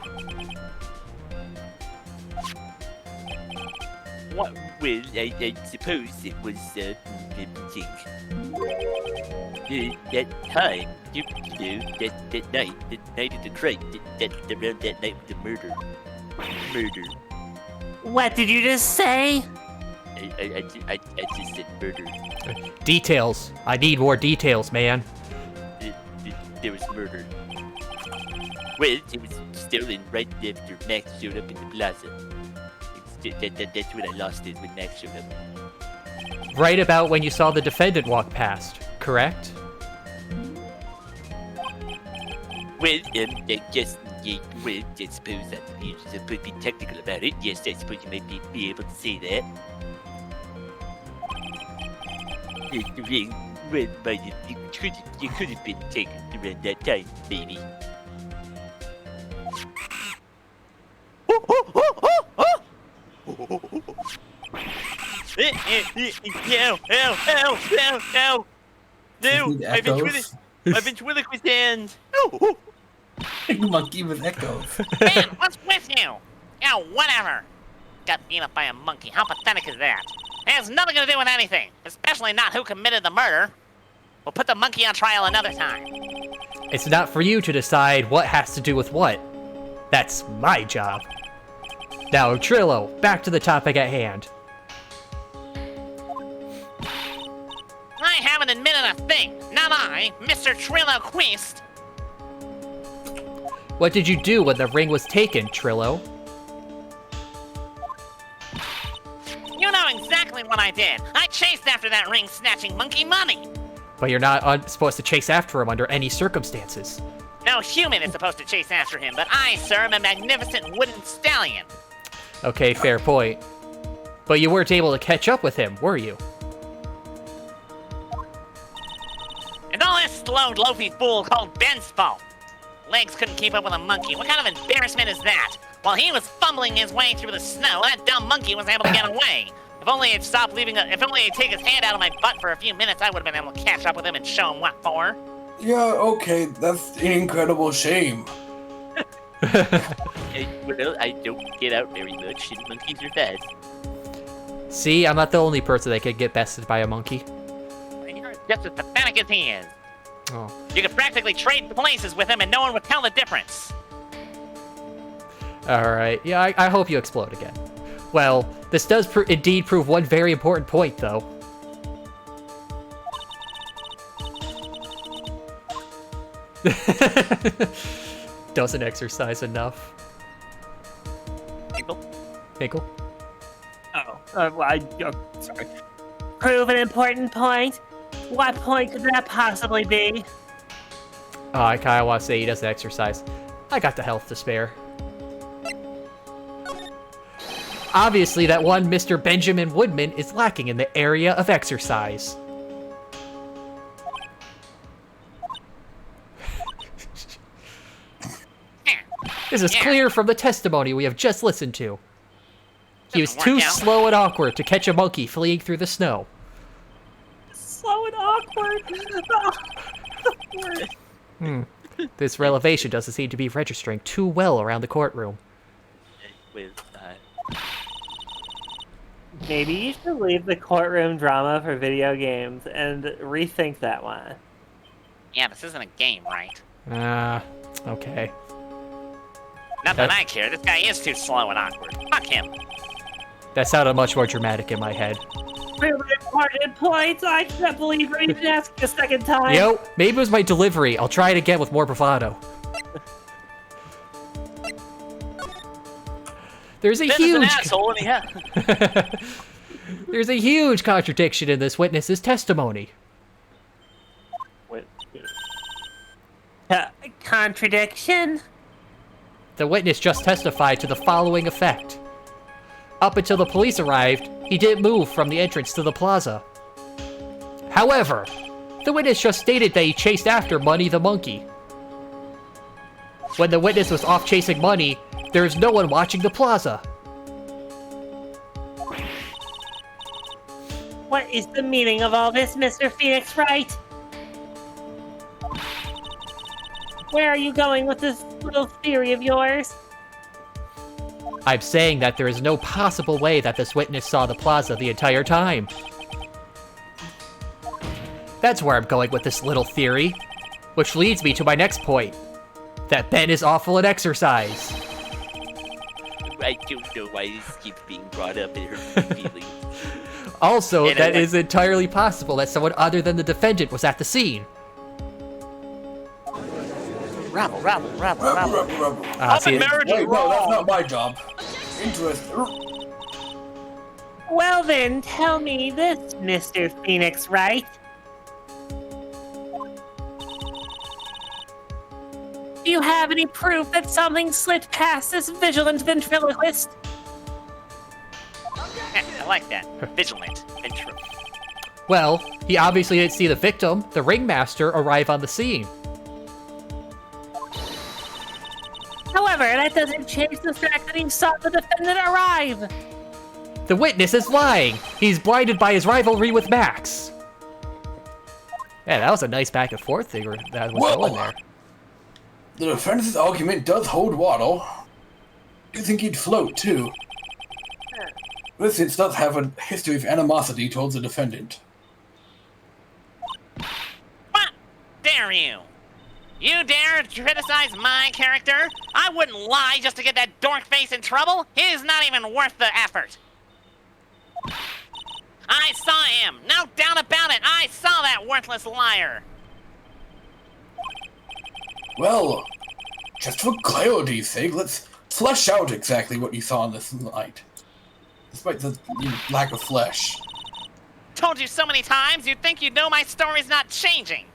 What? Well, I suppose it was, that time, you know, that night of the crate, around that night with the murder. What did you just say? I just said murder. Details. I need more details, man. There was murder. Well, it was stolen right after Max showed up in the plaza. That's when I lost it, when Max showed up. Right about when you saw the defendant walk past, correct? Well, I guess, yeah, well, I suppose you're supposed to be technical about it. Yes, I suppose you might be able to say that. The ring, well, but you could have been taken around that time, maybe. Ow! No, Need my ventriloquist hand. Oh. Monkey with echoes. Man, what's with you? Yeah, whatever. Got beat up by a monkey. How pathetic is that? It has nothing to do with anything, especially not who committed the murder. We'll put the monkey on trial another time. It's not for you to decide what has to do with what. That's my job. Now, Trillo, back to the topic at hand. I haven't admitted a thing. Not I, Mr. Trillo Quist. What did you do when the ring was taken, Trillo? You know exactly what I did. I chased after that ring-snatching monkey Money. But you're not supposed to chase after him under any circumstances. No human is supposed to chase after him, but I, sir, am a magnificent wooden stallion. Okay, fair point. But you weren't able to catch up with him, were you? And all this slow, loafy fool called Ben's fault. Legs couldn't keep up with a monkey. What kind of embarrassment is that? While he was fumbling his way through the snow, that dumb monkey was able to get away. If only he'd stop if only he'd take his hand out of my butt for a few minutes, I would have been able to catch up with him and show him what for. Yeah, okay, that's an incredible shame. Well, I don't get out very much, and monkeys are fast. See, I'm not the only person that could get bested by a monkey. You're just as pathetic as he is. Oh. You could practically trade places with him and no one would tell the difference. Alright, yeah, I hope you explode again. Well, this does indeed prove one very important point, though. Doesn't exercise enough. Hinkle? Hinkle? Sorry. Prove an important point? What point could that possibly be? Oh, I kind of want to say he doesn't exercise. I got the health to spare. Obviously, that one Mr. Benjamin Woodman is lacking in the area of exercise. This is clear from the testimony we have just listened to. He was too slow and awkward to catch a monkey fleeing through the snow. Slow and awkward. This revelation doesn't seem to be registering too well around the courtroom. Well, Maybe you should leave the courtroom drama for video games and rethink that one. Yeah, this isn't a game, right? Okay. Not that I care. This guy is too slow and awkward. Fuck him. That sounded much more dramatic in my head. really important point. I can't believe you're even asking a second time. Yo, maybe it was my delivery. I'll try it again with more bravado. There's a Ben is an huge asshole, and he has. there's a huge contradiction in this witness's testimony. Contradiction? The witness just testified to the following effect. Up until the police arrived, he didn't move from the entrance to the plaza. However, the witness just stated that he chased after Money the monkey. When the witness was off chasing Money, there was no one watching the plaza. What is the meaning of all this, Mr. Phoenix Wright? Where are you going with this little theory of yours? I'm saying that there is no possible way that this witness saw the plaza the entire time. That's where I'm going with this little theory. Which leads me to my next point. That Ben is awful at exercise. I don't know why this keeps being brought up. It hurts my feelings. Also, And that is entirely possible that someone other than the defendant was at the scene. Rabble. See, marriage Wait, no, that's not my job. Interesting. Well then, tell me this, Mr. Phoenix Wright. Do you have any proof that something slipped past this vigilant ventriloquist? I like that. Vigilant. Intro. well, he obviously didn't see the victim, the ringmaster, arrive on the scene. However, that doesn't change the fact that he saw the defendant arrive. The witness is lying. He's blinded by his rivalry with Max. Yeah, that was a nice back and forth thing that was going there. The defense's argument does hold water. You think he'd float, too? This instance does have a history of animosity towards the defendant. What? Dare you? You dare to criticize my character? I wouldn't lie just to get that dork face in trouble. He's not even worth the effort. I saw him. No doubt about it. I saw that worthless liar. Well, just for clarity's sake, let's flesh out exactly what you saw in this night. Despite the lack of flesh. Told you so many times, you'd think you'd know my story's not changing.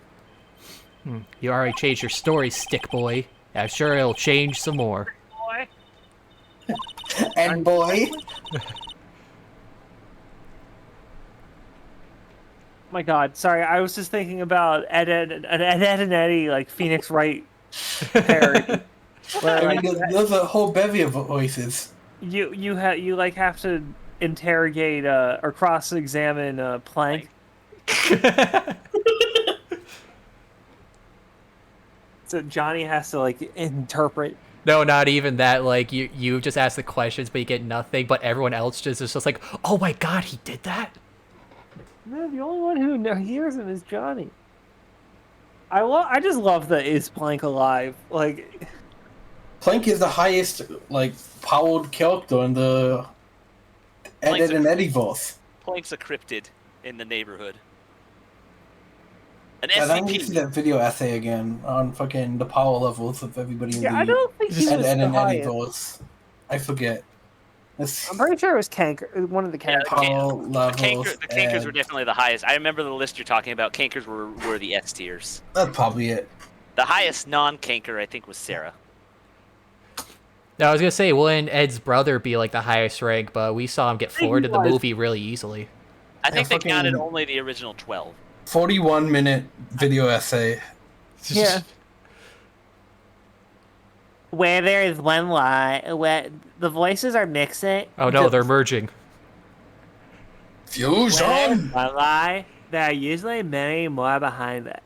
You already changed your story, stick boy. I'm sure it'll change some more. Boy. And boy, My God, sorry, I was just thinking about Ed and Eddie, like Phoenix Wright parody. Where, I like, mean, there's a whole bevy of voices. you have to interrogate or cross-examine Plank. So Johnny has to like interpret. No, not even that. Like, you just ask the questions, but you get nothing. But everyone else just is just like, oh my god, he did that? No, the only one who hears him is Johnny. I just love the is Plank alive? Like, Plank is the highest, like, powered character in the Ed and Eddie verse. Plank's a cryptid in the neighborhood. An And I need to see SCP. that video essay again on fucking the power levels of everybody in yeah, I the don't think he Ed, was Ed the and Eddie highest. verse. I forget. I'm pretty sure it was Kanker, one of the Yeah, Kanker. Power levels. The cankers and- were definitely the highest. I remember the list you're talking about. Cankers were the S tiers. That's probably it. The highest non-canker, I think, was Sarah. No, I was gonna say, wouldn't Ed's brother be like the highest rank? But we saw him get floored in the was. movie really easily. I think they fucking- counted only the original 12. 41-minute video essay. Yeah. Where there is one lie, where the voices are mixing. Oh no, they're merging. Fusion! One lie, there are usually many more behind it.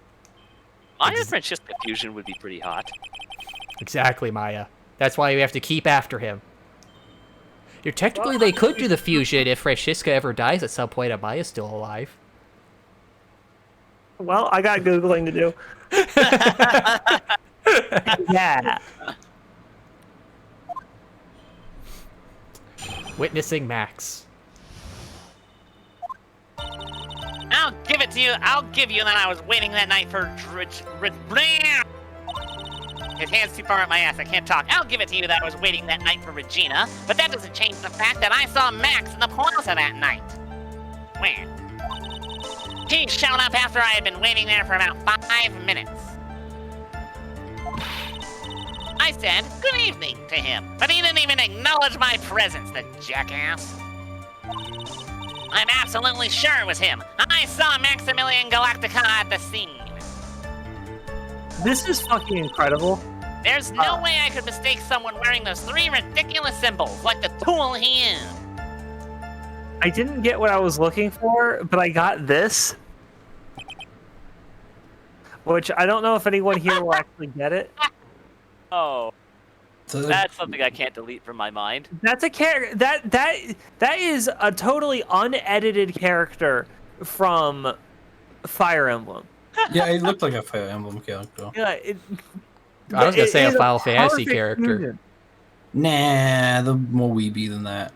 Maya Francesca Fusion would be pretty hot. Exactly, Maya. That's why we have to keep after him. Technically, they could do the fusion if Francisca ever dies at some point and Maya's still alive. Well, I got Googling to do. Yeah. Witnessing Max. I'll give it to you. I'll give you that I was waiting that night for his hand's too far up my ass. I can't talk. I'll give it to you that I was waiting that night for Regina, but that doesn't change the fact that I saw Max in the plaza that night. Where? He showed up after I had been waiting there for about 5 minutes. I said good evening to him, but he didn't even acknowledge my presence, the jackass. I'm absolutely sure it was him. I saw Maximilian Galactica at the scene. This is fucking incredible. There's no way I could mistake someone wearing those 3 ridiculous symbols like the tool he is. I didn't get what I was looking for, but I got this. Which I don't know if anyone here will actually get it. Oh, So that's something I can't delete from my mind. That's a character that is a totally unedited character from Fire Emblem. yeah, he looked like a Fire Emblem character. Yeah, I was gonna say a is Final Fantasy perfect character. fusion. Nah, the more weeby than that.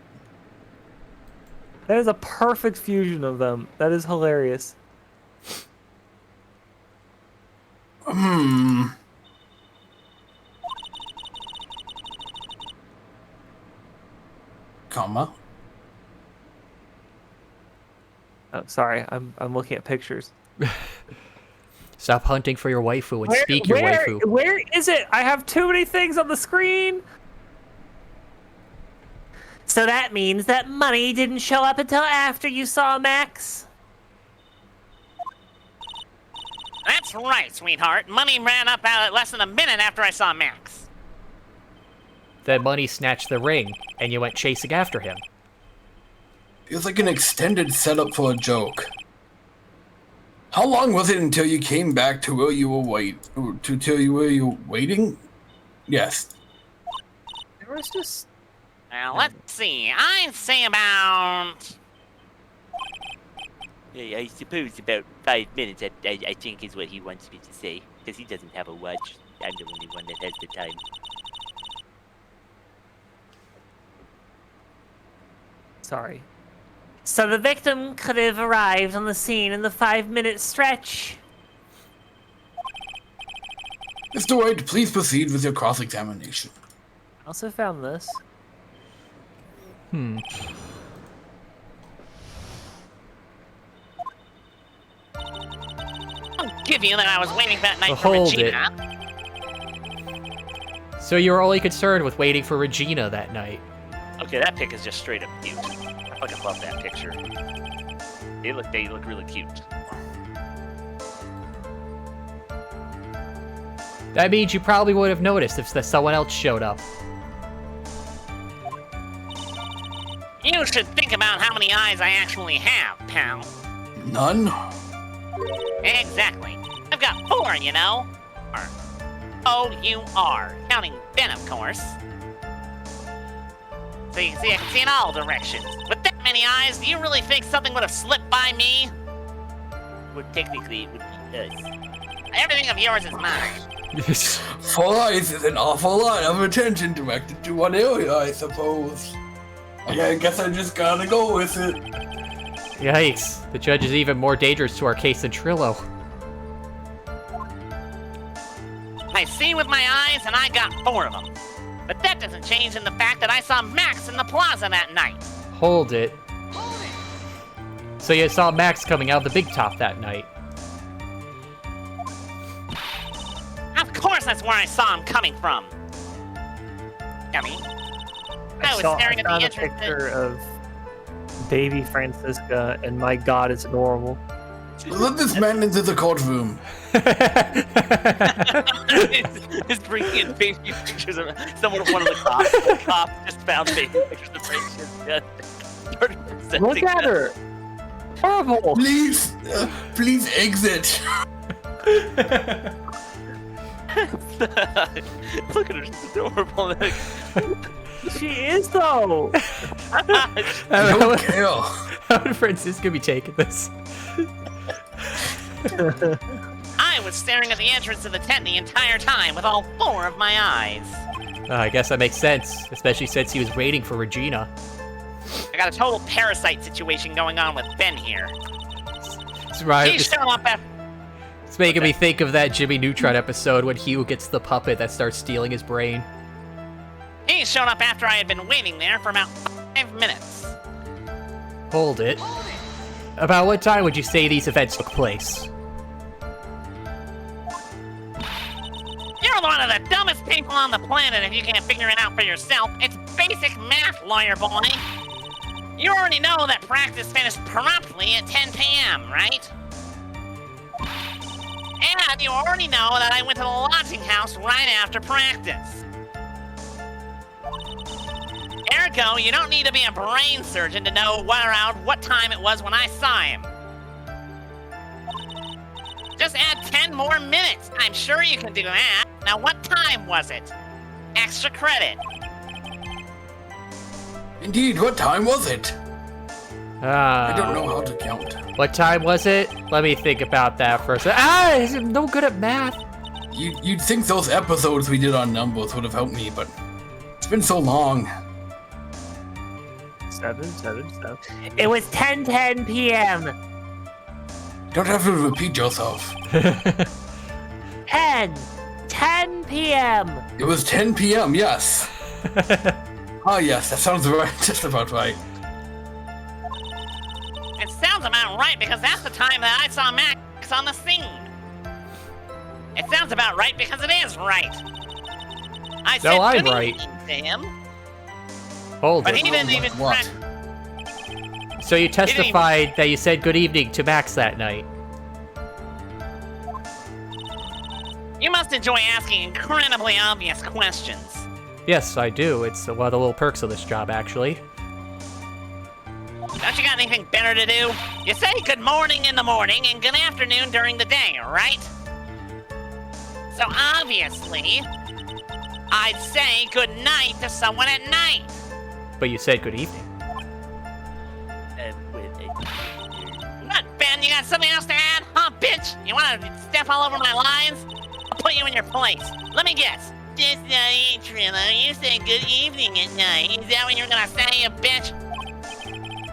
That is a perfect fusion of them. That is hilarious. Comma. Oh, sorry, I'm looking at pictures. Stop hunting for your waifu and speak your waifu. Where is it? I have too many things on the screen. So that means that money didn't show up until after you saw Max? That's right, sweetheart. Money ran up out less than a minute after I saw Max. Then Money snatched the ring, and you went chasing after him. Feels like an extended setup for a joke. How long was it until you came back to where you were waiting? Yes. There was just Now, let's see. I'd say about... I suppose about 5 minutes, I think is what he wants me to say. Because he doesn't have a watch. I'm the only one that has the time. sorry. So the victim could have arrived on the scene in the 5-minute stretch. Mr. Wright, please proceed with your cross-examination. I also found this. I'll give you that I was waiting that night for Hold Regina. So you were only concerned with waiting for Regina that night. Okay, that pic is just straight up cute. I fucking love that picture. They look really cute. That means you probably would have noticed if someone else showed up. You should think about how many eyes I actually have, pal. None? Exactly. I've got 4, you know. Or O-U-R, counting Ben, of course. So you can see I can see in all directions. With that many eyes, do you really think something would have slipped by me? Well, technically, it would be us. Everything of yours is mine. 4 eyes is an awful lot of attention directed to one area, I suppose. I guess I just gotta go with it. Yikes. The judge is even more dangerous to our case than Trillo. I see with my eyes, and I got 4 of them. But that doesn't change in the fact that I saw Max in the plaza that night. Hold it. So you saw Max coming out of the big top that night. Of course that's where I saw him coming from. Dummy. I was staring at the found a entrance. picture of baby Francisca, and my god, it's adorable. Let this man into the courtroom. Just bringing in baby pictures of one of the cops. The cop just found baby pictures of Francisca. Look at her! Horrible! Please exit. Look at her, she's adorable. She is, though! Don't care. How would Francisco be taking this? I was staring at the entrance of the tent the entire time with all 4 of my eyes. I guess that makes sense, especially since he was waiting for Regina. I got a total parasite situation going on with Ben here. right. He's shown up after. It's making me think of that Jimmy Neutron episode when Hugh gets the puppet that starts stealing his brain. He's shown up after I had been waiting there for about 5 minutes. Hold it. About what time would you say these events took place? You're one of the dumbest people on the planet if you can't figure it out for yourself. It's basic math, lawyer boy. You already know that practice finished promptly at 10 p.m., right? And you already know that I went to the lodging house right after practice. Ergo, you don't need to be a brain surgeon to know around what time it was when I saw him. Just add 10 more minutes. I'm sure you can do that. Now, what time was it? Extra credit. Indeed, what time was it? I don't know how to count. What time was it? Let me think about that for a second. I'm no good at math. You'd think those episodes we did on numbers would have helped me, but it's been so long. 7, 7, 7. It was 10:10 p.m. Don't have to repeat yourself. 10 p.m. It was 10 p.m., yes. Ah, yes, that sounds right. Just about right. It sounds about right because that's the time that I saw Max on the scene. It sounds about right because it is right. I said I'm good right. evening to him, Hold but it. he didn't even. What? So you testified that you said good evening to Max that night. You must enjoy asking incredibly obvious questions. Yes, I do. It's one of the little perks of this job, actually. Don't you got anything better to do? You say good morning in the morning and good afternoon during the day, right? So obviously, I'd say good night to someone at night. But you said good evening. What, Ben? You got something else to add? Huh, bitch? You want to step all over my lines? I'll put you in your place. Let me guess. That's not true. You say good evening at night. Is that what you're gonna say, you bitch?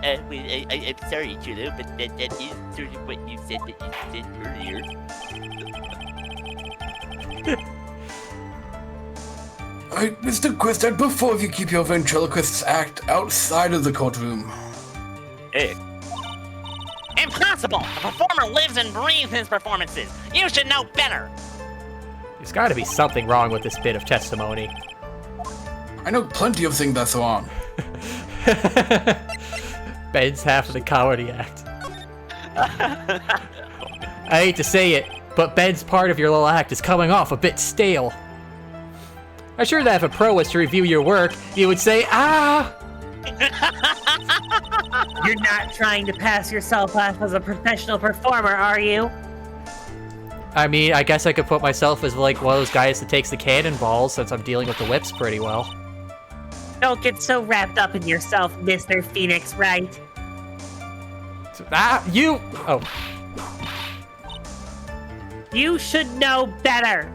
I'm sorry, Trilo, but that is sort of what you said earlier. Mr. Quest, I'd prefer if you keep your ventriloquist's act outside of the courtroom. Hey, Impossible! The performer lives and breathes his performances. You should know better. There's got to be something wrong with this bit of testimony. I know plenty of things that's wrong. Ben's half of the comedy act. I hate to say it, but Ben's part of your little act is coming off a bit stale. I'm sure that if a pro was to review your work, you would say, ah! You're not trying to pass yourself off as a professional performer, are you? I mean, I guess I could put myself as like one of those guys that takes the cannonballs since I'm dealing with the whips pretty well. Don't get so wrapped up in yourself, Mr. Phoenix Wright. You! Oh. You should know better.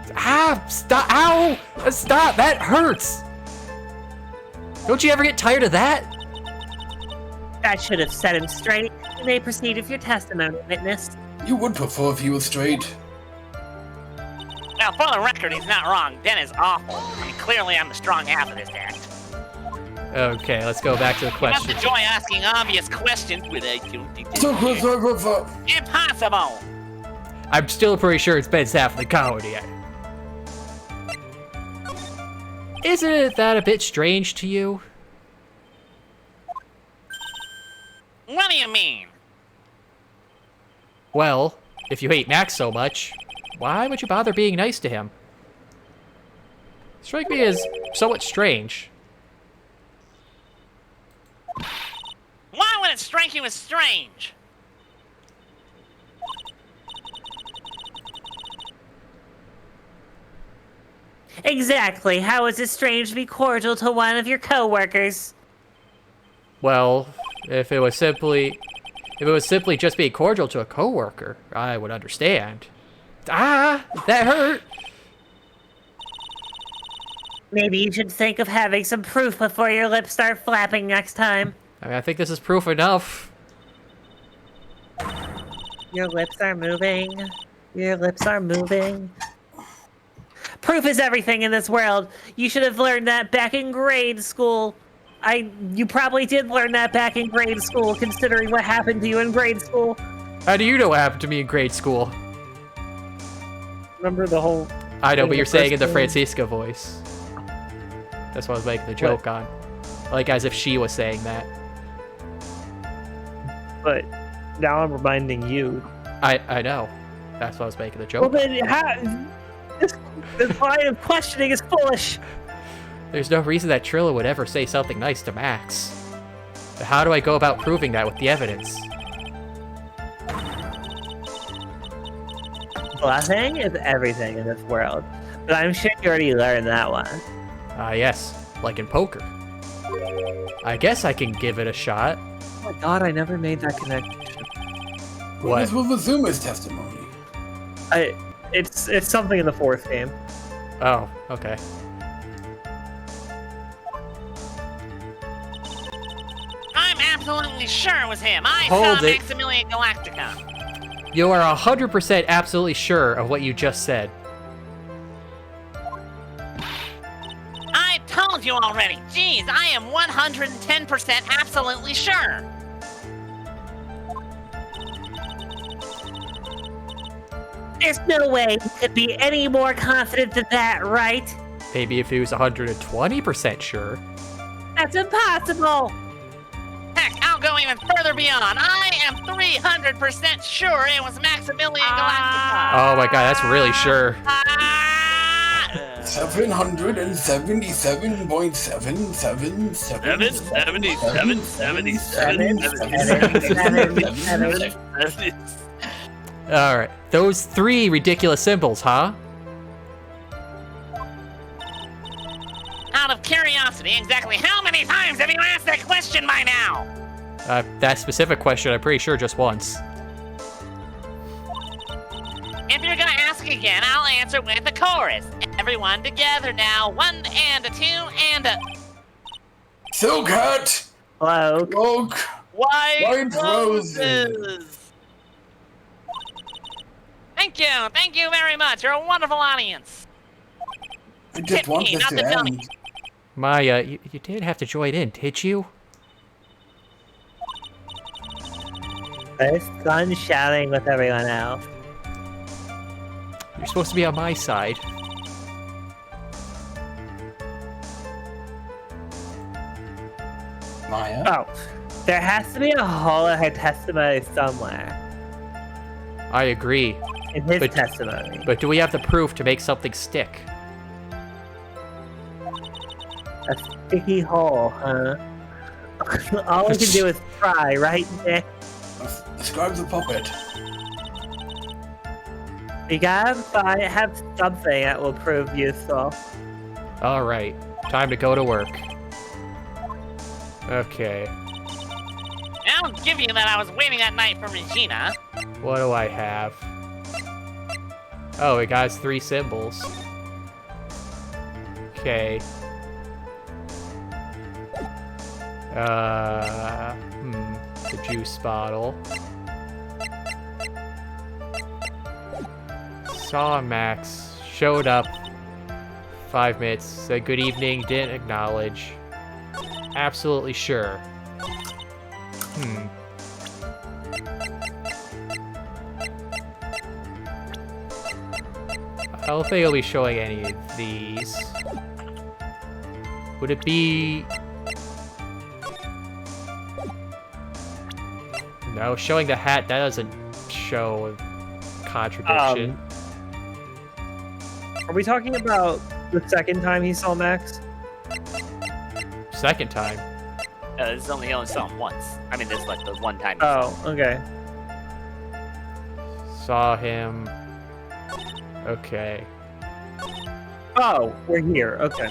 Stop! Ow! Stop! That hurts! Don't you ever get tired of that? That should have set him straight. You may proceed with your testimony, witness. You would prefer if he was straight. Now, for the record, he's not wrong. Ben is awful. I mean, clearly I'm the strong half of this act. Okay, let's go back to the You must question. enjoy asking obvious questions. but I don't think So, that's Impossible! I'm still pretty sure it's Ben's half of the comedy act. Isn't that a bit strange to you? What do you mean? Well, if you hate Max so much, why would you bother being nice to him? Strike me as somewhat strange. Why would it strike you as strange? Exactly. How is it strange to be cordial to one of your coworkers? Well, if it was simply just being cordial to a coworker, I would understand. Ah, that hurt. Maybe you should think of having some proof before your lips start flapping next time. I mean, I think this is proof enough. Your lips are moving. Your lips are moving. Proof is everything in this world. You should have learned that back in grade school. You probably did learn that back in grade school, considering what happened to you in grade school. How do you know what happened to me in grade school? Remember the whole... I know, thing but you're the saying in first the game? Francisca voice. That's what I was making the joke on. Like, as if she was saying that. But now I'm reminding you. I know. That's what I was making the Well, joke. then this line of questioning is foolish. There's no reason that Trilla would ever say something nice to Max. But how do I go about proving that with the evidence? Bluffing is everything in this world. But I'm sure you already learned that one. Ah, yes. Like in poker. I guess I can give it a shot. Oh my god, I never made that connection. What? This was Azuma's testimony. It's something in the fourth game. Oh, okay. I'm absolutely sure it was him. I Hold saw it. Maximilian Galactica. You are 100% absolutely sure of what you just said. I told you already. Jeez, I am 110% absolutely sure. There's no way you could be any more confident than that, right? Maybe if he was 120% sure. That's impossible! Heck, I'll go even further beyond. I am 300% sure it was Maximilian Galactica. Oh my god, that's really sure. 77. Alright, those 3 ridiculous symbols, huh? Out of curiosity, exactly how many times have you asked that question by now? That specific question, I'm pretty sure just once. If you're gonna ask again, I'll answer with the chorus. Everyone together now. 1 and a 2 and a... Silk hat, Hello? cloak. White White roses. roses. Thank you very much. You're a wonderful audience. I just want Tiffany, this not to the dummy. end. Maya, you didn't have to join in, did you? There's Sun shouting with everyone else. You're supposed to be on my side. Maya. Oh, there has to be a hole in her testimony somewhere. I agree. In his But- testimony. But do we have the proof to make something stick? A sticky hole, huh? All we can do is try, right, Nick? Describe the puppet. We gotta have something that will prove useful. Alright, time to go to work. Okay, I'll give you that I was waiting that night for Regina. what do I have? Oh, it got 3 symbols. Okay. The juice bottle. Saw Max, showed up 5 minutes, said good evening, didn't acknowledge. Absolutely sure. I don't think I'll be showing any of these. Would it be... No, showing the hat, that doesn't show a contradiction. Are we talking about the second time he saw Max? Second time. This is only saw him once. I mean, this is like the one time. Oh, okay. Saw him. Okay. Oh, we're here. Okay.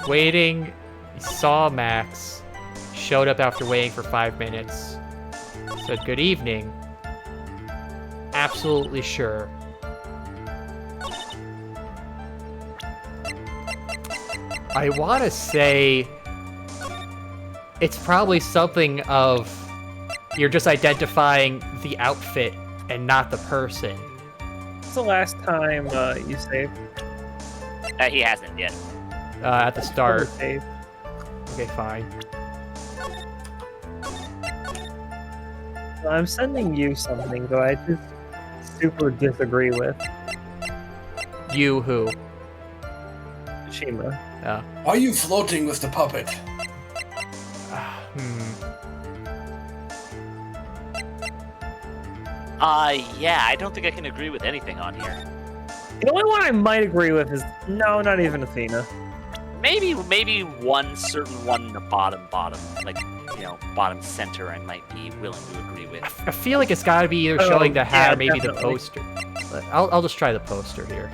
Waiting, saw Max, showed up after waiting for 5 minutes, said good evening. Absolutely sure. I want to say it's probably something of You're just identifying the outfit and not the person. What's the last time you saved? He hasn't yet. At the start. Save. Okay, fine. I'm sending you something that I just super disagree with. You who? Shima. Oh. Why are you floating with the puppet? Yeah, I don't think I can agree with anything on here. The only one I might agree with is no, not even Athena. Maybe one certain one in the bottom, like, bottom center I might be willing to agree with. I feel like it's got to be either showing the hat yeah, or maybe definitely. the poster. But I'll just try the poster here.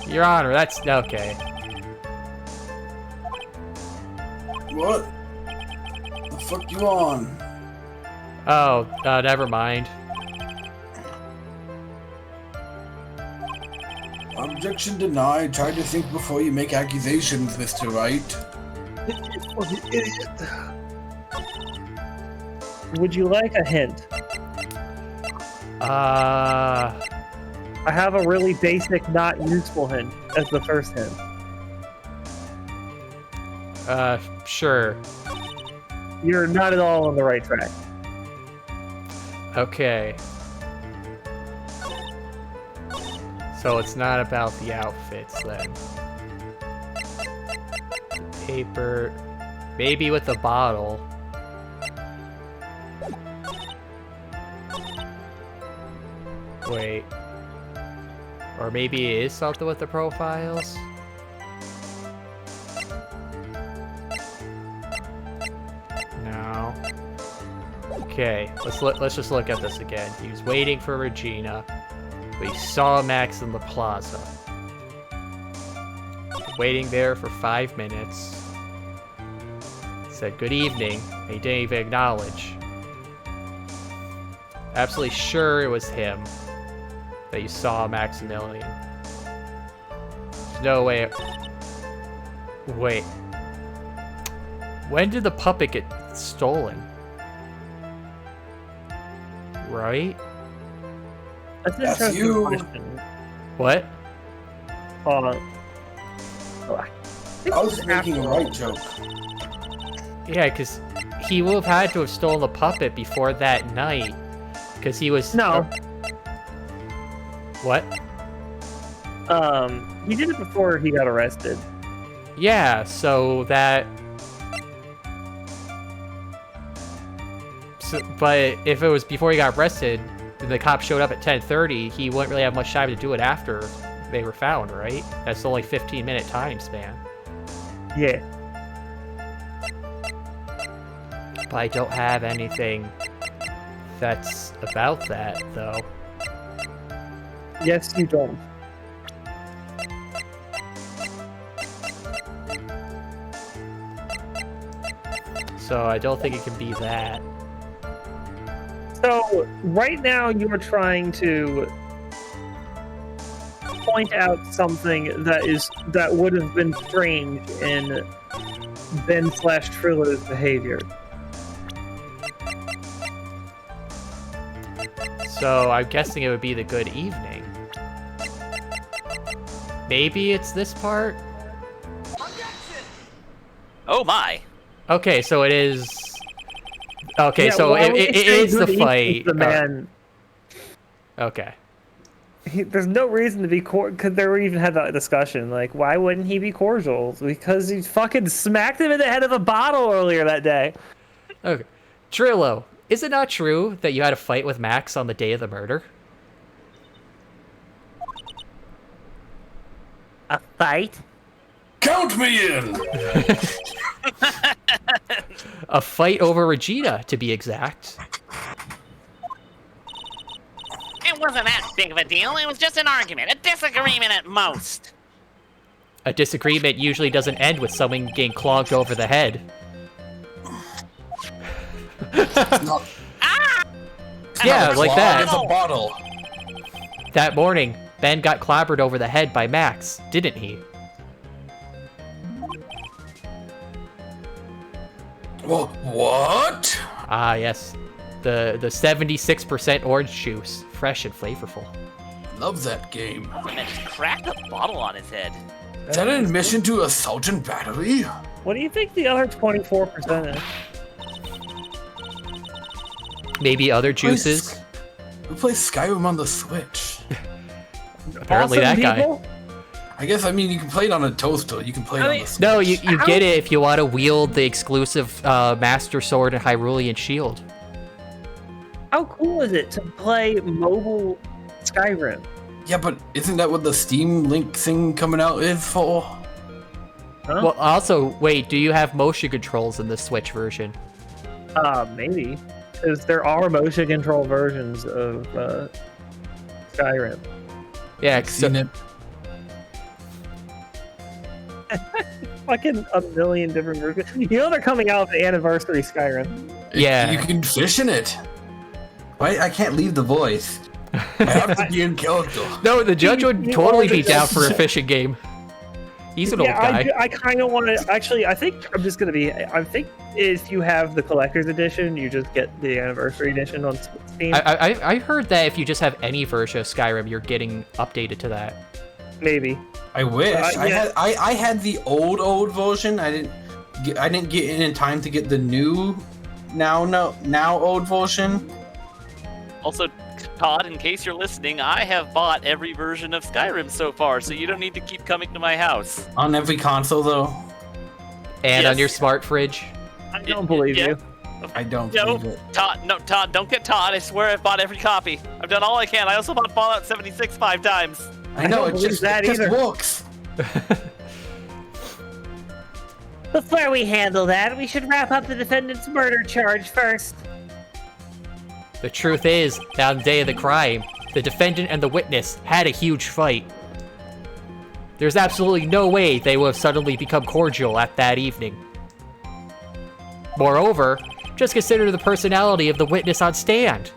Your Honor, that's okay. What? The fuck you on? Oh, never mind. Objection denied. Try to think before you make accusations, Mr. Wright. Would you like a hint? I have a really basic, not useful hint as the first hint. Sure. You're not at all on the right track. Okay. So it's not about the outfits then. Paper. Maybe with the bottle. Wait. Or maybe it is something with the profiles? No. Okay, let's just look at this again. He was waiting for Regina, but he saw Max in the plaza. Waiting there for 5 minutes. Said good evening, and he didn't even acknowledge. Absolutely sure it was him that you saw Maximilian. There's no way. Wait. When did the puppet get stolen? Right? That's an That's interesting you. question. What? I was making a right joke. Yeah, because he would have had to have stolen the puppet before that night. Because he was... No. What? He did it before he got arrested. Yeah, so that... But if it was before he got arrested, and the cops showed up at 10:30, he wouldn't really have much time to do it after they were found, right? That's only 15-minute time span. Yeah. But I don't have anything that's about that, though. Yes, you don't. So I don't think it can be that. So, right now you are trying to point out something that would have been strange in Ben/Trillo's behavior. So I'm guessing it would be the good evening. Maybe it's this part? Oh my! Okay, so it is... Okay, Yeah, so why would it you say is the good evening fight. to the man. Okay. There's no reason to be because they even had that discussion. Like, why wouldn't he be cordial? Because he fucking smacked him in the head of a bottle earlier that day. Okay. Trillo, is it not true that you had a fight with Max on the day of the murder? A fight? Count me in! A fight over Regina, to be exact. It wasn't that big of a deal. It was just an argument, a disagreement at most. A disagreement usually doesn't end with someone getting clogged over the head. Not Yeah, like that. It's a bottle. That morning, Ben got clobbered over the head by Max, didn't he? What? Ah, yes. The 76% orange juice. Fresh and flavorful. Love that game. And then just cracked a bottle on his head. Is that an admission to assault and battery? What do you think the other 24% is? Maybe other juices. Who plays Skyrim on the Switch? Apparently that guy. I guess, I mean, you can play it on a toaster. You can play it on the Switch. No, you get it if you want to wield the exclusive Master Sword and Hyrulean Shield. How cool is it to play mobile Skyrim? Yeah, but isn't that what the Steam Link thing coming out is for? Huh? Well, also, wait, do you have motion controls in the Switch version? Maybe. Because there are motion control versions of Skyrim. Yeah, Seen it. Fucking a million different versions. You know they're coming out with the anniversary Skyrim. Yeah. You can fish in it. Why? I can't leave the voice. I have to be in character. No, the judge would You totally are be the down judge. for a fishing game. He's an old guy. I kind of want to. Actually, I think I'm just gonna be. I think if you have the collector's edition, you just get the anniversary edition on Steam. I heard that if you just have any version of Skyrim, you're getting updated to that. Maybe. I wish. Yeah. I had the old version. I didn't get in time to get the new now old version. Also, Todd, in case you're listening, I have bought every version of Skyrim so far, so you don't need to keep coming to my house. On every console though. And on Yes. your smart fridge. I don't believe Yeah. you. I don't No, believe it. Todd, don't get Todd. I swear I've bought every copy. I've done all I can. I also bought Fallout 76 5 times. I know don't it believe just that it just either. works. Before we handle that, we should wrap up the defendant's murder charge first. The truth is, that on the day of the crime, the defendant and the witness had a huge fight. There's absolutely no way they would have suddenly become cordial at that evening. Moreover, just consider the personality of the witness on stand.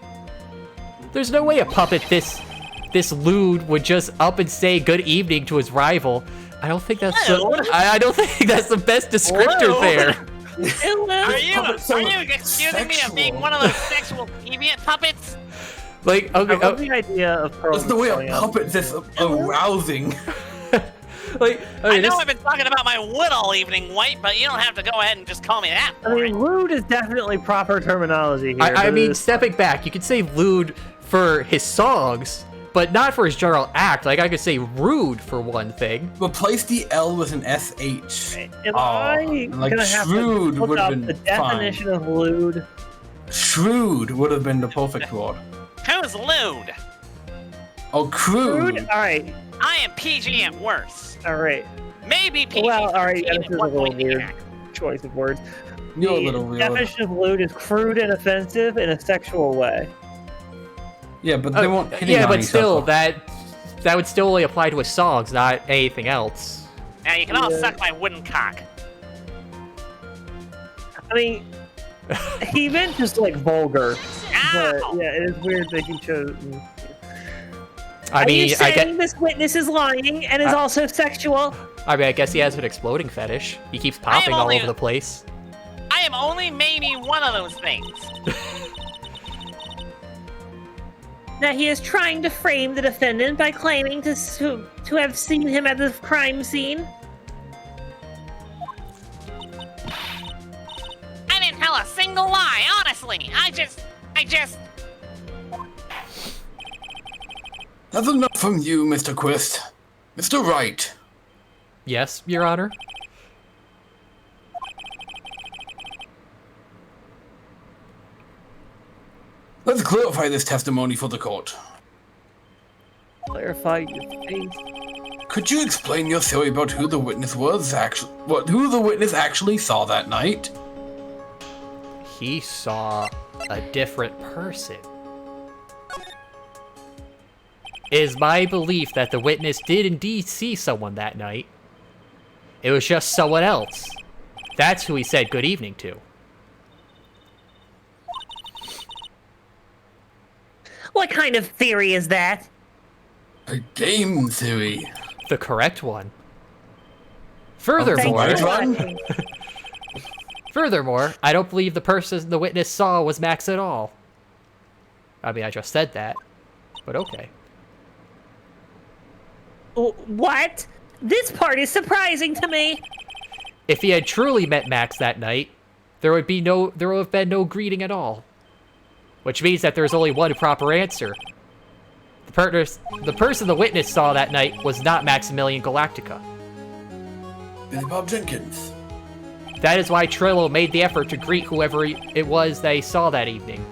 There's no way a puppet this lewd would just up and say good evening to his rival. I don't think that's I don't think that's the best descriptor Whoa. there. Are you so accusing me of being sexual. one of those sexual deviant puppets? Like, I okay, love the idea of Pearl That's the way going a up. puppet this arousing. like, I okay, know this, I've been talking about my wood all evening, White, but you don't have to go ahead and just call me that I for mean, it. lewd is definitely proper terminology here. I but mean, it's- stepping back, you could say lewd for his songs, but not for his general act. Like, I could say rude for one thing. Replace the L with an SH. am Oh, I and like gonna have shrewd to look would have up been the fine. definition of lewd? Shrewd would have been the perfect word. Who's lewd? Oh, crude. Lewd? All right, I am PG at worst. all right. Maybe PG. Well, all right. at This is a one little point in the weird act. choice of words. You're a The little weird. definition of lewd is crude and offensive in a sexual way. Yeah, but they won't. hitting Yeah, on but each still, other. that would still only apply to his songs, not anything else. Now you can all Yeah. suck my wooden cock. I mean, he meant just like vulgar, but Ow! yeah, it is weird that he chose. I Are mean, you I saying this witness is lying and is also sexual? I guess he has an exploding fetish. He keeps popping all only- over the place. I am only maybe one of those things. Now he is trying to frame the defendant by claiming to have seen him at the crime scene. I didn't tell a single lie, honestly. I just. That's enough from you, Mr. Quist. Mr. Wright. Yes, Your Honor? Let's clarify this testimony for the court. Clarify your face. Could you explain your theory about who the witness was who the witness actually saw that night? He saw a different person. It is my belief that the witness did indeed see someone that night. It was just someone else. That's who he said good evening to. What kind of theory is that? A game theory. The correct one. Furthermore, Furthermore, right one? Furthermore, I don't believe the person the witness saw was Max at all. I mean, I just said that, but okay. What? This part is surprising to me. If he had truly met Max that night, there would have been no greeting at all. Which means that there's only one proper answer. The person the witness saw that night was not Maximilian Galactica. Billy Bob Jenkins. That is why Trillo made the effort to greet whoever it was they saw that evening.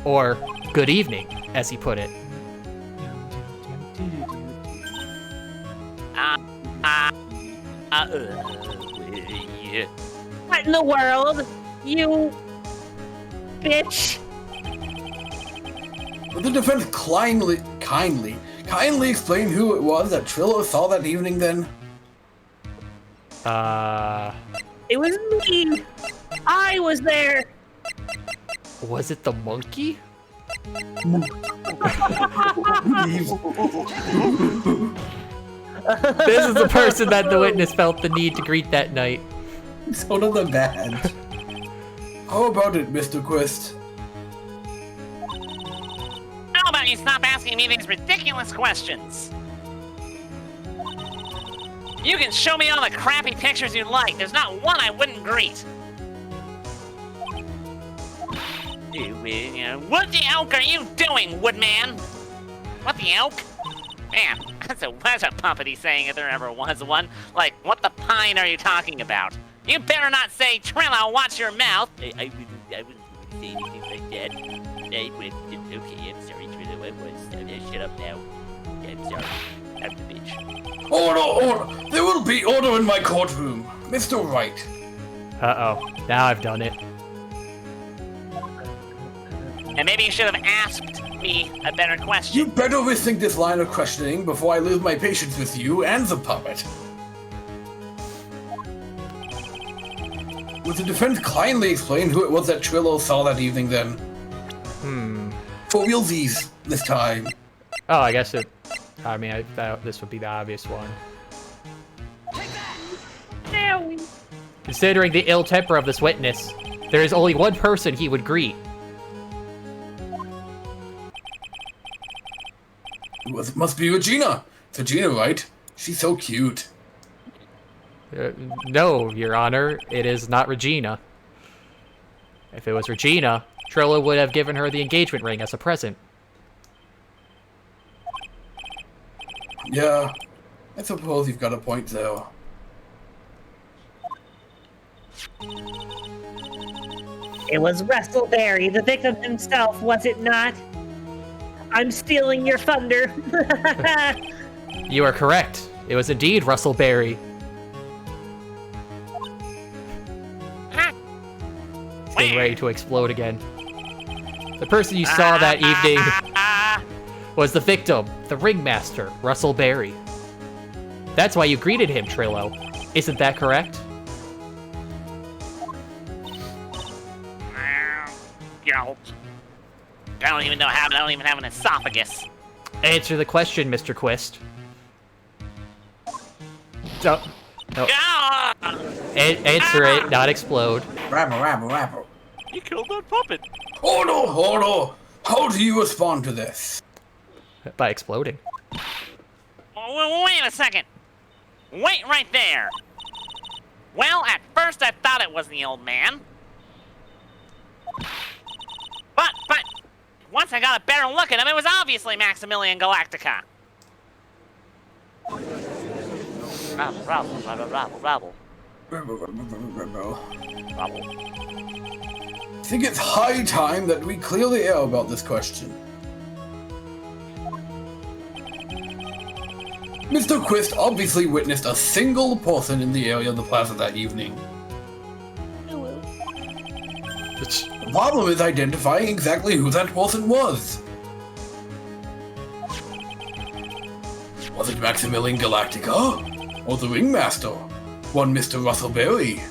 Or, good evening, as he put it. Yeah. What in the world? You... bitch. Would the defense kindly explain who it was that Trillo saw that evening then? It was me. I was there. Was it the monkey? This is the person that the witness felt the need to greet that night. So did the band. How about it, Mr. Quest? How about you stop asking me these ridiculous questions? You can show me all the crappy pictures you like. There's not one I wouldn't greet. What the elk are you doing, Woodman? What the elk? Man, that's a puppety saying if there ever was one. Like, what the pine are you talking about? You better not say, Trillo, watch your mouth. I wouldn't say anything like that. I wouldn't. Okay, I'm sorry, Trillo. I was. Shut up now. I'm sorry. I'm the bitch. Order! There will be order in my courtroom. Mr. Wright. Uh-oh. Now I've done it. And maybe you should have asked me a better question. You better rethink this line of questioning before I lose my patience with you and the puppet. Would the defense kindly explain who it was that Trillo saw that evening then? For realsies, this time. Oh, I guess it... I mean, this would be the obvious one. Considering the ill temper of this witness, there is only one person he would greet. It must be Regina. It's Regina, right? She's so cute. No, Your Honor, it is not Regina. If it was Regina, Trillo would have given her the engagement ring as a present. Yeah, I suppose you've got a point, though. It was Russell Berry, the victim himself, was it not? I'm stealing your thunder. You are correct. It was indeed Russell Berry. It's getting ready to explode again. The person you saw that evening was the victim, the ringmaster, Russell Berry. That's why you greeted him, Trillo. Isn't that correct? Yo. I don't even know how. I don't even have an esophagus. Answer the question, Mr. Quist. No. Ah! Answer it, not explode. Rabble. You killed that puppet. Order! How do you respond to this? By exploding. Wait a second. Wait right there. Well, at first I thought it was the old man. But once I got a better look at him, it was obviously Maximilian Galactica. Rabble. I think it's high time that we clear the air about this question. Mr. Quist obviously witnessed a single person in the area of the plaza that evening. The problem is identifying exactly who that person was. Was it Maximilian Galactica? Or the Ringmaster? One Mr. Russell Berry?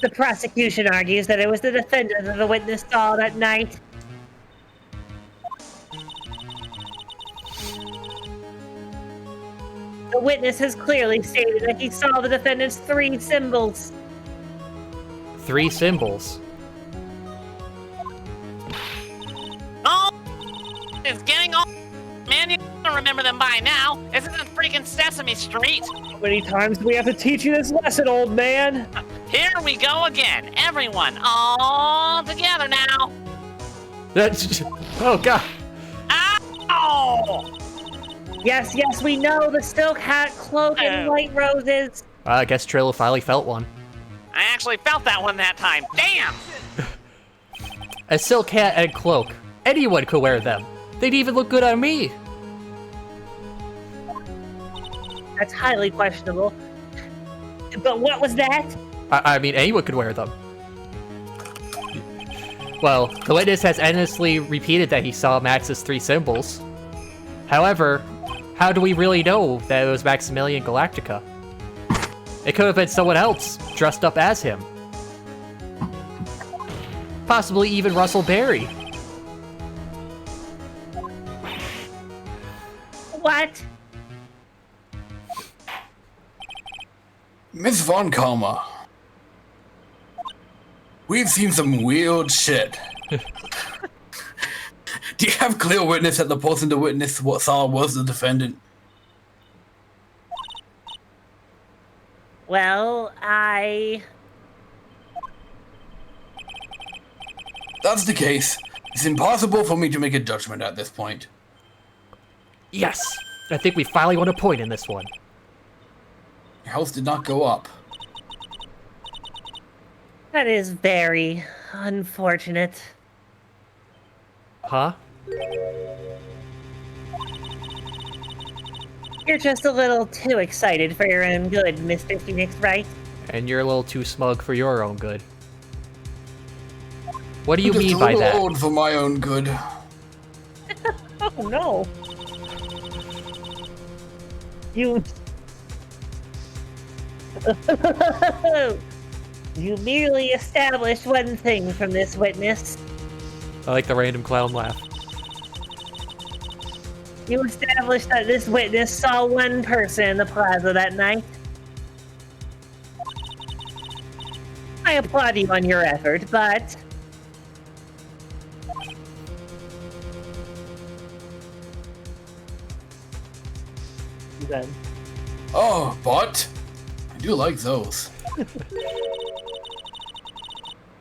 The prosecution argues that it was the defendant that the witness saw that night. The witness has clearly stated that he saw the defendant's 3 symbols. 3 symbols. Oh, it's getting old. Man, you don't remember them by now. This isn't freaking Sesame Street. How many times do we have to teach you this lesson, old man? Here we go again. Everyone, all together now. That's... Oh, God. Ow! Yes, we know the silk hat, cloak, and white roses. I guess Trillo finally felt one. I actually felt that one that time. Damn! A silk hat and cloak. Anyone could wear them. They'd even look good on me. That's highly questionable. But what was that? I mean, anyone could wear them. Well, the witness has endlessly repeated that he saw Max's 3 symbols. However, how do we really know that it was Maximilian Galactica? It could have been someone else, dressed up as him. Possibly even Russell Berry. What? Miss Von Kalma, we've seen some weird shit. Do you have clear witness that the person to witness what saw was the defendant? Well, That's the case. It's impossible for me to make a judgment at this point. Yes! I think we finally won a point in this one. Your health did not go up. That is very unfortunate. Huh? You're just a little too excited for your own good, Mr. Phoenix, right? And you're a little too smug for your own good. What do you I'm just mean by a little that? old for my own good. Oh no. You... You merely established one thing from this witness. I like the random clown laugh. You established that this witness saw one person in the plaza that night. I applaud you on your effort, but... Then. Oh, but I do like those.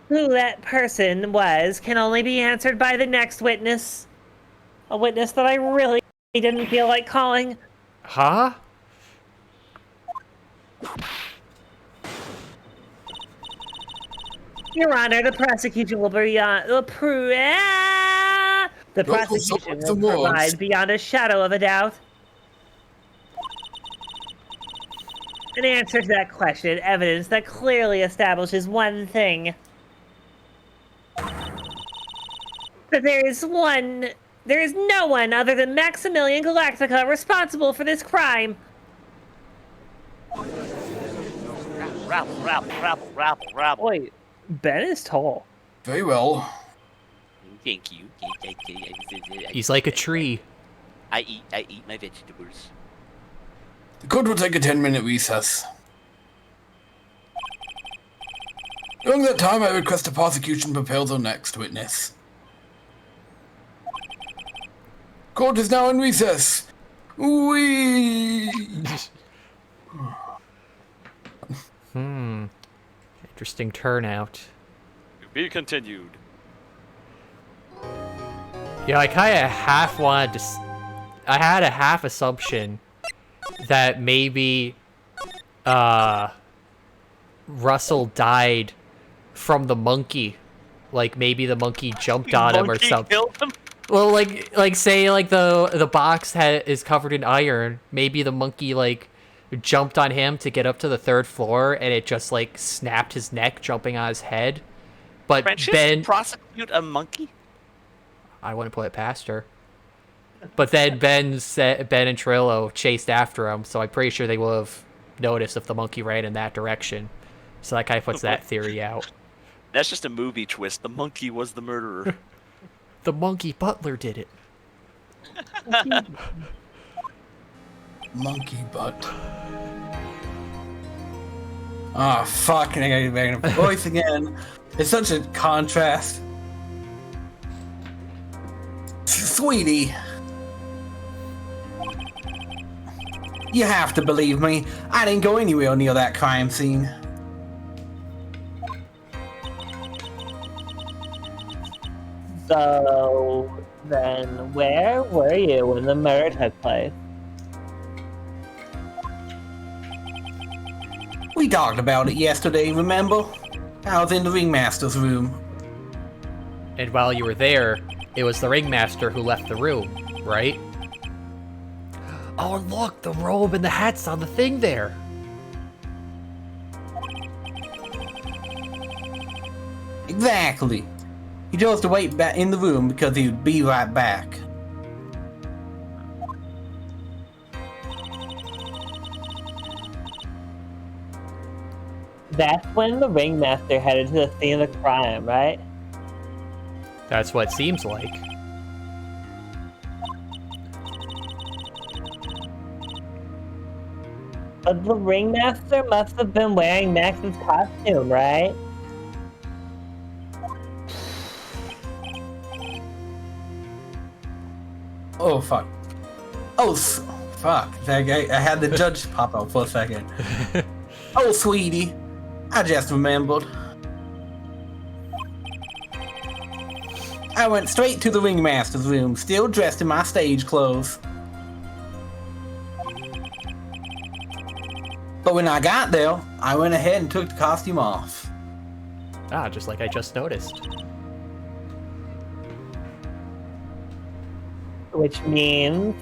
Who that person was can only be answered by the next witness. A witness that I really didn't feel like calling. Huh? Your Honor, the prosecution will the prosecution will provide beyond a shadow of a doubt an answer to that question, evidence that clearly establishes one thing. That there is no one other than Maximilian Galactica responsible for this crime. Rabble. Wait, Ben is tall. Very well. Thank you. He's like a tree. I eat my vegetables. The court will take a 10-minute recess. During that time, I request the prosecution prepare the next witness. Court is now in recess. Wee. Interesting turnout. To be continued. Yeah, I kind of half wanted to... I had a half assumption that maybe Russell died from the monkey. Like, maybe the monkey jumped on him or something. Killed him? Well, like say, like, the box is covered in iron. Maybe the monkey, like, jumped on him to get up to the 3rd floor, and it just, like, snapped his neck, jumping on his head. But Frenches Ben... prosecute a monkey? I wouldn't put it past her. But then Ben and Trillo chased after him, so I'm pretty sure they will have noticed if the monkey ran in that direction. So that kind of puts that theory out. That's just a movie twist. The monkey was the murderer. The monkey butler did it. Monkey butt. Ah, fuck, and I gotta get back in the voice again. It's such a contrast. Sweetie. You have to believe me. I didn't go anywhere near that crime scene. So then, where were you when the murder took place? We talked about it yesterday, remember? I was in the ringmaster's room. And while you were there, it was the ringmaster who left the room, right? Oh, look, the robe and the hat's on the thing there. Exactly. He chose to wait back in the room because he would be right back. That's when the ringmaster headed to the scene of the crime, right? That's what it seems like. But the ringmaster must have been wearing Max's costume, right? Oh, fuck. Oh, fuck. I had the judge pop out for a second. Oh, sweetie. I just remembered. I went straight to the ringmaster's room, still dressed in my stage clothes. But when I got there, I went ahead and took the costume off. Ah, just like I just noticed. Which means...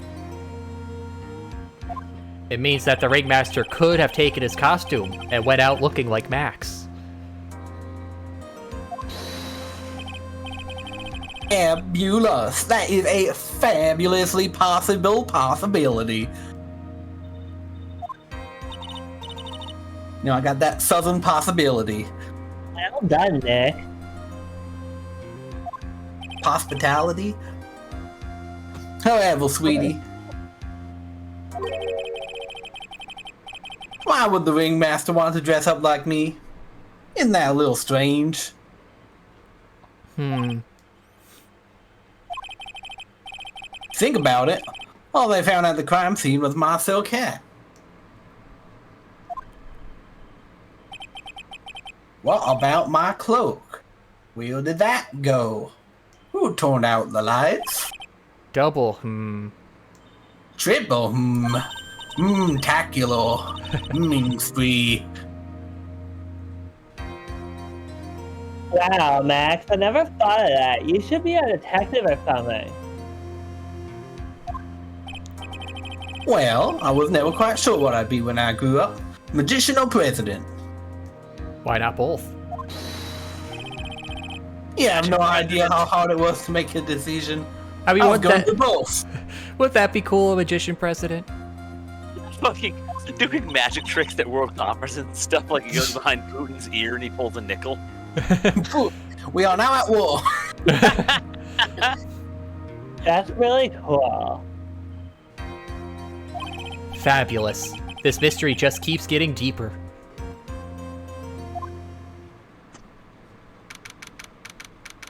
It means that the ringmaster could have taken his costume and went out looking like Max. Fabulous. That is a fabulously possibility. You know, I got that southern possibility. Well done, Nick. Hospitality? However, sweetie. Why would the ringmaster want to dress up like me? Isn't that a little strange? Think about it. All they found at the crime scene was my silk hat. What about my cloak? Where did that go? Who turned out the lights? Double, Triple, tacular. Spree. Wow, Max, I never thought of that. You should be a detective or something. Well, I was never quite sure what I'd be when I grew up. Magician or president? Why not both? Yeah, I have no idea how hard it was to make a decision. I mean, I was going wouldn't to both. would that be cool, a magician president? Fucking doing magic tricks at World Conference and stuff, like he goes behind Putin's ear and he pulls a nickel. We are now at war. That's really cool. Fabulous. This mystery just keeps getting deeper.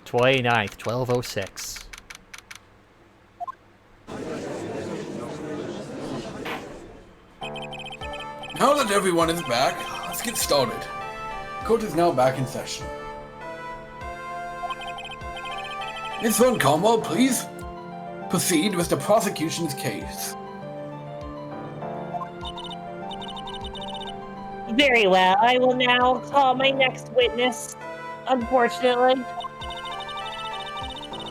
Twenty-ninth, 12:06. Now that everyone is back, let's get started. Court is now back in session. Miss Von Conwell, please proceed with the prosecution's case. Very well, I will now call my next witness, unfortunately.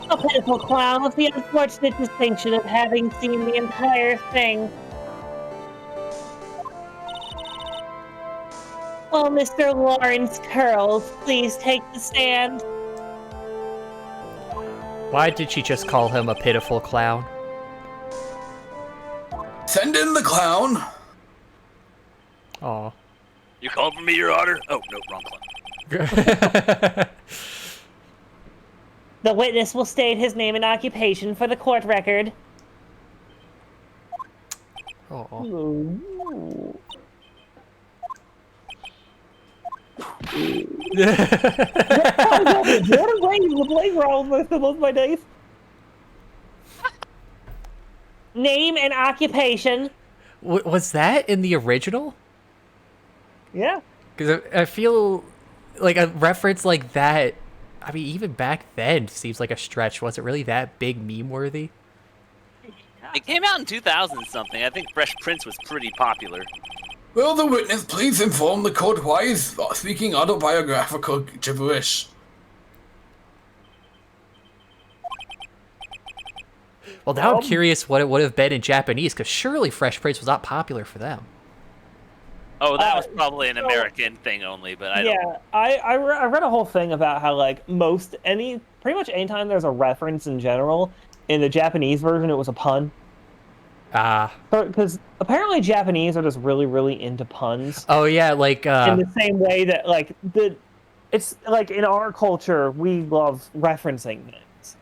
A pitiful clown with the unfortunate distinction of having seen the entire thing. Oh, Mr. Lawrence Curls, please take the stand. Why did she just call him a pitiful clown? Send in the clown. Aw. You called for me, Your Honor? Oh, no, wrong clown. The witness will state his name and occupation for the court record. Oh. Ooh. The playground most of my days. Name and occupation. Was that in the original? Yeah. Because I feel like a reference like that, I mean, even back then seems like a stretch. Was it really that big meme worthy? It came out in 2000 something. I think Fresh Prince was pretty popular. Will the witness please inform the court why he's speaking autobiographical gibberish? Well, now I'm curious what it would have been in Japanese, because surely Fresh Prince was not popular for them. Oh, that was probably an American thing only, but I don't. Yeah, I read a whole thing about how like pretty much anytime there's a reference in general, in the Japanese version it was a pun. Because apparently Japanese are just really, really into puns. Oh yeah, like in the same way that like it's like in our culture we love referencing things.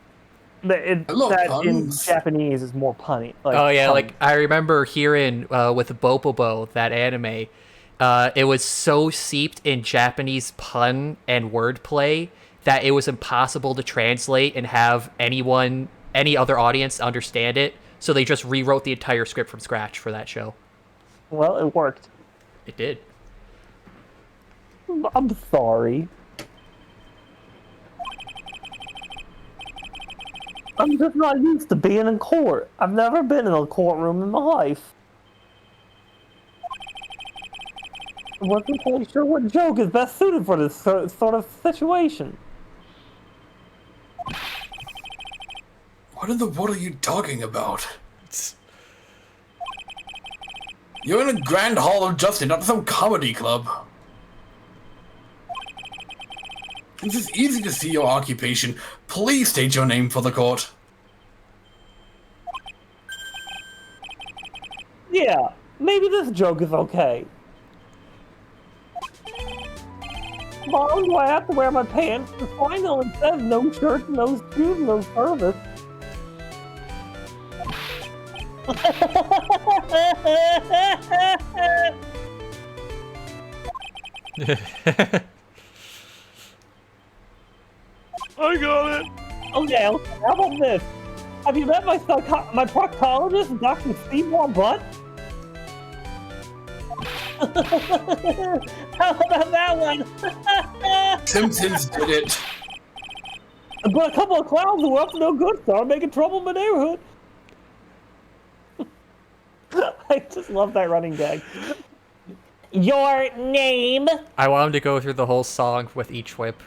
I love That in puns. Japanese is more punny. Like, oh yeah, pun. like I remember hearing with Bopobo, that anime, it was so seeped in Japanese pun and wordplay that it was impossible to translate and have any other audience understand it. So they just rewrote the entire script from scratch for that show. Well, it worked. It did. I'm sorry. I'm just not used to being in court. I've never been in a courtroom in my life. I wasn't quite sure what joke is best suited for this sort of situation. What in the world are you talking about? You're in a grand hall of justice, not some comedy club. This is easy to see your occupation. Please state your name for the court. Yeah, maybe this joke is okay. Mom, do I have to wear my pants? The sign only says no shirt, no shoes, no service. I got it. Okay, how about this? Have you met my proctologist, Dr. Steve Butt? How about that one? Simpsons did it. But a couple of clowns who were up to no good started making trouble in my neighborhood. I just love that running gag. Your name. I want him to go through the whole song with each whip.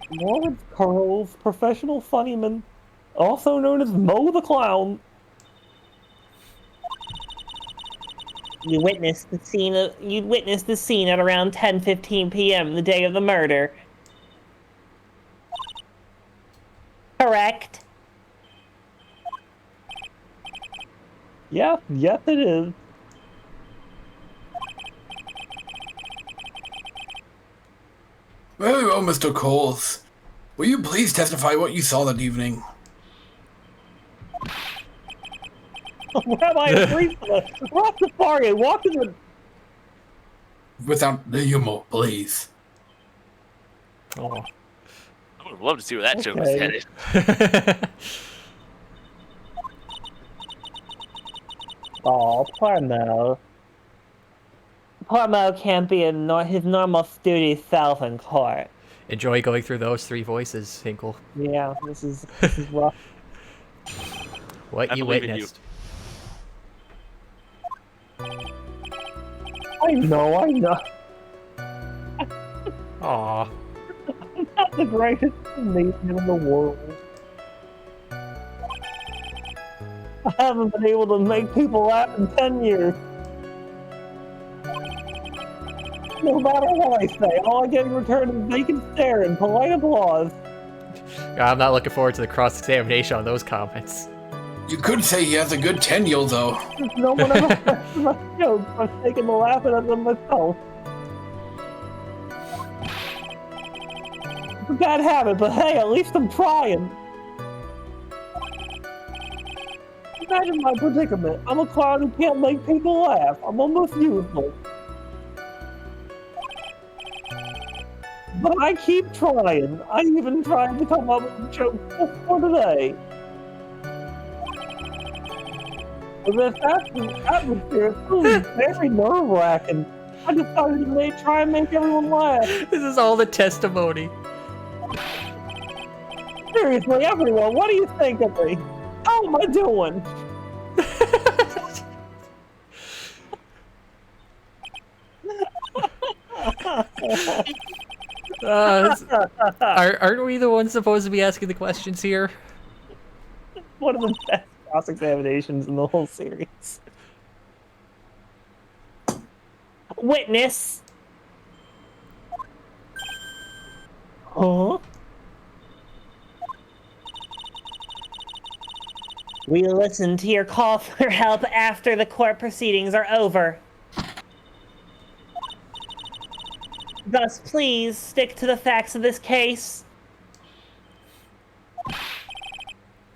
Lawrence Curls, professional funnyman, also known as Mo the Clown. You witnessed the scene at around 10:15 p.m. the day of the murder. Correct. Yeah, yes it is. Very well, Mr. Coles. Will you please testify what you saw that evening? Rabbi Priest, Rastafari, walk in the... Without the humor, please. Oh. I would love to see where that joke was Okay. headed. Oh, poor Mo. Poor Mo can't be his normal studious self in court. Enjoy going through those three voices, Hinkle. Yeah, this is rough. What I you believe in you. witnessed. I know. Aw. I'm not the greatest comedian in the world. I haven't been able to make people laugh in 10 years. No matter what I say, all I get in return is vacant stare and polite applause. I'm not looking forward to the cross-examination on those comments. You could say he has a good tenure, though. Since no one ever laughs at my jokes, I've taken the laughing at them myself. It's a bad habit, but hey, at least I'm trying. Imagine my predicament. I'm a clown who can't make people laugh. I'm almost useless. But I keep trying. I even tried to come up with a joke just for today. But this atmosphere is really very nerve-wracking. I decided to try and make everyone laugh. This is all the testimony. Seriously, everyone, what do you think of me? How am I doing? Aren't we the ones supposed to be asking the questions here? One of the best cross-examinations in the whole series. Witness. Huh? We listen to your call for help after the court proceedings are over. Thus, please stick to the facts of this case.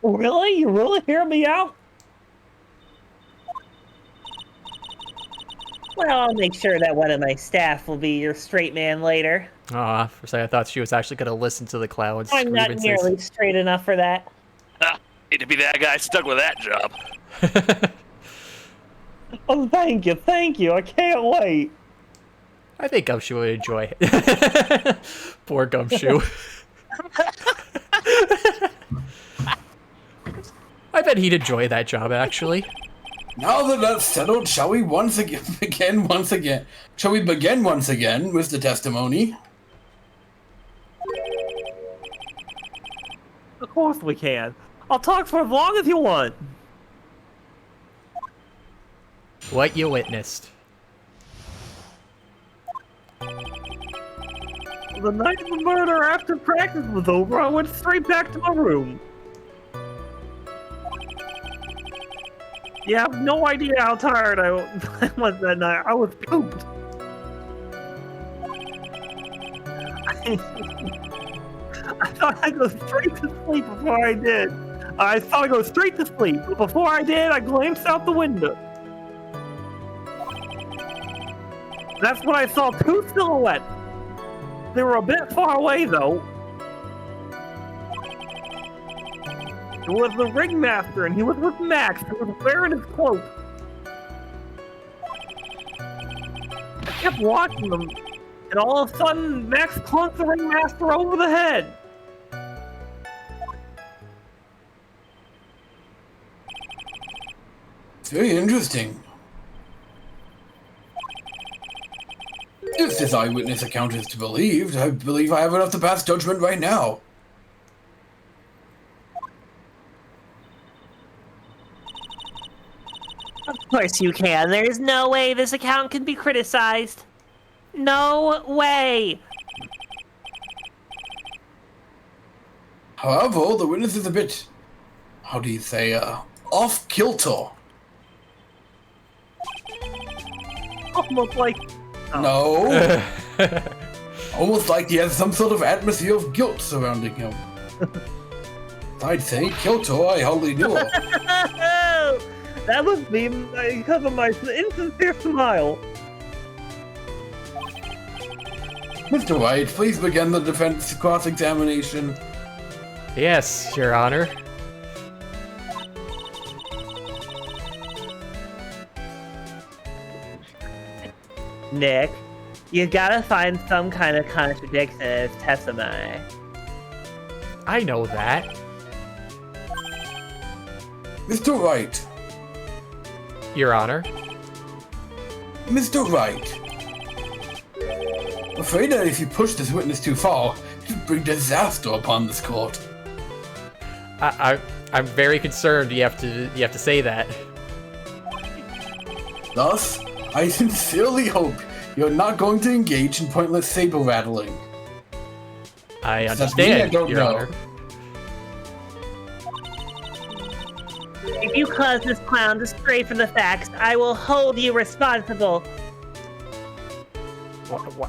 Really? You really hear me out? Well, I'll make sure that one of my staff will be your straight man later. Aw, for a second I thought she was actually gonna listen to the clown's I'm not grievances. nearly straight enough for that. Hate to be that guy stuck with that job. Oh, thank you. I can't wait. I think Gumshoe would enjoy it. Poor Gumshoe. I bet he'd enjoy that job, actually. Now that that's settled, shall we begin once again with the testimony? Of course we can. I'll talk for as long as you want. What you witnessed. The night of the murder, after practice was over, I went straight back to my room. You have no idea how tired I was that night. I was pooped. I thought I'd go straight to sleep before I did. I thought I'd go straight to sleep, but before I did, I glanced out the window. That's when I saw two silhouettes. They were a bit far away, though. It was the ringmaster, and he was with Max, who was wearing his cloak. I kept watching them, and all of a sudden, Max clunked the ringmaster over the head. It's very interesting. If this eyewitness account is to be believed, I believe I have enough to pass judgment right now. Of course you can. There is no way this account can be criticized. No way. However, the witness is a bit, how do you say, off kilter. Almost like... No. Almost like he has some sort of atmosphere of guilt surrounding him. I'd say kilter, I hardly knew her. That must be because of my insincere smile. Mr. Wright, please begin the defense cross-examination. Yes, Your Honor. Nick, you gotta find some kind of contradiction in his testimony. I know that. Mr. Wright. Your Honor. Mr. Wright. I'm afraid that if you push this witness too far, it'll bring disaster upon this court. I'm very concerned you have to say that. Thus, I sincerely hope you're not going to engage in pointless saber rattling. I Except me, understand, don't Your know. Honor. If you cause this clown to stray from the facts, I will hold you responsible.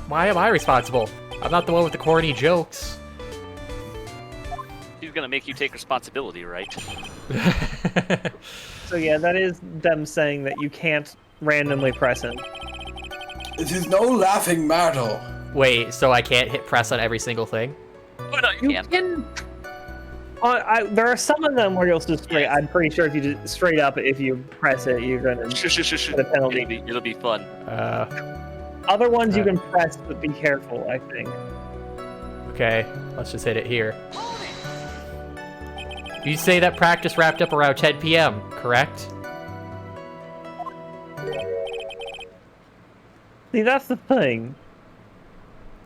Why am I responsible? I'm not the one with the corny jokes. To he's gonna make you take responsibility, right? So yeah, that is them saying that you can't randomly press him. It is no laughing matter. Wait, so I can't hit press on every single thing? Oh no, you can. There are some of them where you'll just straight. I'm pretty sure if you just straight up, if you press it, you're gonna Shush. get a penalty. It'll be fun. Other ones you can press, but be careful. I think. Okay, let's just hit it here. You say that practice wrapped up around 10 p.m., correct? See, that's the thing.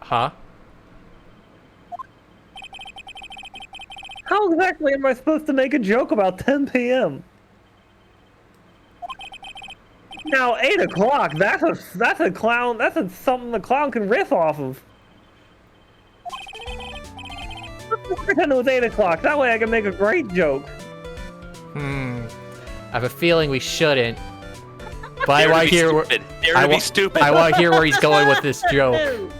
Huh? How exactly am I supposed to make a joke about 10 p.m.? Now 8 o'clock. That's a clown. Something the clown can riff off of. Pretend it was 8 o'clock. That way I can make a great joke. I have a feeling we shouldn't. But I want to hear where I want to hear where he's going with this joke.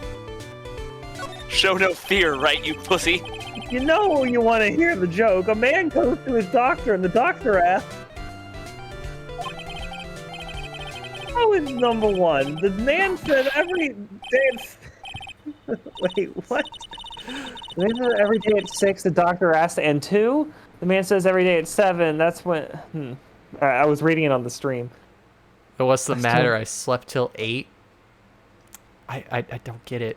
Show no fear, right, you pussy? You know you want to hear the joke. A man goes to his doctor, and the doctor asks, "How is number one?" The man said every day at... Wait, what? The man said every day at 6, the doctor asked, and 2? The man says every day at 7, that's when... I was reading it on the stream. But what's the matter? I slept till 8? I don't get it.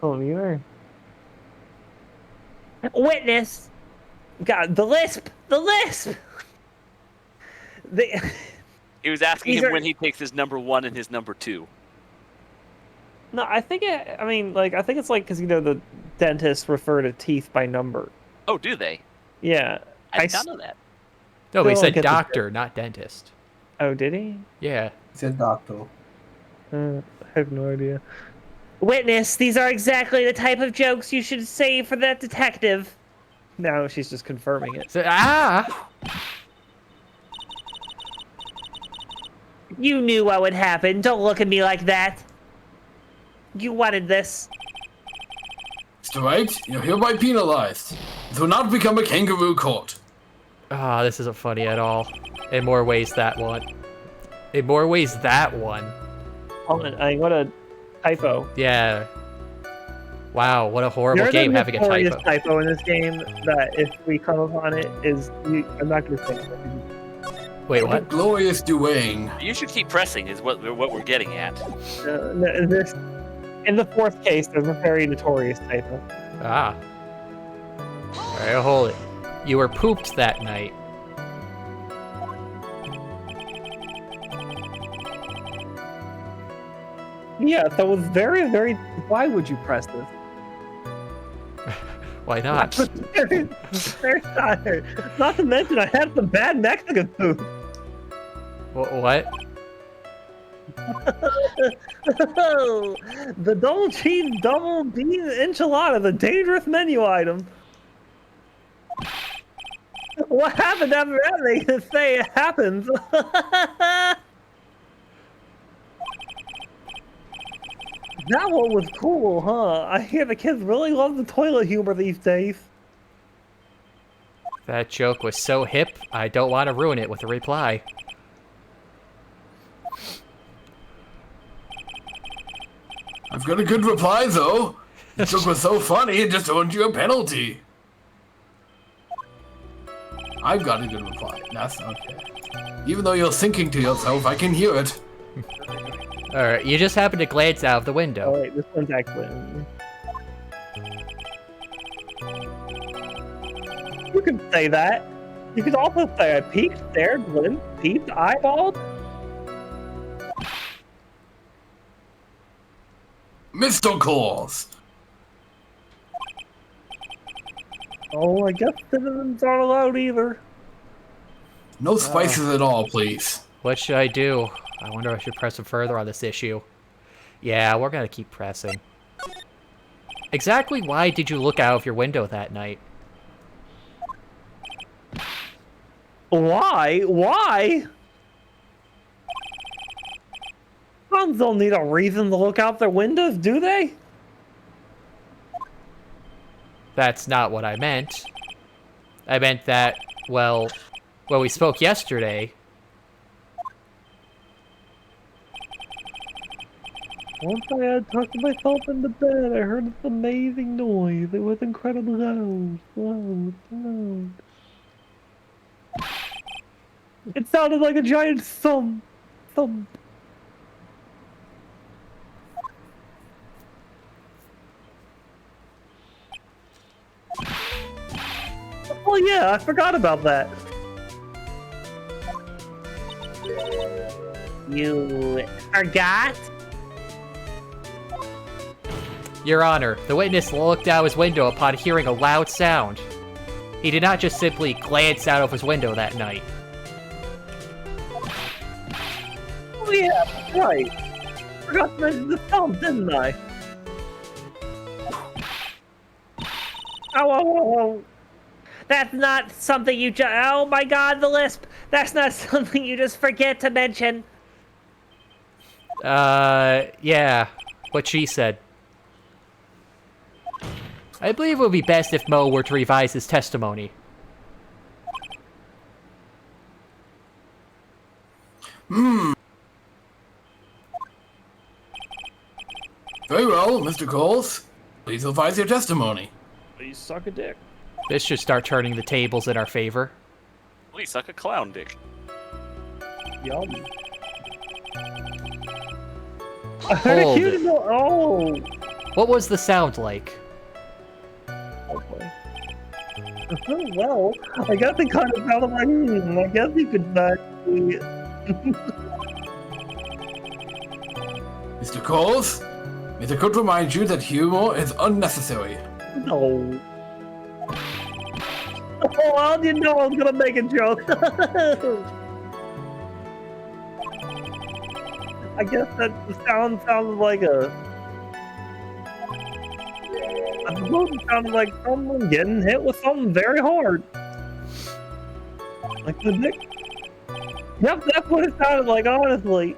Oh, neither. Witness! God, the lisp! The lisp! He was asking These him are- when he takes his number 1 and his number 2. No, I think I think it's like because the dentists refer to teeth by number. Oh, do they? Yeah. I did not know that. No, but he Still said get the doctor, not dentist. Oh, did he? Yeah. He said doctor. I have no idea. Witness, these are exactly the type of jokes you should say for that detective. No, she's just confirming it. So, You knew what would happen. Don't look at me like that. You wanted this. Mr. Wright, you're hereby penalized. This will not become a kangaroo court. this isn't funny at all. In more ways, that one. In more ways, that one. Oh, what a typo. Yeah. Wow, what a horrible You're game the having a notorious typo. typo in this game that if we come upon it I'm not gonna say it. Wait, What a what? glorious doing. You should keep pressing, is what we're getting at. In the fourth case, there's a very notorious typo. Alright, hold it. You were pooped that night. Yeah, that was very, very. Why would you press this? Why not? very, very tired. Not to mention, I had some bad Mexican food. What? The double cheese, double bean enchilada, the dangerous menu item. What happened after that? They just say it happens. That one was cool, huh? I hear the kids really love the toilet humor these days. That joke was so hip, I don't want to ruin it with a reply. I've got a good reply, though. The joke was so funny, it just earned you a penalty. I've got a good reply. That's okay. Even though you're thinking to yourself, I can hear it. Alright, you just happened to glance out of the Oh window. wait, this one's actually... You can say that. You could also say I peeked, stared, glimpsed, peeped, eyeballed. Mr. Claus! Oh, I guess citizens aren't allowed either. No spices at all, please. What should I do? I wonder if I should press him further on this issue. Yeah, we're gonna keep pressing. Exactly why did you look out of your window that night? Why? Why? Clowns don't need a reason to look out their windows, do they? That's not what I meant. I meant that, well, when we spoke yesterday... Once I had tucked myself into bed, I heard this amazing noise. It was incredibly loud. It sounded like a giant thump. Oh yeah, I forgot about that. You forgot? Your Honor, the witness looked out his window upon hearing a loud sound. He did not just simply glance out of his window that night. Oh yeah, that's right. Forgot to mention the thump, didn't I? Ow. That's not something you just... Oh my god, the lisp! That's not something you just forget to mention. Yeah. What she said. I believe it would be best if Mo were to revise his testimony. Very well, Mr. Coles. Please revise your testimony. Please suck a dick. This should start turning the tables in our favor. Please suck a clown dick. Yum. I heard a Hold cute it. little... Oh. What was the sound like? Okay. Well, I guess it kind of sounded like... I guess you could say... Mr. Coles, Mr. could remind you that humor is unnecessary. No. Oh, how did you know I was gonna make a joke? I guess that the sound sounded like a... I suppose it sounded like someone getting hit with something very hard. Like the dick. Yep, that's what it sounded like, honestly.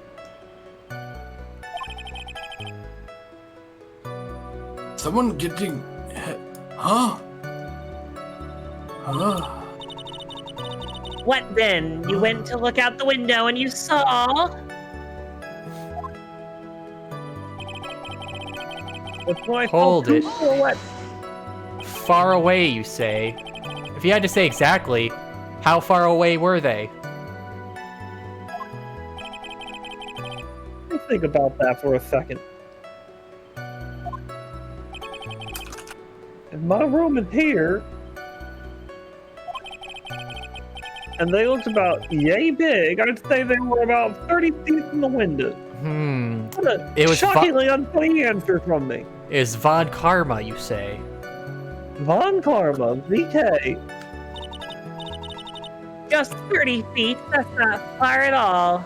Someone getting... Huh? Huh? What then? You went to look out the window and you saw... That's why I Hold felt it. too silhouette. Far away, you say? If you had to say exactly, how far away were they? Let me think about that for a second. If my room is here, and they looked about yay big, I'd say they were about 30 feet from the window. What a It was shockingly unfunny answer from me. Is Von Karma, you say? Von Karma, VK. Just 30 feet. That's not far at all.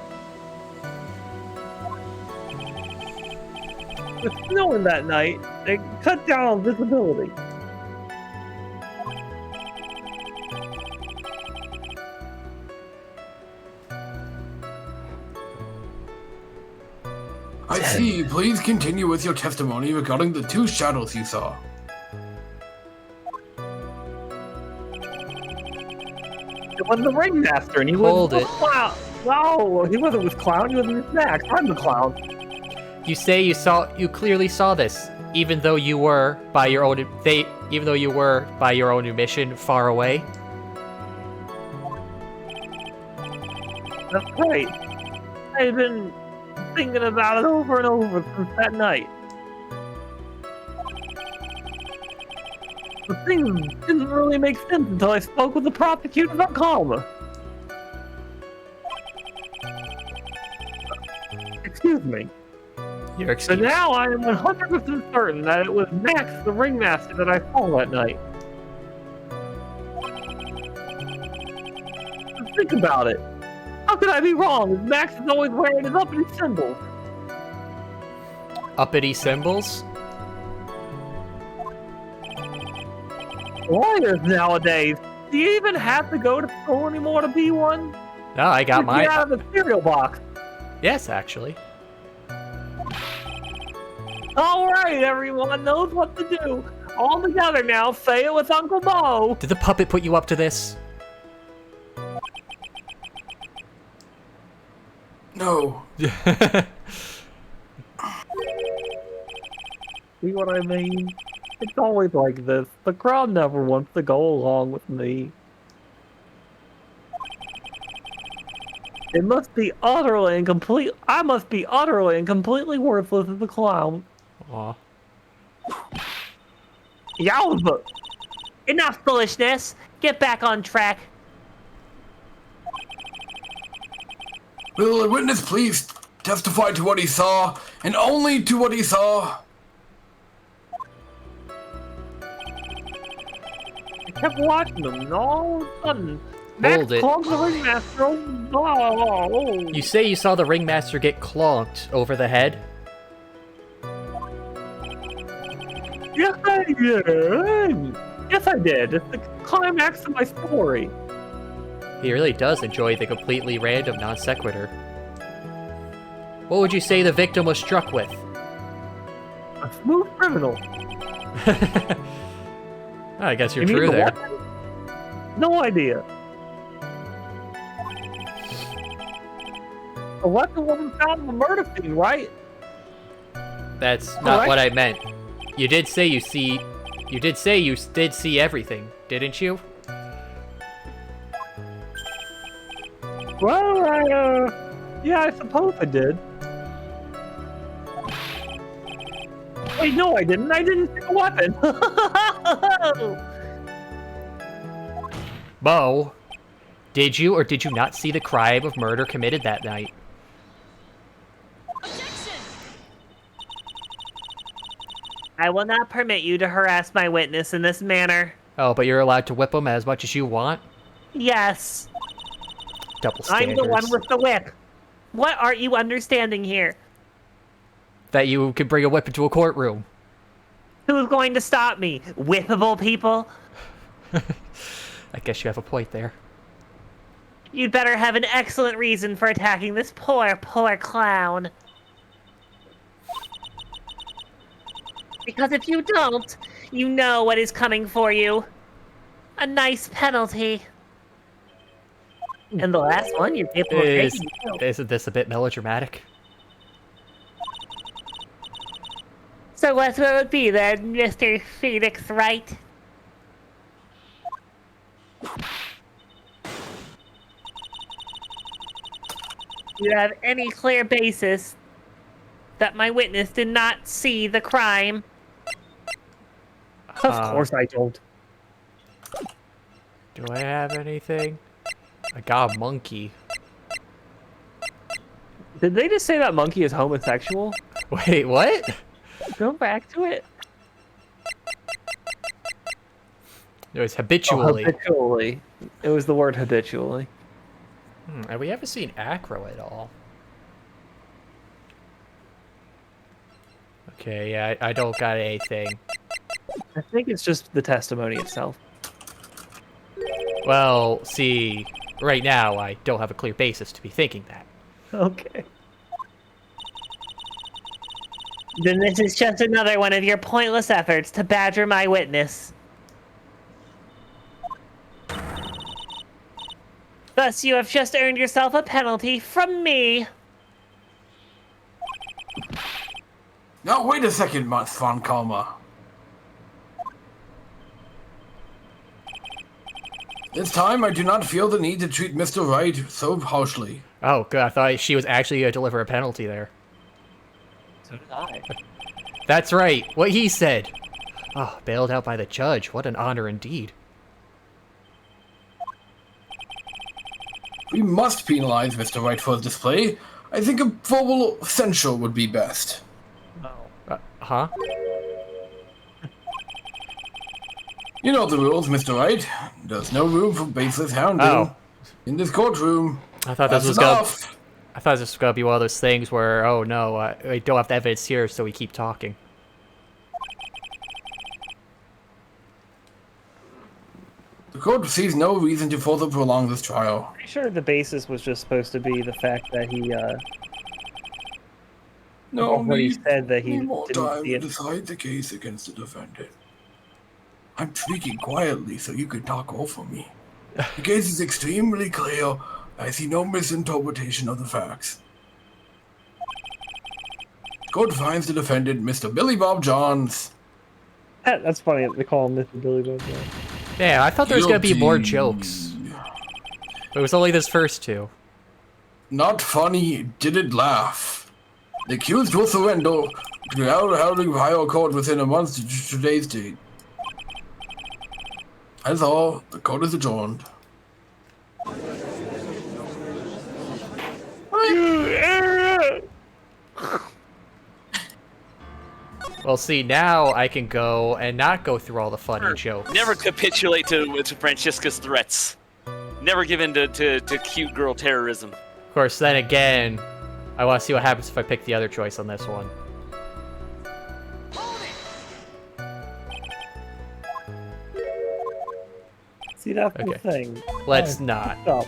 With snowing that night, they cut down on visibility. I see. Please continue with your testimony regarding the two shadows you saw. It was the ringmaster, and he Hold was it. Clown. No, he wasn't with Clown. He was with Max. I'm the Clown. You say you clearly saw this, even though you were by your own admission far away. That's right. I've been thinking about it over and over since that night. The thing didn't really make sense until I spoke with the prosecutor about Karma. Excuse me. Your So excuse. now I am 100% certain that it was Max, the ringmaster, that I saw that night. Think about it. How could I be wrong? Max is always wearing his uppity symbols. Uppity symbols? Lawyers nowadays, do you even have to go to school anymore to be one? No, I got Get mine. out of the cereal box. Yes, actually. All right, everyone knows what to do. All together now, say it with Uncle Mo. Did the puppet put you up to this? No. See what I mean? It's always like this. The crowd never wants to go along with me. It must be utterly and complete. I must be utterly and completely worthless as a clown. Aw. Yowza! Enough foolishness. Get back on track. Will the witness please testify to what he saw, and only to what he saw? I kept watching them, and all of a sudden, Hold it. Max the ringmaster. Oh, You say you saw the ringmaster get clonked over the head? yes, I did. Yes, I did. It's the climax of my story. He really does enjoy the completely random non sequitur. What would you say the victim was struck with? A smooth criminal. I guess you're You mean true the there. weapon? No idea. A weapon wasn't found in the murder scene, right? That's not Correct. what I meant. You did say you see. You did say you did see everything, didn't you? Well, yeah, I suppose I did. Wait, no, I didn't. I didn't see a weapon. Mo, did you or did you not see the crime of murder committed that night? I will not permit you to harass my witness in this manner. Oh, but you're allowed to whip him as much as you want? Yes, Double I'm standards. the one with the whip. What aren't you understanding here? That you can bring a whip into a courtroom. Who's going to stop me? Whippable people? I guess you have a point there. You'd better have an excellent reason for attacking this poor, poor clown. Because if you don't, you know what is coming for you. A nice penalty. And the last one you're capable of taking. Isn't this a bit melodramatic? So what will it be then, Mr. Phoenix Wright? Do you have any clear basis that my witness did not see the crime? Of course I don't. Do I have anything? I got a monkey. Did they just say that monkey is homosexual? Wait, what? Go back to it. It was habitually. Habitually. It was the word habitually. Have we ever seen Acro at all? Okay, yeah, I don't got anything. I think it's just the testimony itself. Well, see, right now I don't have a clear basis to be thinking that. Okay. Then this is just another one of your pointless efforts to badger my witness. Thus, you have just earned yourself a penalty from me. Now, wait a second, Miss Von Kalma. This time, I do not feel the need to treat Mr. Wright so harshly. Oh, good. I thought she was actually going to deliver a penalty there. So did I. That's right. What he said. Oh, bailed out by the judge. What an honor indeed. We must penalize Mr. Wright for his display. I think a verbal censure would be best. Huh? You know the rules, Mr. Wright. There's no room for baseless hounding Oh. in this courtroom. I thought this That's was gonna. enough. I thought this was gonna be one of those things where, oh no, I don't have the evidence here, so we keep talking. The court sees no reason to further prolong this trial. Pretty sure the basis was just supposed to be the fact that he, No already need said that he need more didn't time see to it. decide the case against the defendant. I'm speaking quietly so you can talk over me. The case is extremely clear. I see no misinterpretation of the facts. Court finds the defendant, Mr. Billy Bob Johns. That's funny. They call him Mr. Billy Bob. Yeah, I thought there was gonna be more Guilty. jokes. But it was only this first two. Not funny, didn't laugh. The accused will surrender to held in higher court within a month to today's date. That's all. The court is adjourned. Well, see, now I can go and not go through all the funny jokes. Never capitulate to Francesca's threats. Never give in to cute girl terrorism. Of course, then again, I want to see what happens if I pick the other choice on this one. See, that's Okay. the thing. Let's not. Stop.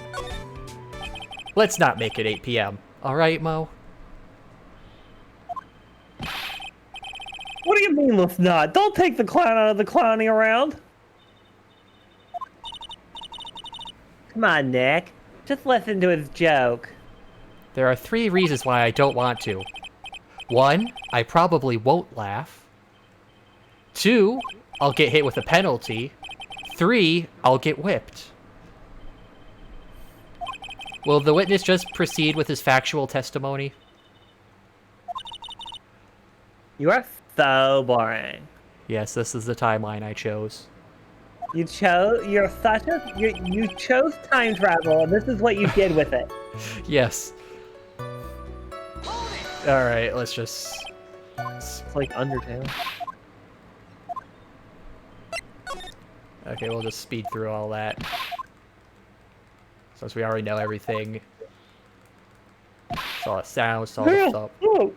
Let's not make it 8 p.m. All right, Mo? What do you mean, let's not? Don't take the clown out of the clowning around. Come on, Nick. Just listen to his joke. There are 3 reasons why I don't want to. 1, I probably won't laugh. 2, I'll get hit with a penalty. 3, I'll get whipped. Will the witness just proceed with his factual testimony? You are so boring. Yes, this is the timeline I chose. You chose. You're such a. You chose time travel, and this is what you did with it. Yes. Alright, let's just... It's like Undertale. Okay, we'll just speed through all that. Since we already know everything. Saw it sound, saw the stuff. Oh,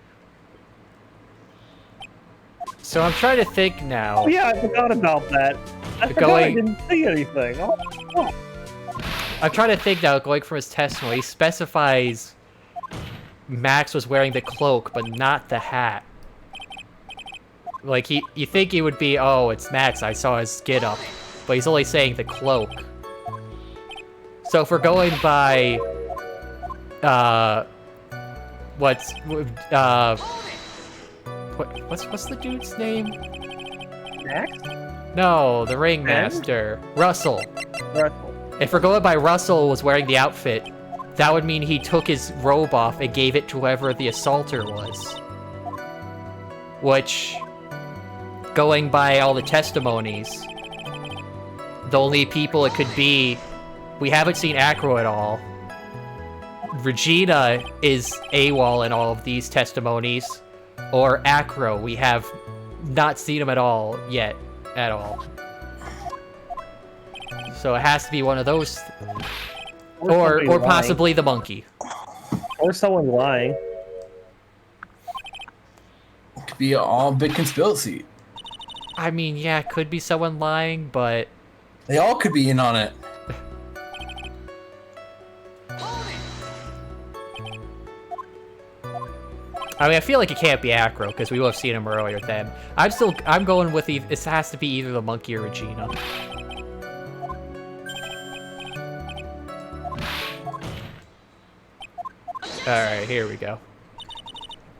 So I'm trying to think now. yeah, I forgot about that. I forgot I didn't see anything. Oh. I'm trying to think now, going from his testimony, he specifies Max was wearing the cloak, but not the hat. Like, you think he would be, oh, it's Max, I saw his get up. But he's only saying the cloak. So if we're going by, what's the dude's name? Max? No, the ringmaster. Russell. Russell. If we're going by Russell was wearing the outfit, that would mean he took his robe off and gave it to whoever the assaulter was. Which, going by all the testimonies, the only people it could be, we haven't seen Acro at all. Regina is AWOL in all of these testimonies. Or Acro, we have not seen him at all yet. At all. So it has to be one of those. Or possibly the monkey. Or someone lying. It could be all big conspiracy. I mean, yeah, it could be someone lying, but... They all could be in on it. I mean, I feel like it can't be Acro, because we will have seen him earlier then. I'm going with it has to be either the monkey or Regina. Alright, here we go.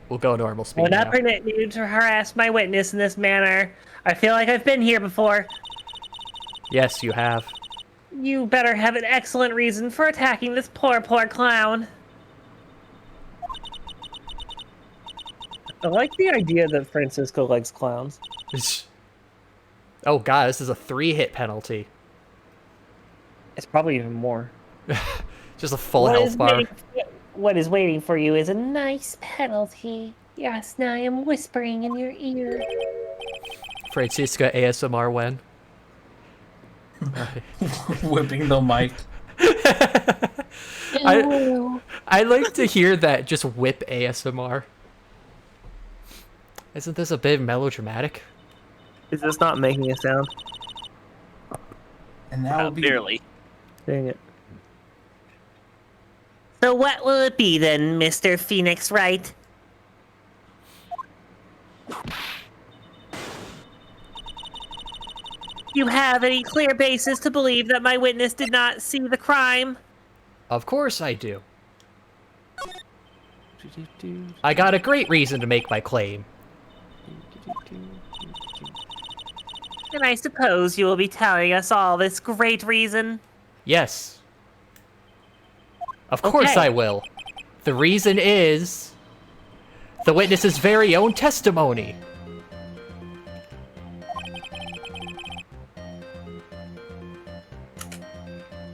We'll go normal speed I will not now. permit you to harass my witness in this manner. I feel like I've been here before. Yes, you have. You better have an excellent reason for attacking this poor clown. I like the idea that Francisco likes clowns. Oh god, this is a 3-hit penalty. It's probably even more. Just a full health bar. What is waiting for you is a nice penalty. Yes, now I am whispering in your ear. Francisca ASMR when? Whipping the mic. I like to hear that, just whip ASMR. Isn't this a bit melodramatic? Is this not making a sound? And that will be Barely. Dang it. So what will it be then, Mr. Phoenix Wright? You have any clear basis to believe that my witness did not see the crime? Of course I do. I got a great reason to make my claim. And I suppose you will be telling us all this great reason? Yes. Of course I will. The reason is the witness's very own testimony.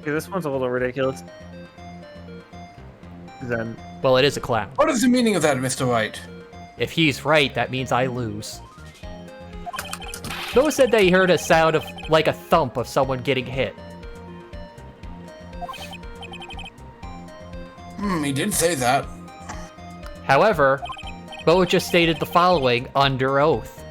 Okay, this one's a little ridiculous. Then Well, it is a clown. What is the meaning of that, Mr. Wright? If he's right, that means I lose. Noah said that he heard a sound of like a thump of someone getting hit. He did say that. However, Bo just stated the following under oath.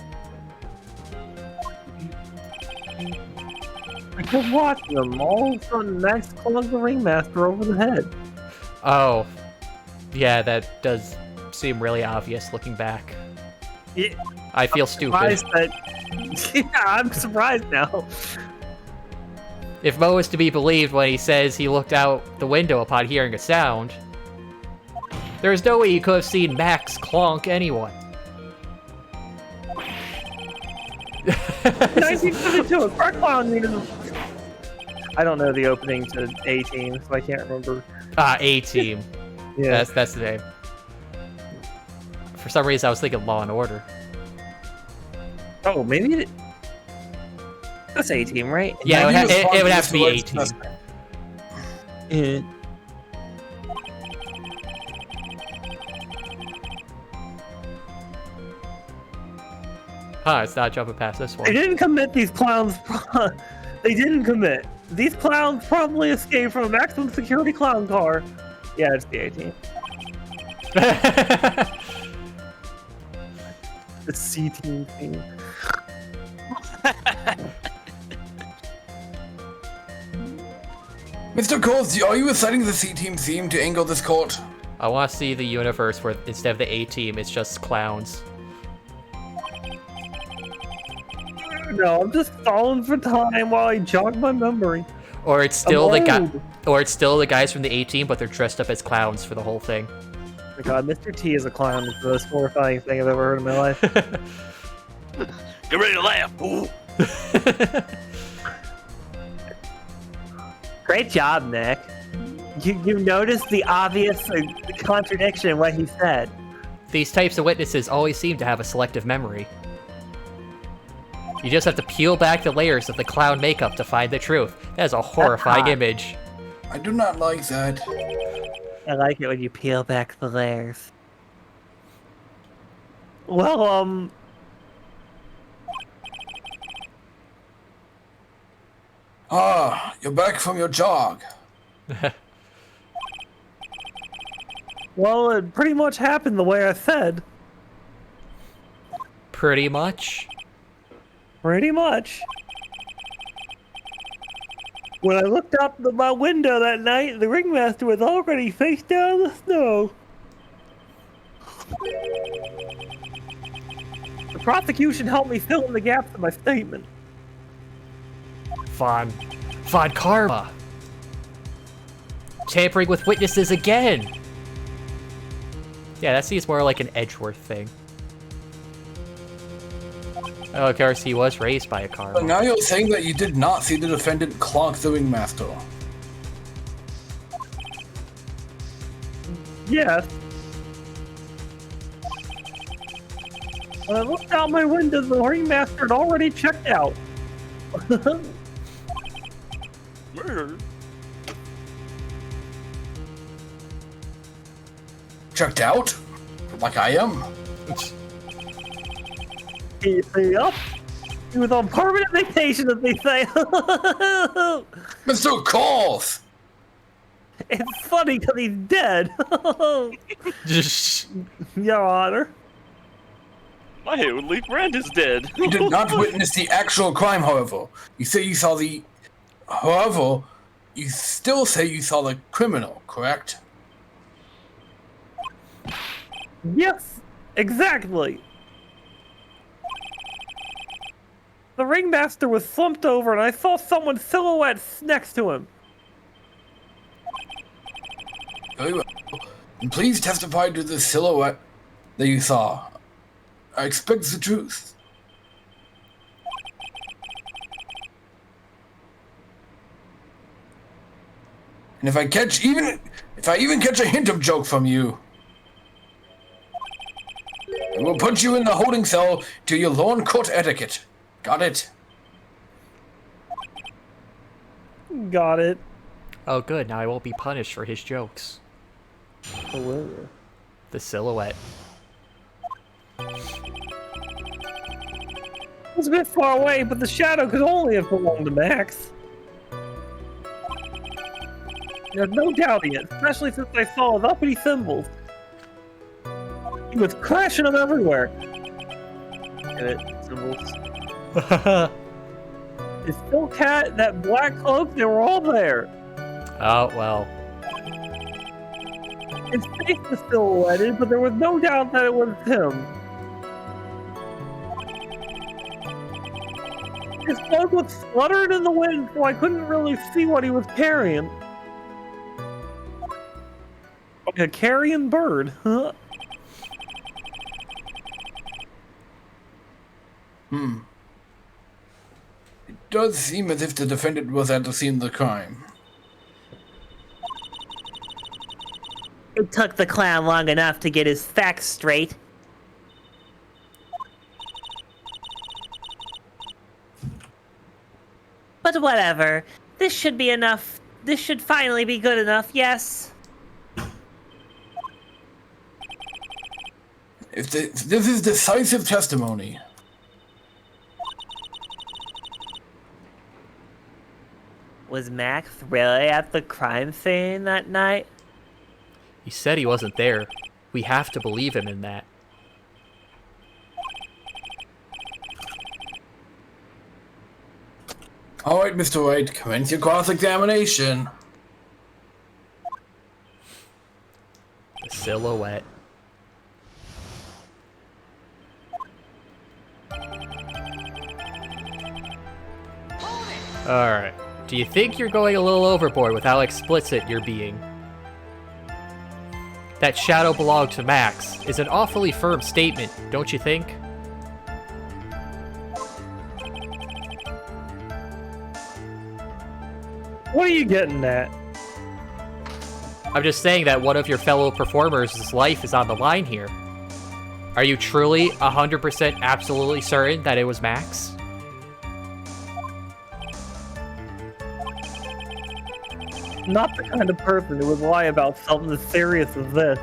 I kept watching them. All of a sudden, Max clung the ringmaster over the head. Oh, yeah, that does seem really obvious looking back. Yeah, I feel stupid. yeah, I'm surprised now. If Mo is to be believed when he says he looked out the window upon hearing a sound, there is no way he could have seen Max clonk anyone. 1972, a car clown needed. I don't know the opening to A-Team, so I can't remember. A-Team. Yeah. That's the name. For some reason, I was thinking Law and Order. Oh, maybe that's A-Team, right? Yeah, it would have to be Mr. A-Team. Wright's Yeah. Huh, it's not jumping past this They one. didn't commit these clowns. They didn't commit. These clowns probably escaped from a maximum security clown car. Yeah, it's the A-Team. The C-Team thing. Mr. Coles, are you reciting the C-Team theme to angle this court? I want to see the universe where instead of the A-Team, it's just clowns. No, I'm just stalling for time while I jog my memory. Or it's still the guy, old. or it's still the guys from the A-Team, but they're dressed up as clowns for the whole thing. Oh my god, Mr. T is a clown. It's the most horrifying thing I've ever heard in my life. Get ready to laugh, fool. Great job, Nick. You noticed the obvious contradiction in what he said. These types of witnesses always seem to have a selective memory. You just have to peel back the layers of the clown makeup to find the truth. That is a horrifying hot. image. I do not like that. I like it when you peel back the layers. Well, You're back from your jog. well, it pretty much happened the way I said. Pretty much. Pretty much. When I looked out my window that night, the ringmaster was already face down in the snow. The prosecution helped me fill in the gaps in my statement. Von Karma. Tampering with witnesses again. Yeah, that seems more like an Edgeworth thing. Oh, of course, he was raised by a But Karma. now you're saying that you did not see the defendant clonk the ringmaster. Yes. When I looked out my window, the ringmaster had already checked out. Murder. Checked out? Like I am? Yup. He was on permanent vacation, as they say. Mr. Coles! It's funny because he's dead. Your Honor. My only friend is dead. You did not witness the actual crime, however. You say you saw the... However, you still say you saw the criminal, correct? Yes, exactly. The ringmaster was slumped over, and I saw someone's silhouette next to him. Very well. And please testify to the silhouette that you saw. I expect the truth. And if I even catch a hint of joke from you, I will put you in the holding cell to your lawn court etiquette. Got it? Got it. Oh, good. Now I won't be punished for his jokes. The silhouette. It was a bit far away, but the shadow could only have belonged to Max. There's no doubting it, especially since I saw his uppity symbols. He was crashing them everywhere. Get it? Symbols. His Phil cat, that black cloak, they were all there. Oh, well. His face was silhouetted, but there was no doubt that it was him. His cloak was fluttering in the wind, so I couldn't really see what he was carrying. Like a carrion bird, huh? It does seem as if the defendant was at the scene of the crime. It took the clown long enough to get his facts straight. But whatever. This should be enough. This should finally be good enough, yes? If this is decisive testimony. Was Max really at the crime scene that night? He said he wasn't there. We have to believe him in that. All right, Mr. Wright, commence your cross-examination. The silhouette. Alright. Do you think you're going a little overboard with how explicit you're being? That shadow belonged to Max is an awfully firm statement, don't you think? What are you getting at? I'm just saying that one of your fellow performers' life is on the line here. Are you truly 100% absolutely certain that it was Max? Not the kind of person who would lie about something as serious as this.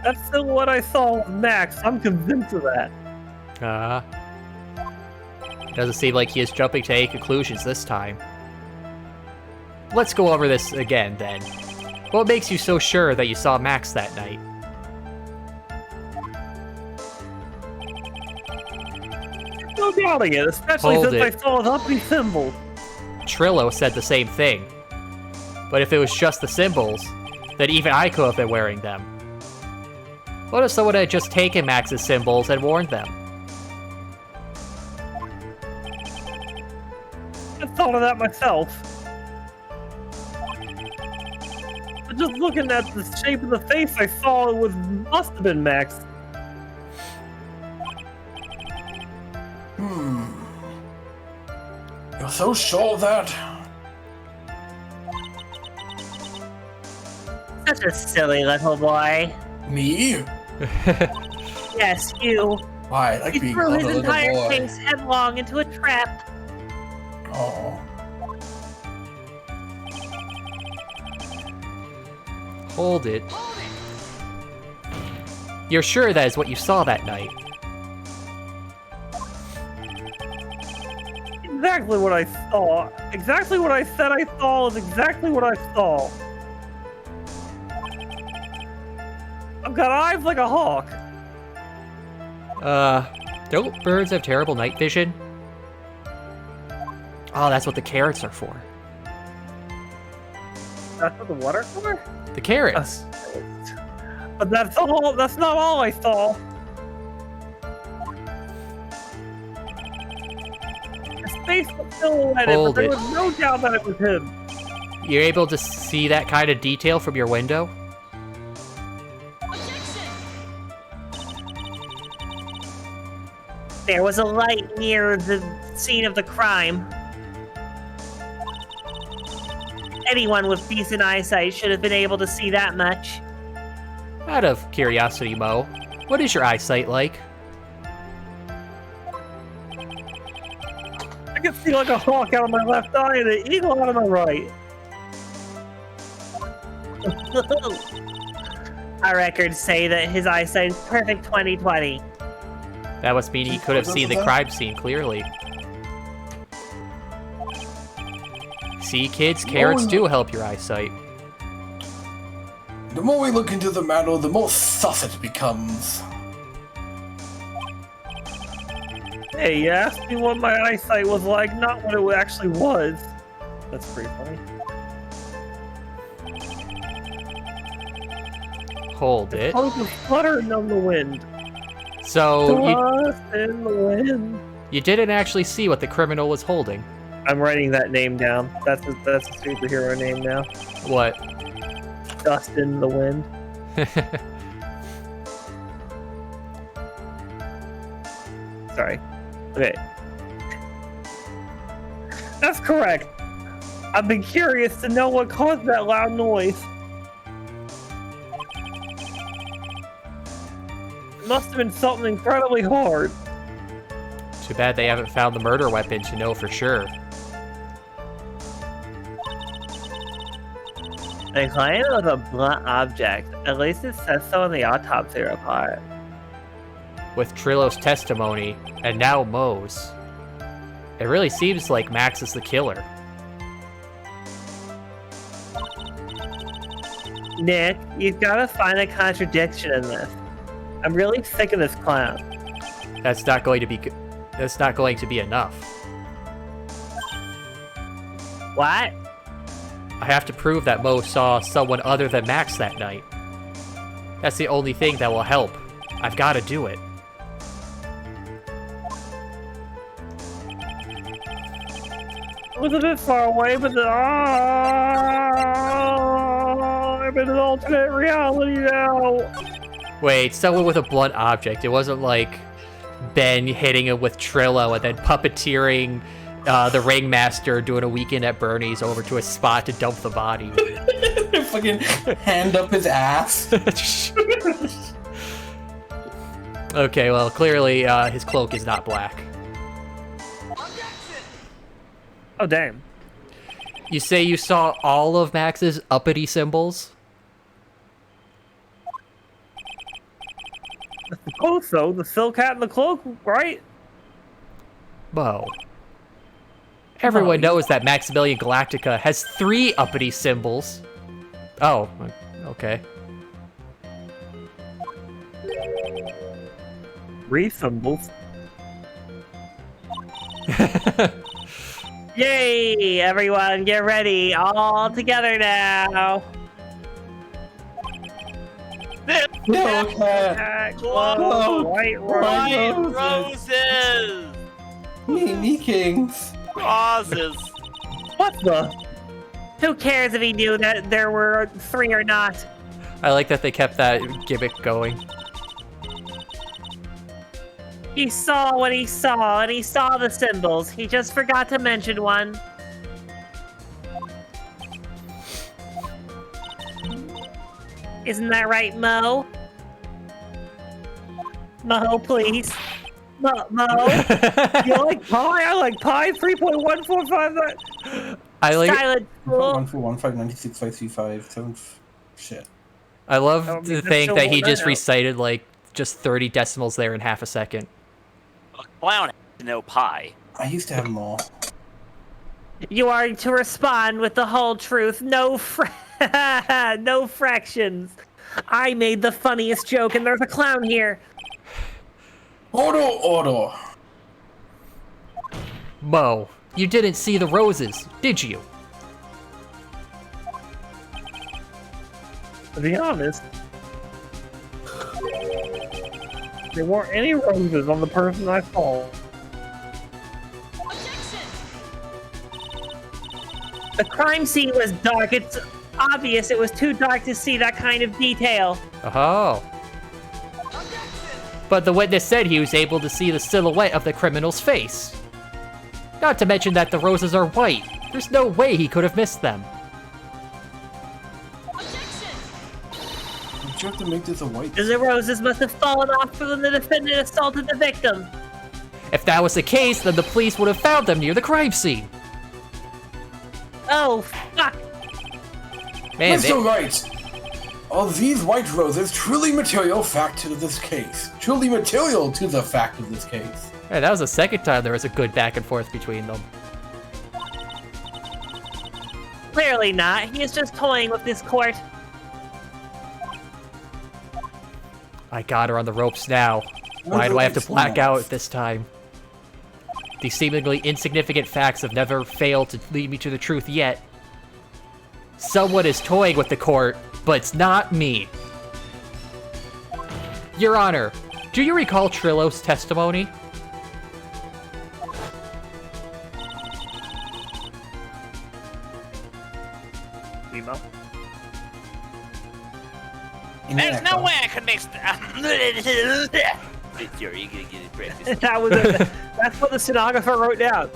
That's still what I saw with Max. I'm convinced of that. Doesn't seem like he is jumping to any conclusions this time. Let's go over this again, then. What makes you so sure that you saw Max that night? No doubting it, especially Hold since it. I saw his uppity symbol. Trillo said the same thing. But if it was just the symbols, then even I could have been wearing them. What if someone had just taken Max's symbols and worn them? I thought of that myself. But just looking at the shape of the face, I saw it must have been Max. You're so sure of that? Such a silly little boy. Me? Yes, you. Why? I like He being threw called his a little entire boy. face headlong into a trap. Oh. Hold it. You're sure that is what you saw that night? Exactly what I saw. Exactly what I said I saw is exactly what I saw. I've got eyes like a hawk. Don't birds have terrible night vision? Oh, that's what the carrots are for. That's what the water for? The carrots. But that's all. That's not all I saw. facial silhouette, but Hold there it. was no doubt that it was him. You're able to see that kind of detail from your window? There was a light near the scene of the crime. Anyone with decent eyesight should have been able to see that much. Out of curiosity, Mo, what is your eyesight like? I can see like a hawk out of my left eye and an eagle out of my right. Our records say that his eyesight is perfect 20/20. That must mean he could have seen the crime scene clearly. See, kids, carrots do help your eyesight. The more we look into the matter, the more sus it becomes. Hey, you asked me what my eyesight was like, not what it actually was. That's pretty funny. Hold it. Oh, the fluttering on the wind. So, Dust in the wind. you didn't actually see what the criminal was holding. I'm writing that name down. That's a superhero name now. What? Dust in the wind. Sorry. Okay. That's correct. I've been curious to know what caused that loud noise. It must have been something incredibly hard. Too bad they haven't found the murder weapon to know for sure. The client was a blunt object. At least it says so in the autopsy report. With Trillo's testimony, and now Mo's, it really seems like Max is the killer. Nick, you've got to find a contradiction in this. I'm really sick of this clown. That's not going to be. That's not going to be enough. What? I have to prove that Mo saw someone other than Max that night. That's the only thing that will help. I've got to do it. It was a bit far away, but I'm in an alternate reality now. Wait, someone with a blunt object. It wasn't like Ben hitting him with Trillo and then puppeteering the ringmaster doing a weekend at Bernie's over to a spot to dump the body. Fucking hand up his ass. Okay, well, clearly his cloak is not black. Oh, damn. You say you saw all of Max's uppity symbols? The cloak, though. The silk hat and the cloak, right? Mo. Everyone knows that Maximilian Galactica has 3 uppity symbols. Oh, okay. 3 symbols. Yay! Everyone, get ready. All together now. No, cat. Whoa, white White rose. roses! Me kings. Roses! What the? Who cares if he knew that there were 3 or not? I like that they kept that gimmick going. He saw what he saw, and he saw the symbols. He just forgot to mention one. Isn't that right, Mo? Mo, please. Mo. You like pie? I like pie. 3.145. I like. Silent fool. 141596535 Shit. I love I mean, to that's think so that he well just done. recited like just 30 decimals there in half a second. A clown has no pie. I used to have them all. You are to respond with the whole truth. No no fractions. I made the funniest joke, and there's a clown here. Order! Mo, you didn't see the roses, did you? To be honest, there weren't any roses on the person I saw. The crime scene was dark. It's obvious it was too dark to see that kind of detail. Oh. But the witness said he was able to see the silhouette of the criminal's face. Not to mention that the roses are white. There's no way he could have missed them. Don't you have to make this a white? The roses must have fallen off when the defendant assaulted the victim. If that was the case, then the police would have found them near the crime scene. Oh, fuck. Man, Mr. Wright, are these white roses truly material fact to this case? Truly material to the fact of this case? yeah, that was the second time there was a good back and forth between them. Clearly not. He is just toying with this court. I got her on the ropes now. Why do I have to black out this time? These seemingly insignificant facts have never failed to lead me to the truth yet. Someone is toying with the court, but it's not me. Your Honor, do you recall Trillo's testimony? Shima. There's no way I could make. Sorry, you gotta get it practice. That's what the stenographer wrote down.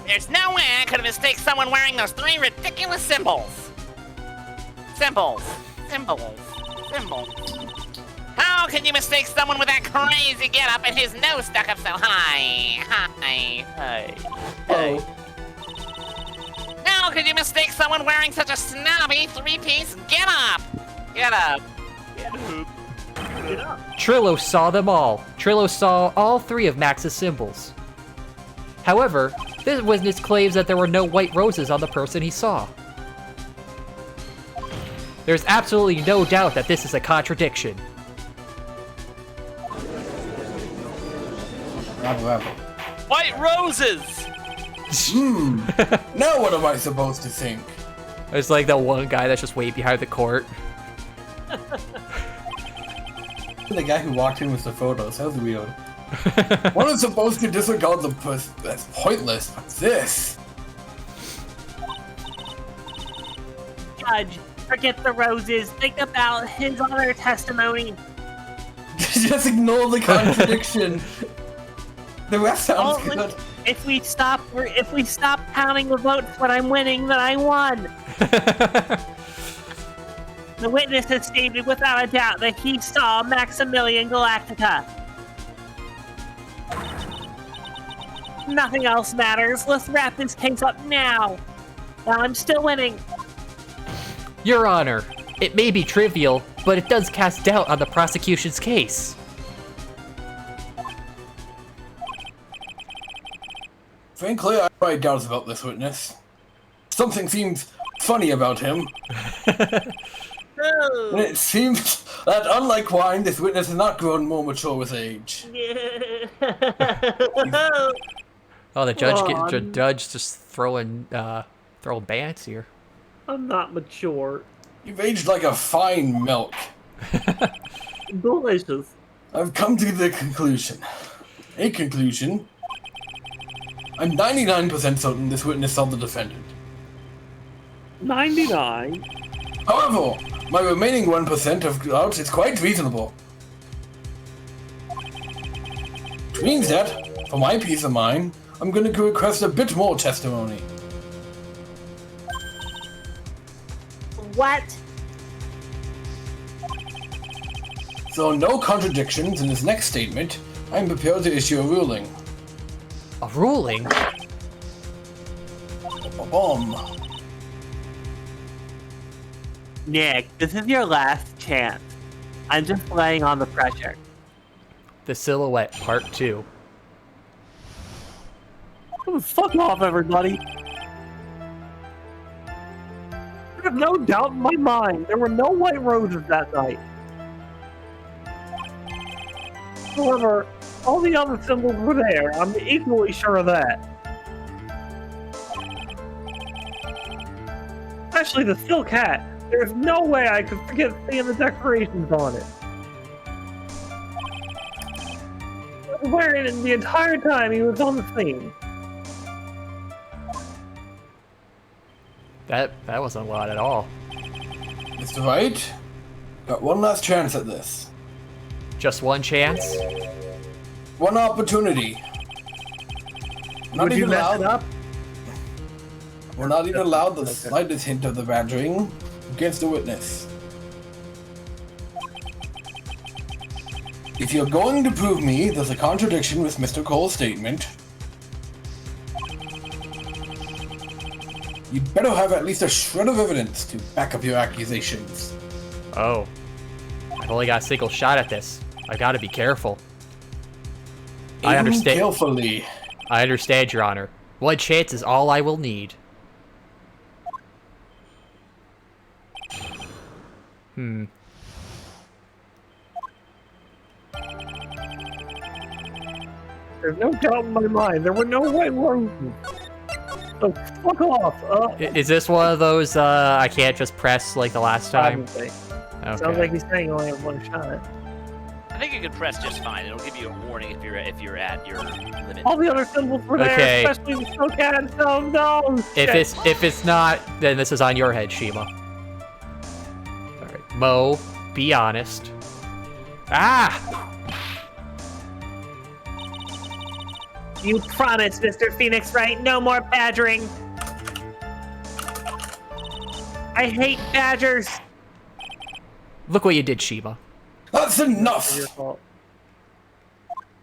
There's no way I could mistake someone wearing those 3 ridiculous symbols. Symbols. How can you mistake someone with that crazy getup and his nose stuck up so high? Hey. How could you mistake someone wearing such a snobby 3-piece getup? Trillo saw them all. Trillo saw all 3 of Max's symbols. However, this witness claims that there were no white roses on the person he saw. There's absolutely no doubt that this is a contradiction. Bravo. White roses! Now what am I supposed to think? It's like that one guy that's just way behind the court. The guy who walked in with the photos. That was weird. One is supposed to disregard the that's pointless. What's this? Judge, forget the roses. Think about his other testimony. Just ignore the contradiction. The rest sounds Oh, good. If we stop counting the votes when I'm winning, then I won. The witness has stated without a doubt that he saw Maximilian Galactica. Nothing else matters. Let's wrap this case up now. Now I'm still winning. Your Honor, it may be trivial, but it does cast doubt on the prosecution's case. Frankly, I have my doubts about this witness. Something seems funny about him. And it seems that, unlike wine, this witness has not grown more mature with age. Oh, the judge just throwing bans here. I'm not mature. You've aged like a fine milk. Delicious. I've come to the conclusion. A conclusion. I'm 99% certain this witness saw the defendant. 99. However, my remaining 1% of doubt is quite reasonable. Which means that, for my peace of mind, I'm going to request a bit more testimony. What? So, no contradictions in his next statement, I'm prepared to issue a ruling. A ruling? Bomb. Nick, this is your last chance. I'm just laying on the pressure. The Silhouette, Part 2. Oh, fuck off, everybody. I have no doubt in my mind. There were no white roses that night. However, all the other symbols were there. I'm equally sure of that. Especially the silk hat. There's no way I could forget seeing the decorations on it. I was wearing it the entire time he was on the scene. That wasn't a lot at all. Mr. Wright, got one last chance at this. Just one chance? One opportunity. Would you mess it up? We're not even allowed the slightest hint of the badgering against the witness. If you're going to prove me there's a contradiction with Mr. Cole's statement, you'd better have at least a shred of evidence to back up your accusations. Oh. I've only got a single shot at this. I gotta be careful. I Aim understand. carefully. I understand, Your Honor. One chance is all I will need. There's no doubt in my mind. There were no white roses. So fuck off. Is this one of those, I can't just press like the last time? Probably. Okay. Sounds like he's saying you only have one shot. I think you can press just fine. It'll give you a warning if you're at your limit. All the other symbols were Okay. there, especially the Snowcat. No. If it's not, then this is on your head, Shima. Alright. Mo, be honest. Ah! You promised, Mr. Phoenix, right? No more badgering. I hate badgers. Look what you did, Shima. That's enough! Your fault.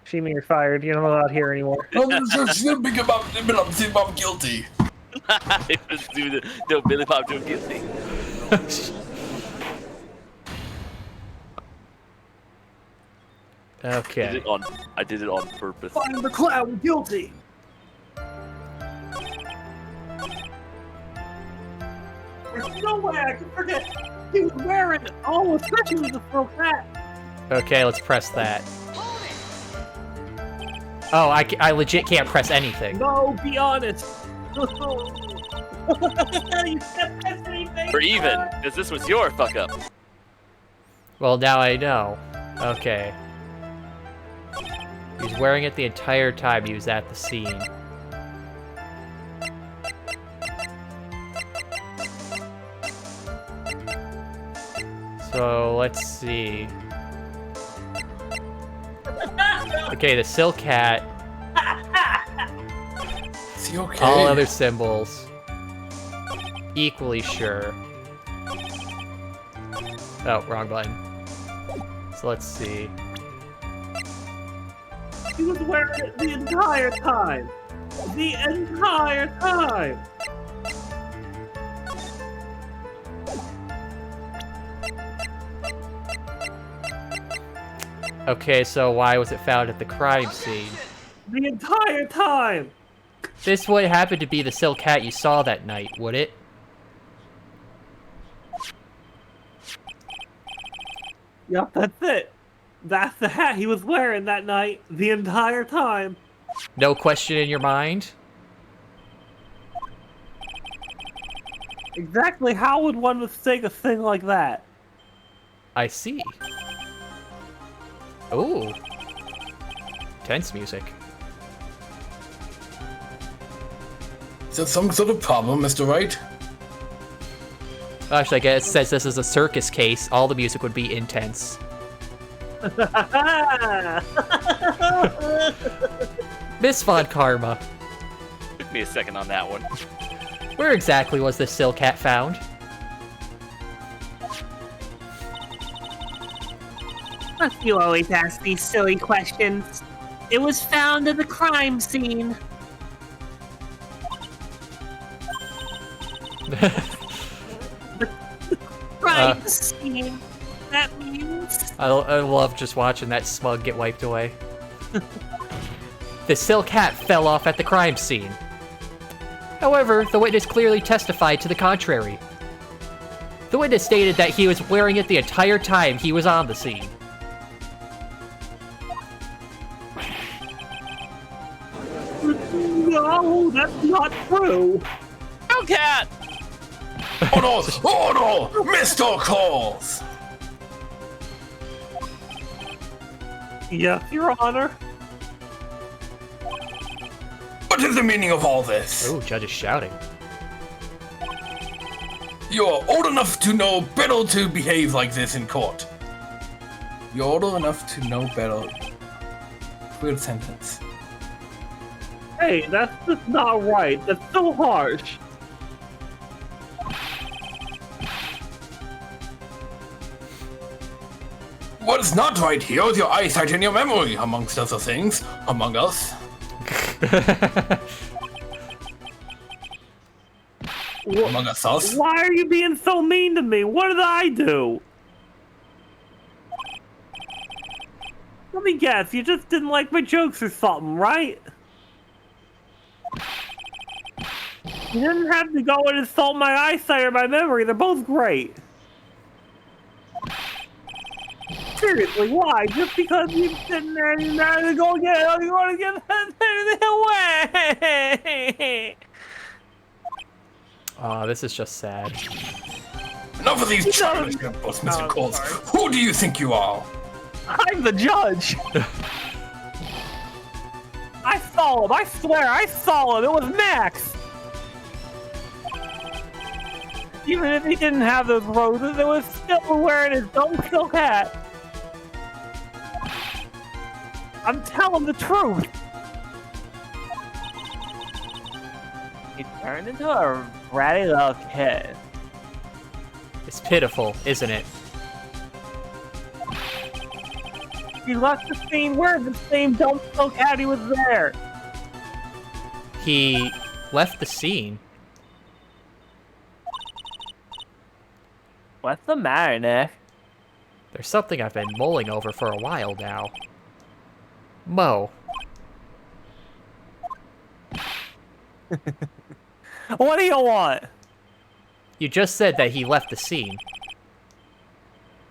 Shima, you're fired. You're not allowed here anymore. I'm guilty. No, Billy Bob doing guilty. Okay. I did it on purpose. Find the clown guilty. There's no way I can forget. He was wearing especially with the full hat. Okay, let's press that. Oh, I legit can't press anything. No, be honest. You can't press anything. We're even, because this was your fuck up. Well, now I know. Okay. He was wearing it the entire time he was at the scene. So, let's see. Okay, the silk hat. Is he okay? All other symbols. Equally sure. Oh, wrong button. So let's see. He was wearing it the entire time. The entire time. Okay, so why was it found at the crime scene? The entire time. This would happen to be the silk hat you saw that night, would it? Yep, that's it. That's the hat he was wearing that night, the entire time. No question in your mind? Exactly how would one mistake a thing like that? I see. Ooh. Tense music. Is that some sort of problem, Mr. Wright? Actually, I guess since this is a circus case, all the music would be intense. Miss Von Karma, Took me a second on that one. where exactly was this silk hat found? You always ask these silly questions. It was found at the crime scene. Crime scene. That means I love just watching that smug get wiped away. The silk hat fell off at the crime scene. However, the witness clearly testified to the contrary. The witness stated that he was wearing it the entire time he was on the scene. No, that's not true. Hellcat! Orders! Order! Mr. Coles! Yes, Your Honor. What is the meaning of all this? Oh, judge is shouting. You're old enough to know better to behave like this in court. You're old enough to know better. Weird sentence. Hey, that's just not right. That's so harsh. What's not right here is your eyesight and your memory, amongst other things, among us. Among us. Why are you being so mean to me? What did I do? Let me guess, you just didn't like my jokes or something, right? You didn't have to go and insult my eyesight or my memory. They're both great. Seriously, why? Just because you're sitting there and you're not to go get it, you want to get that away? Oh, this is just sad. Enough of these childish impulse, Mr. Coles. Who do you think you are? I'm the judge. I saw him. I swear, I saw him. It was Max. Even if he didn't have those roses, it was still wearing his dumb silk hat. I'm telling the truth. He turned into a ratty little kid. It's pitiful, isn't it? He left the scene wearing the same dumb silk hat he was there. He left the scene. What's the matter, Nick? There's something I've been mulling over for a while now. Mo. What do you want? You just said that he left the scene.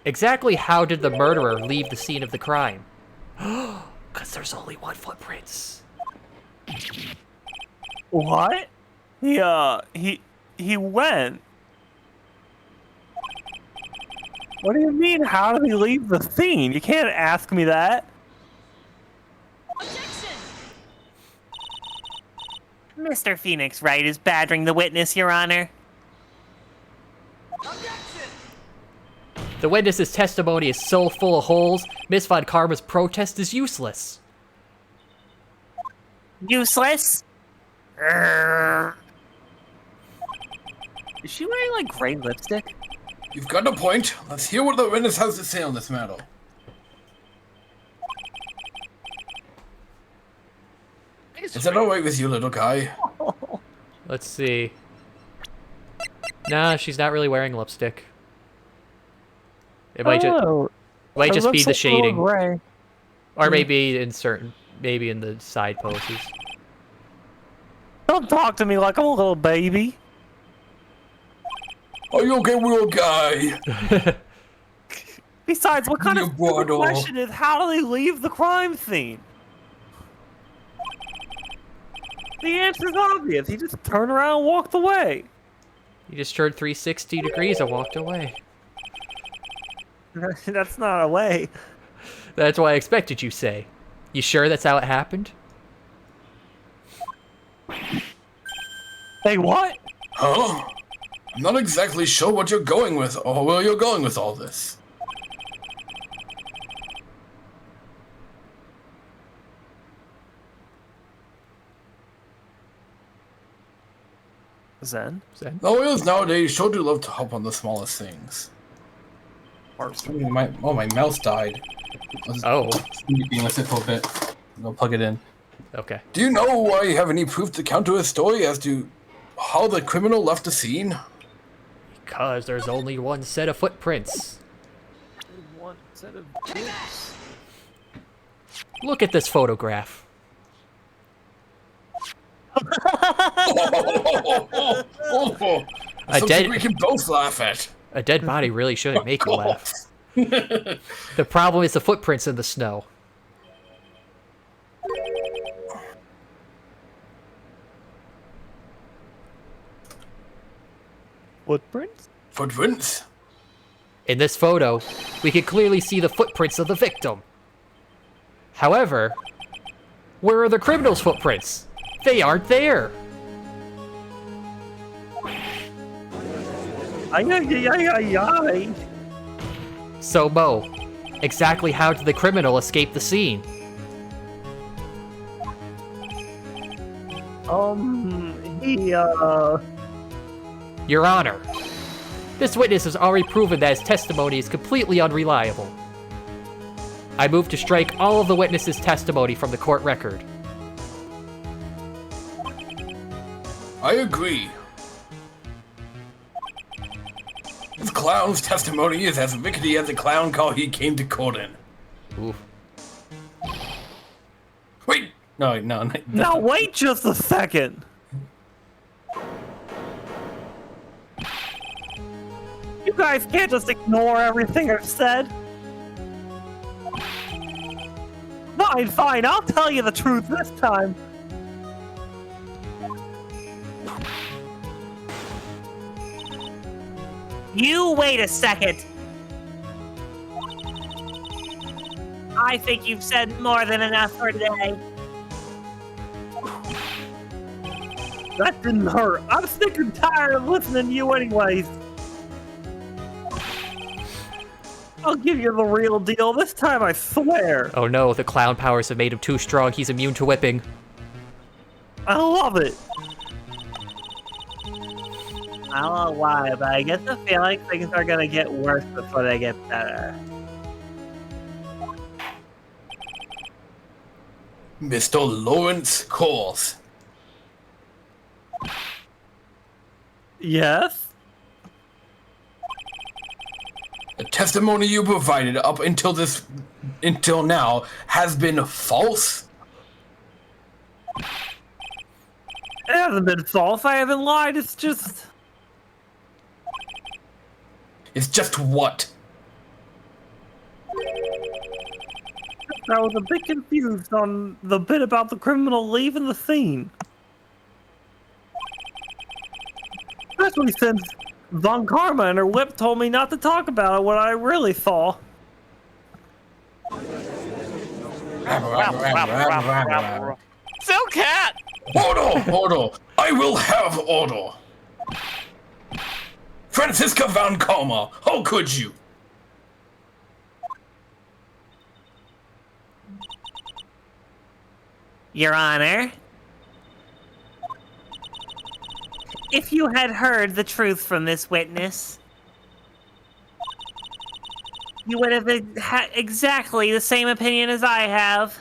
Exactly how did the murderer leave the scene of the crime? Because there's only one footprints. What? He went. What do you mean, how did he leave the scene? You can't ask me that. Mr. Phoenix Wright is badgering the witness, Your Honor. The witness's testimony is so full of holes, Miss Von Karma's protest is useless. Useless? Is she wearing, like, gray lipstick? You've got a point. Let's hear what the witness has to say on this matter. Is that alright with you, little guy? Let's see. Nah, she's not really wearing lipstick. It might, just be the shading. Or maybe in the side poses. Don't talk to me like I'm a little baby. Are you okay, little guy? Besides, what kind You of brought stupid question is how do they leave the crime scene? The answer's obvious. He just turned around and walked away. He just turned 360 degrees and walked away. That's not a way. That's what I expected you say. You sure that's how it happened? Hey, what? Huh? I'm not exactly sure what you're going with, or where you're going with all this. Zen? Lawyers nowadays sure do love to hop on the smallest things. My mouse died. Let's sit for a bit. I'll plug it in. Okay. Do you know why you have any proof to counter his story as to how the criminal left the scene? Because there's only one set of footprints. One set of dicks. Look at this photograph. Something we can both laugh at. A dead body really shouldn't make you laugh. The problem is the footprints in the snow. Footprints? Footprints? In this photo, we can clearly see the footprints of the victim. However, where are the criminal's footprints? They aren't there. Ay, ay, ay, ay, ay. So, Mo, exactly how did the criminal escape the scene? He, Your Honor, this witness has already proven that his testimony is completely unreliable. I move to strike all of the witness's testimony from the court record. I agree. This clown's testimony is as rickety as the clown car he came to court in. Oof. Wait! No. now wait just a second. You guys can't just ignore everything I've said. Fine, I'll tell you the truth this time. You wait a second. I think you've said more than enough for today. That didn't hurt. I'm sick and tired of listening to you anyways. I'll give you the real deal this time, I swear. Oh no, the clown powers have made him too strong. He's immune to whipping. I love it. I don't know why, but I get the feeling things are gonna get worse before they get better. Mr. Lawrence Course. Yes? The testimony you provided up until now has been false? It hasn't been false. I haven't lied. It's just... It's just what? I was a bit confused on the bit about the criminal leaving the scene. Especially since Von Karma and her whip told me not to talk about what I really saw. So, cat! Order! I will have order! Franziska Von Karma, how could you? Your Honor, if you had heard the truth from this witness, you would have had exactly the same opinion as I have.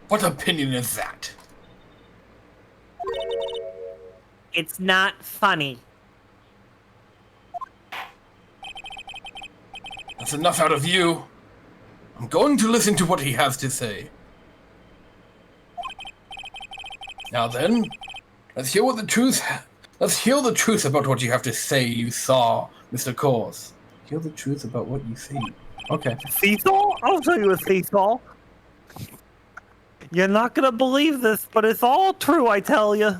What opinion is that? It's not funny. That's enough out of you. I'm going to listen to what he has to say. Now then, let's hear the truth about what you have to say you saw, Mr. Course. Hear the truth about what you see. Okay. Seesaw? I'll tell you a seesaw. You're not gonna believe this, but it's all true, I tell you.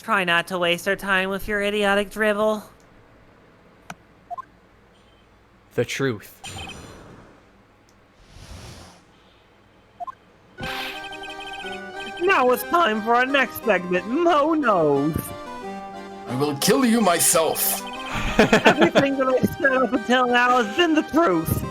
Try not to waste our time with your idiotic dribble. The truth. Now it's time for our next segment, Mo Knows. I will kill you myself. Everything that I've said up until now has been the truth.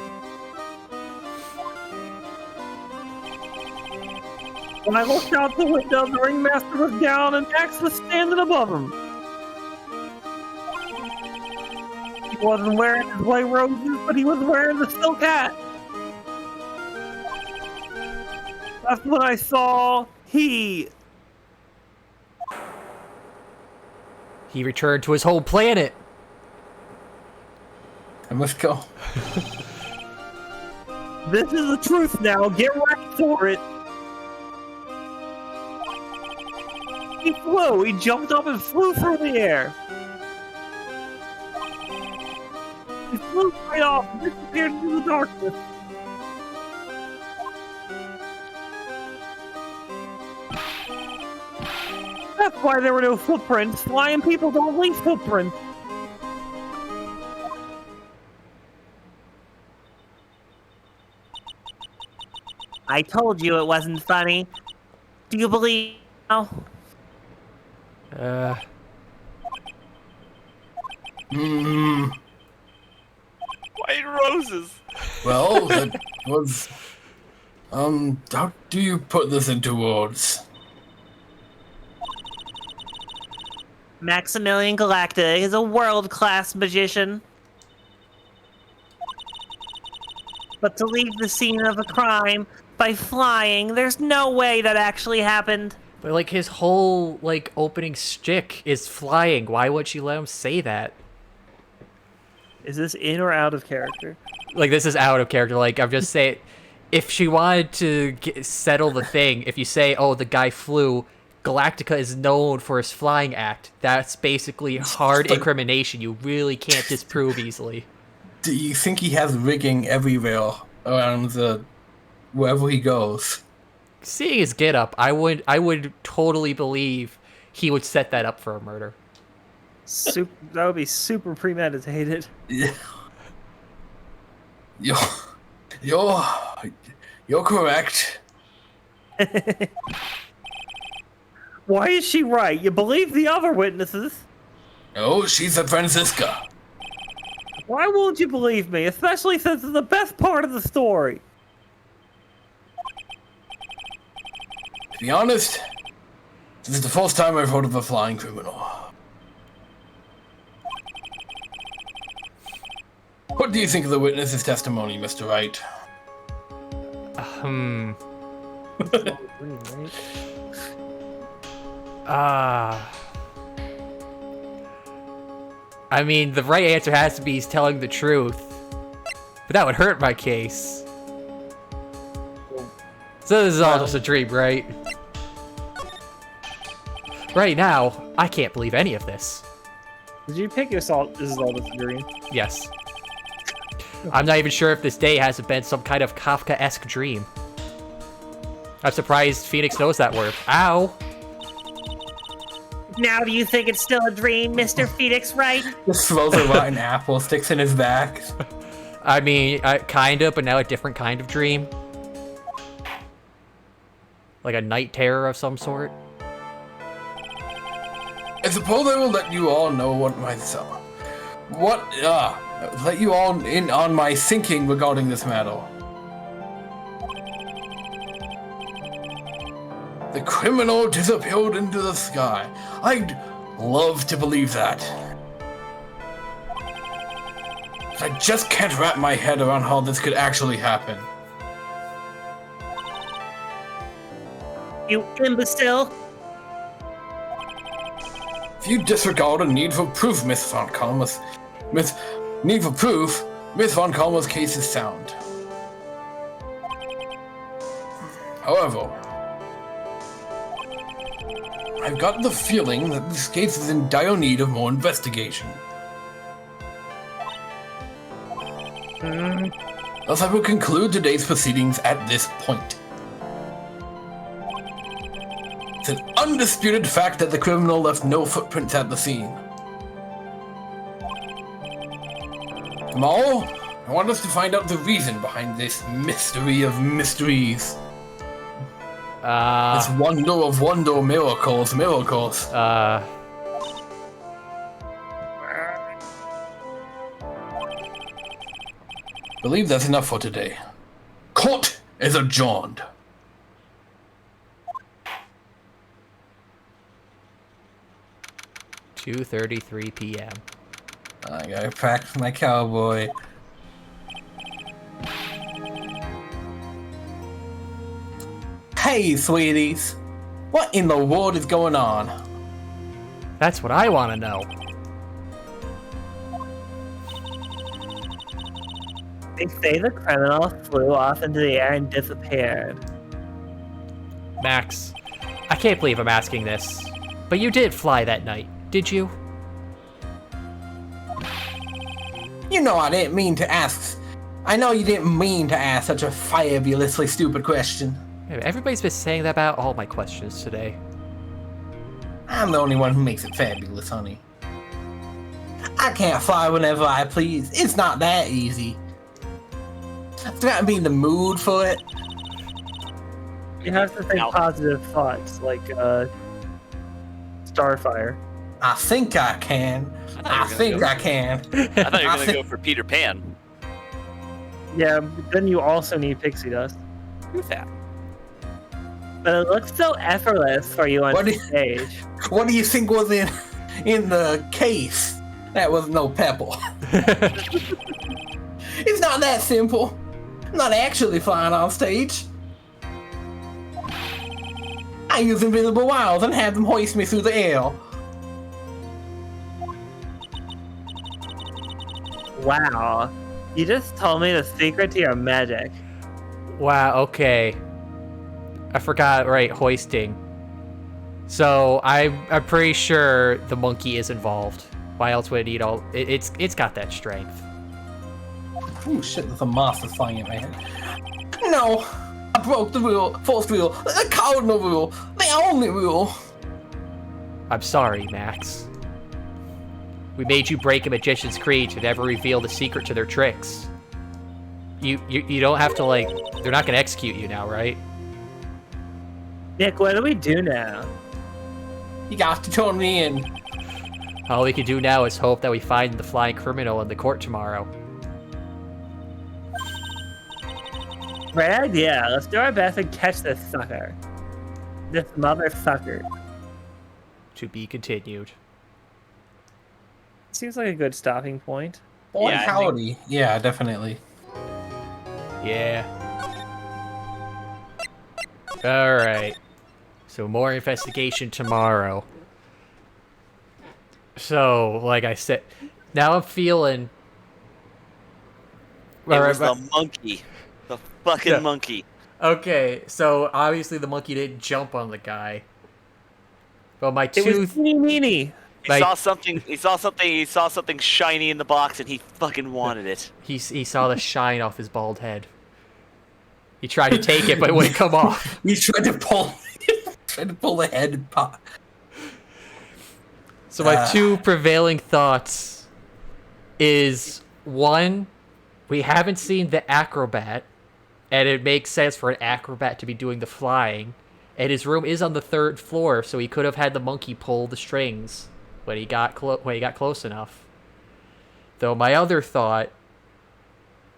When I looked out the window, the ringmaster was down and Max was standing above him. He wasn't wearing his white roses, but he was wearing the silk hat. That's when I saw he returned to his home planet. I must go. This is the truth now. Get ready for it. He flew. He jumped up and flew through the air. He flew right off and disappeared into the darkness. That's why there were no footprints. Flying people don't leave footprints. I told you it wasn't funny. Do you believe now? White roses. Well, that was. How do you put this into words? Maximilian Galactic is a world-class magician. But to leave the scene of a crime by flying, there's no way that actually happened. But, like, his whole, like, opening shtick is flying. Why would she let him say that? Is this in or out of character? Like, this is out of character. Like, I'm just saying, if she wanted to settle the thing, if you say, oh, the guy flew, Galactica is known for his flying act. That's basically hard incrimination. You really can't disprove easily. Do you think he has rigging everywhere around wherever he goes? Seeing his get-up, I would totally believe he would set that up for a murder. That would be super premeditated. Yeah. You're correct. Why is she right? You believe the other witnesses? Oh, she's a Francisca. Why won't you believe me? Especially since it's the best part of the story. To be honest, this is the first time I've heard of a flying criminal. What do you think of the witness's testimony, Mr. Wright? I mean, the right answer has to be he's telling the truth. But that would hurt my case. So this is all just a dream, right? Right now, I can't believe any of this. Did you pick yourself? This is all just a dream. Yes. I'm not even sure if this day hasn't been some kind of Kafka-esque dream. I'm surprised Phoenix knows that word. Ow! Now do you think it's still a dream, Mr. Phoenix Wright? Just throws a rotten apple, sticks in his back. I mean, kinda, but now a different kind of dream. Like a night terror of some sort. I suppose I will let you all know let you all in on my thinking regarding this matter. The criminal disappeared into the sky. I'd love to believe that. But I just can't wrap my head around how this could actually happen. You imbecile! If you disregard a need for proof, Miss Von Kalma's case is sound. However, I've got the feeling that this case is in dire need of more investigation. Thus, I will conclude today's proceedings at this point. It's an undisputed fact that the criminal left no footprints at the scene. Tomorrow, I want us to find out the reason behind this mystery of mysteries. This wonder of wonder, miracles. Believe that's enough for today. Court is adjourned. (2:33 p.m.) I gotta practice my cowboy. Hey, sweeties. What in the world is going on? That's what I want to know. They say the criminal flew off into the air and disappeared. Max, I can't believe I'm asking this, but you did fly that night, did you? You know I didn't mean to ask. I know you didn't mean to ask such a fabulously stupid question. Everybody's been saying that about all my questions today. I'm the only one who makes it fabulous, honey. I can't fly whenever I please. It's not that easy. I've got to be in the mood for it. You have to think Now- positive thoughts, like Starfire. I think I can. I think I can. I thought you were I gonna think- go for Peter Pan. Yeah, but then you also need pixie dust. Who's that? But it looks so effortless for you on What do you- stage. What do you think was in the case? That was no pebble. It's not that simple. I'm not actually flying on stage. I use invisible wires and have them hoist me through the air. Wow. You just told me the secret to your magic. Wow, okay. I forgot, right, hoisting. So I'm pretty sure the monkey is involved. Why else would it need all it's got that strength. Oh shit, there's a monster flying in my head. No! I broke the rule, first rule, the cardinal rule, the only rule. I'm sorry, Max. We made you break a magician's creed to never reveal the secret to their tricks. You don't have to, like, they're not gonna execute you now, right? Nick, what do we do now? You got to turn me in. All we can do now is hope that we find the flying criminal in the court tomorrow. Great idea. Let's do our best and catch this sucker. This mother sucker. To be continued. Seems like a good stopping point. Boy, Yeah, I howdy. Yeah, definitely. Yeah. Alright. So more investigation tomorrow. So, like I said, now I'm feeling... It was Alright, the monkey. The fucking Yeah. monkey. okay, so obviously the monkey didn't jump on the guy. But my It was tooth... teeny meeny. He Like- saw something. He saw something shiny in the box, and he fucking wanted it. He saw the shine off his bald head. He tried to take it, but it wouldn't come off. You tried to pull the head pop. So my two prevailing thoughts is, one, we haven't seen the acrobat, and it makes sense for an acrobat to be doing the flying, and his room is on the 3rd floor, so he could have had the monkey pull the strings when he got close enough. Though my other thought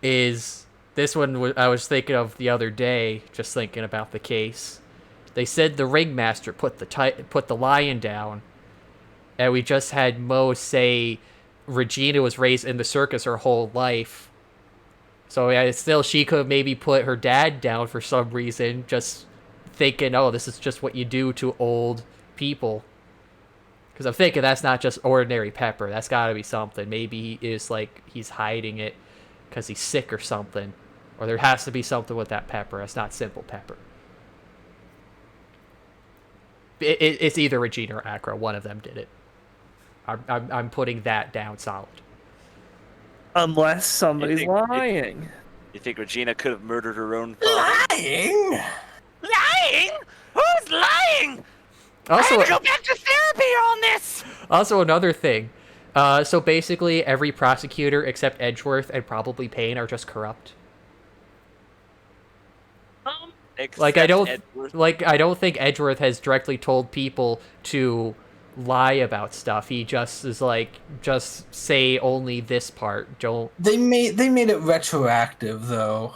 is, this one I was thinking of the other day, just thinking about the case. They said the ringmaster put the lion down, and we just had Mo say Regina was raised in the circus her whole life. So yeah, still, she could have maybe put her dad down for some reason, just thinking, oh, this is just what you do to old people. Because I'm thinking that's not just ordinary Pepper. That's got to be something. Maybe he is like, he's hiding it because he's sick or something. Or there has to be something with that Pepper. It's not simple Pepper. It's either Regina or Acro. One of them did it. I'm putting that down solid. Unless somebody's You think- lying. You think Regina could have murdered her own father? Lying? Lying? Who's lying? I Also, have to go back to therapy on this. Also, another thing. So basically, every prosecutor except Edgeworth and probably Payne are just corrupt. Like I don't think Edgeworth has directly told people to lie about stuff. He just is like, just say only this part. Don't. They made it retroactive though.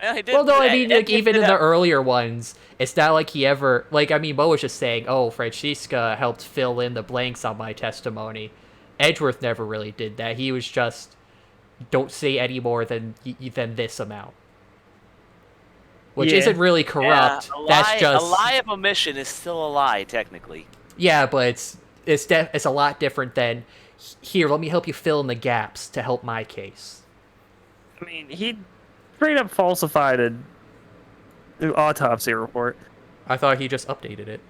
Yeah, he did. Well, no, I mean, like Ed even did in the that. earlier ones, it's not like he ever like. I mean, Mo was just saying, "Oh, Francisca helped fill in the blanks on my testimony." Edgeworth never really did that. He was just, don't say any more than this amount. Which Yeah. isn't really corrupt. Yeah, That's just a lie of omission is still a lie, technically. yeah, but it's a lot different than here. Let me help you fill in the gaps to help my case. I mean, he straight up falsified an autopsy report. I thought he just updated it.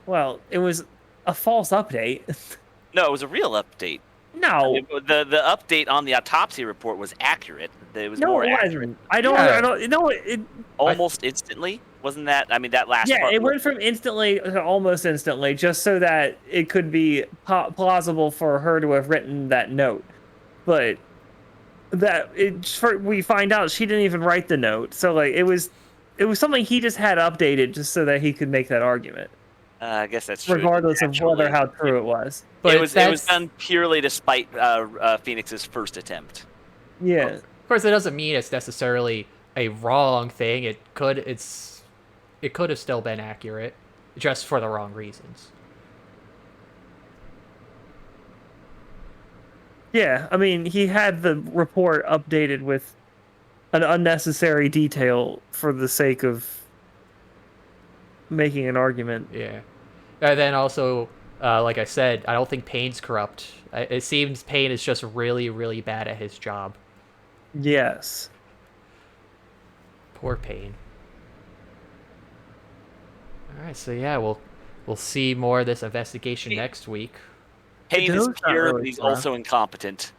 Well, it was a false update. No, it was a real update. No, The update on the autopsy report was accurate. It was no, more it accurate. wasn't. I don't. No, it. Almost instantly. Wasn't that? I mean, that last Yeah, part. it went from instantly to almost instantly, just so that it could be plausible for her to have written that note. But we find out she didn't even write the note, so like it was it was something he just had updated just so that he could make that argument, I guess that's true. regardless of whether Naturally. how true it was. But it was that's- done purely to spite Phoenix's first attempt. Yeah. Of course, it doesn't mean it's necessarily a wrong thing. It could have still been accurate, just for the wrong reasons. Yeah, I mean, he had the report updated with an unnecessary detail for the sake of making an argument. Yeah. And then also, like I said, I don't think Payne's corrupt. It seems Payne is just really, really bad at his job. Yes. Poor Payne. Alright, so yeah, we'll see more of this investigation next week. Payne is Those not pure, really but he's far. also incompetent.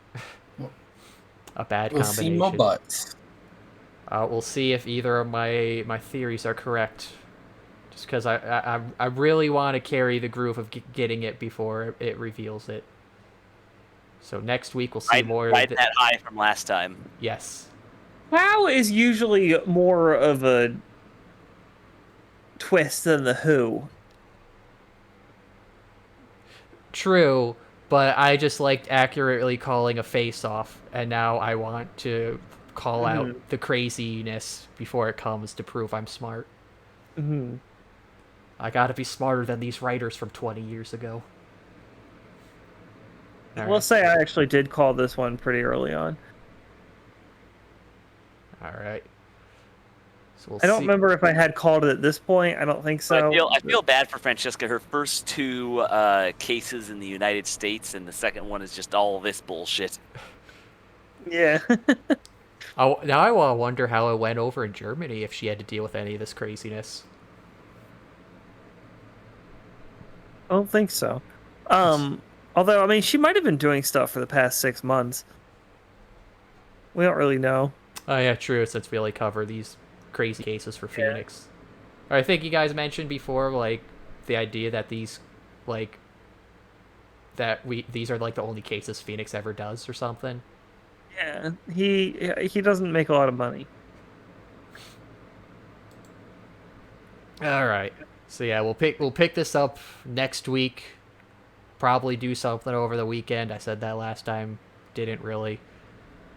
A bad We'll see more combination. butts. We'll see if either of my theories are correct. Just because I really want to carry the groove of getting it before it reveals it. So next week we'll see more. Ride that high from last time. Yes. How is usually more of a twist than the Who. True, but I just liked accurately calling a face-off, and now I want to call out the craziness before it comes to prove I'm smart. Mm-hmm. I gotta be smarter than these writers from 20 years ago. All We'll right. say I actually did call this one pretty early on. All right. So we'll I don't see. remember if I had called it at this point. I don't think so. I feel bad for Francesca. Her first two cases in the United States, and the second one is just all this bullshit. Yeah. Now I wonder how it went over in Germany if she had to deal with any of this craziness. I don't think so. Although, I mean, she might have been doing stuff for the past 6 months. We don't really know. Oh yeah, true. Since we only cover these crazy cases for Phoenix. I think you guys mentioned before, like, the idea that these are like the only cases Phoenix ever does or something. Yeah, he doesn't make a lot of money. All right. So yeah, we'll pick this up next week. Probably do something over the weekend. I said that last time. Didn't really.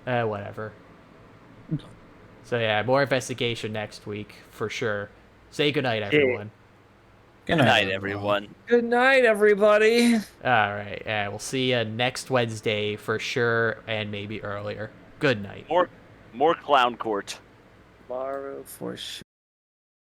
Whatever. So yeah, more investigation next week for sure. Say goodnight, everyone. Good night, everyone. Good night, everybody. All right. Yeah, we'll see you next Wednesday for sure, and maybe earlier. Good night. More clown court. Tomorrow for sure.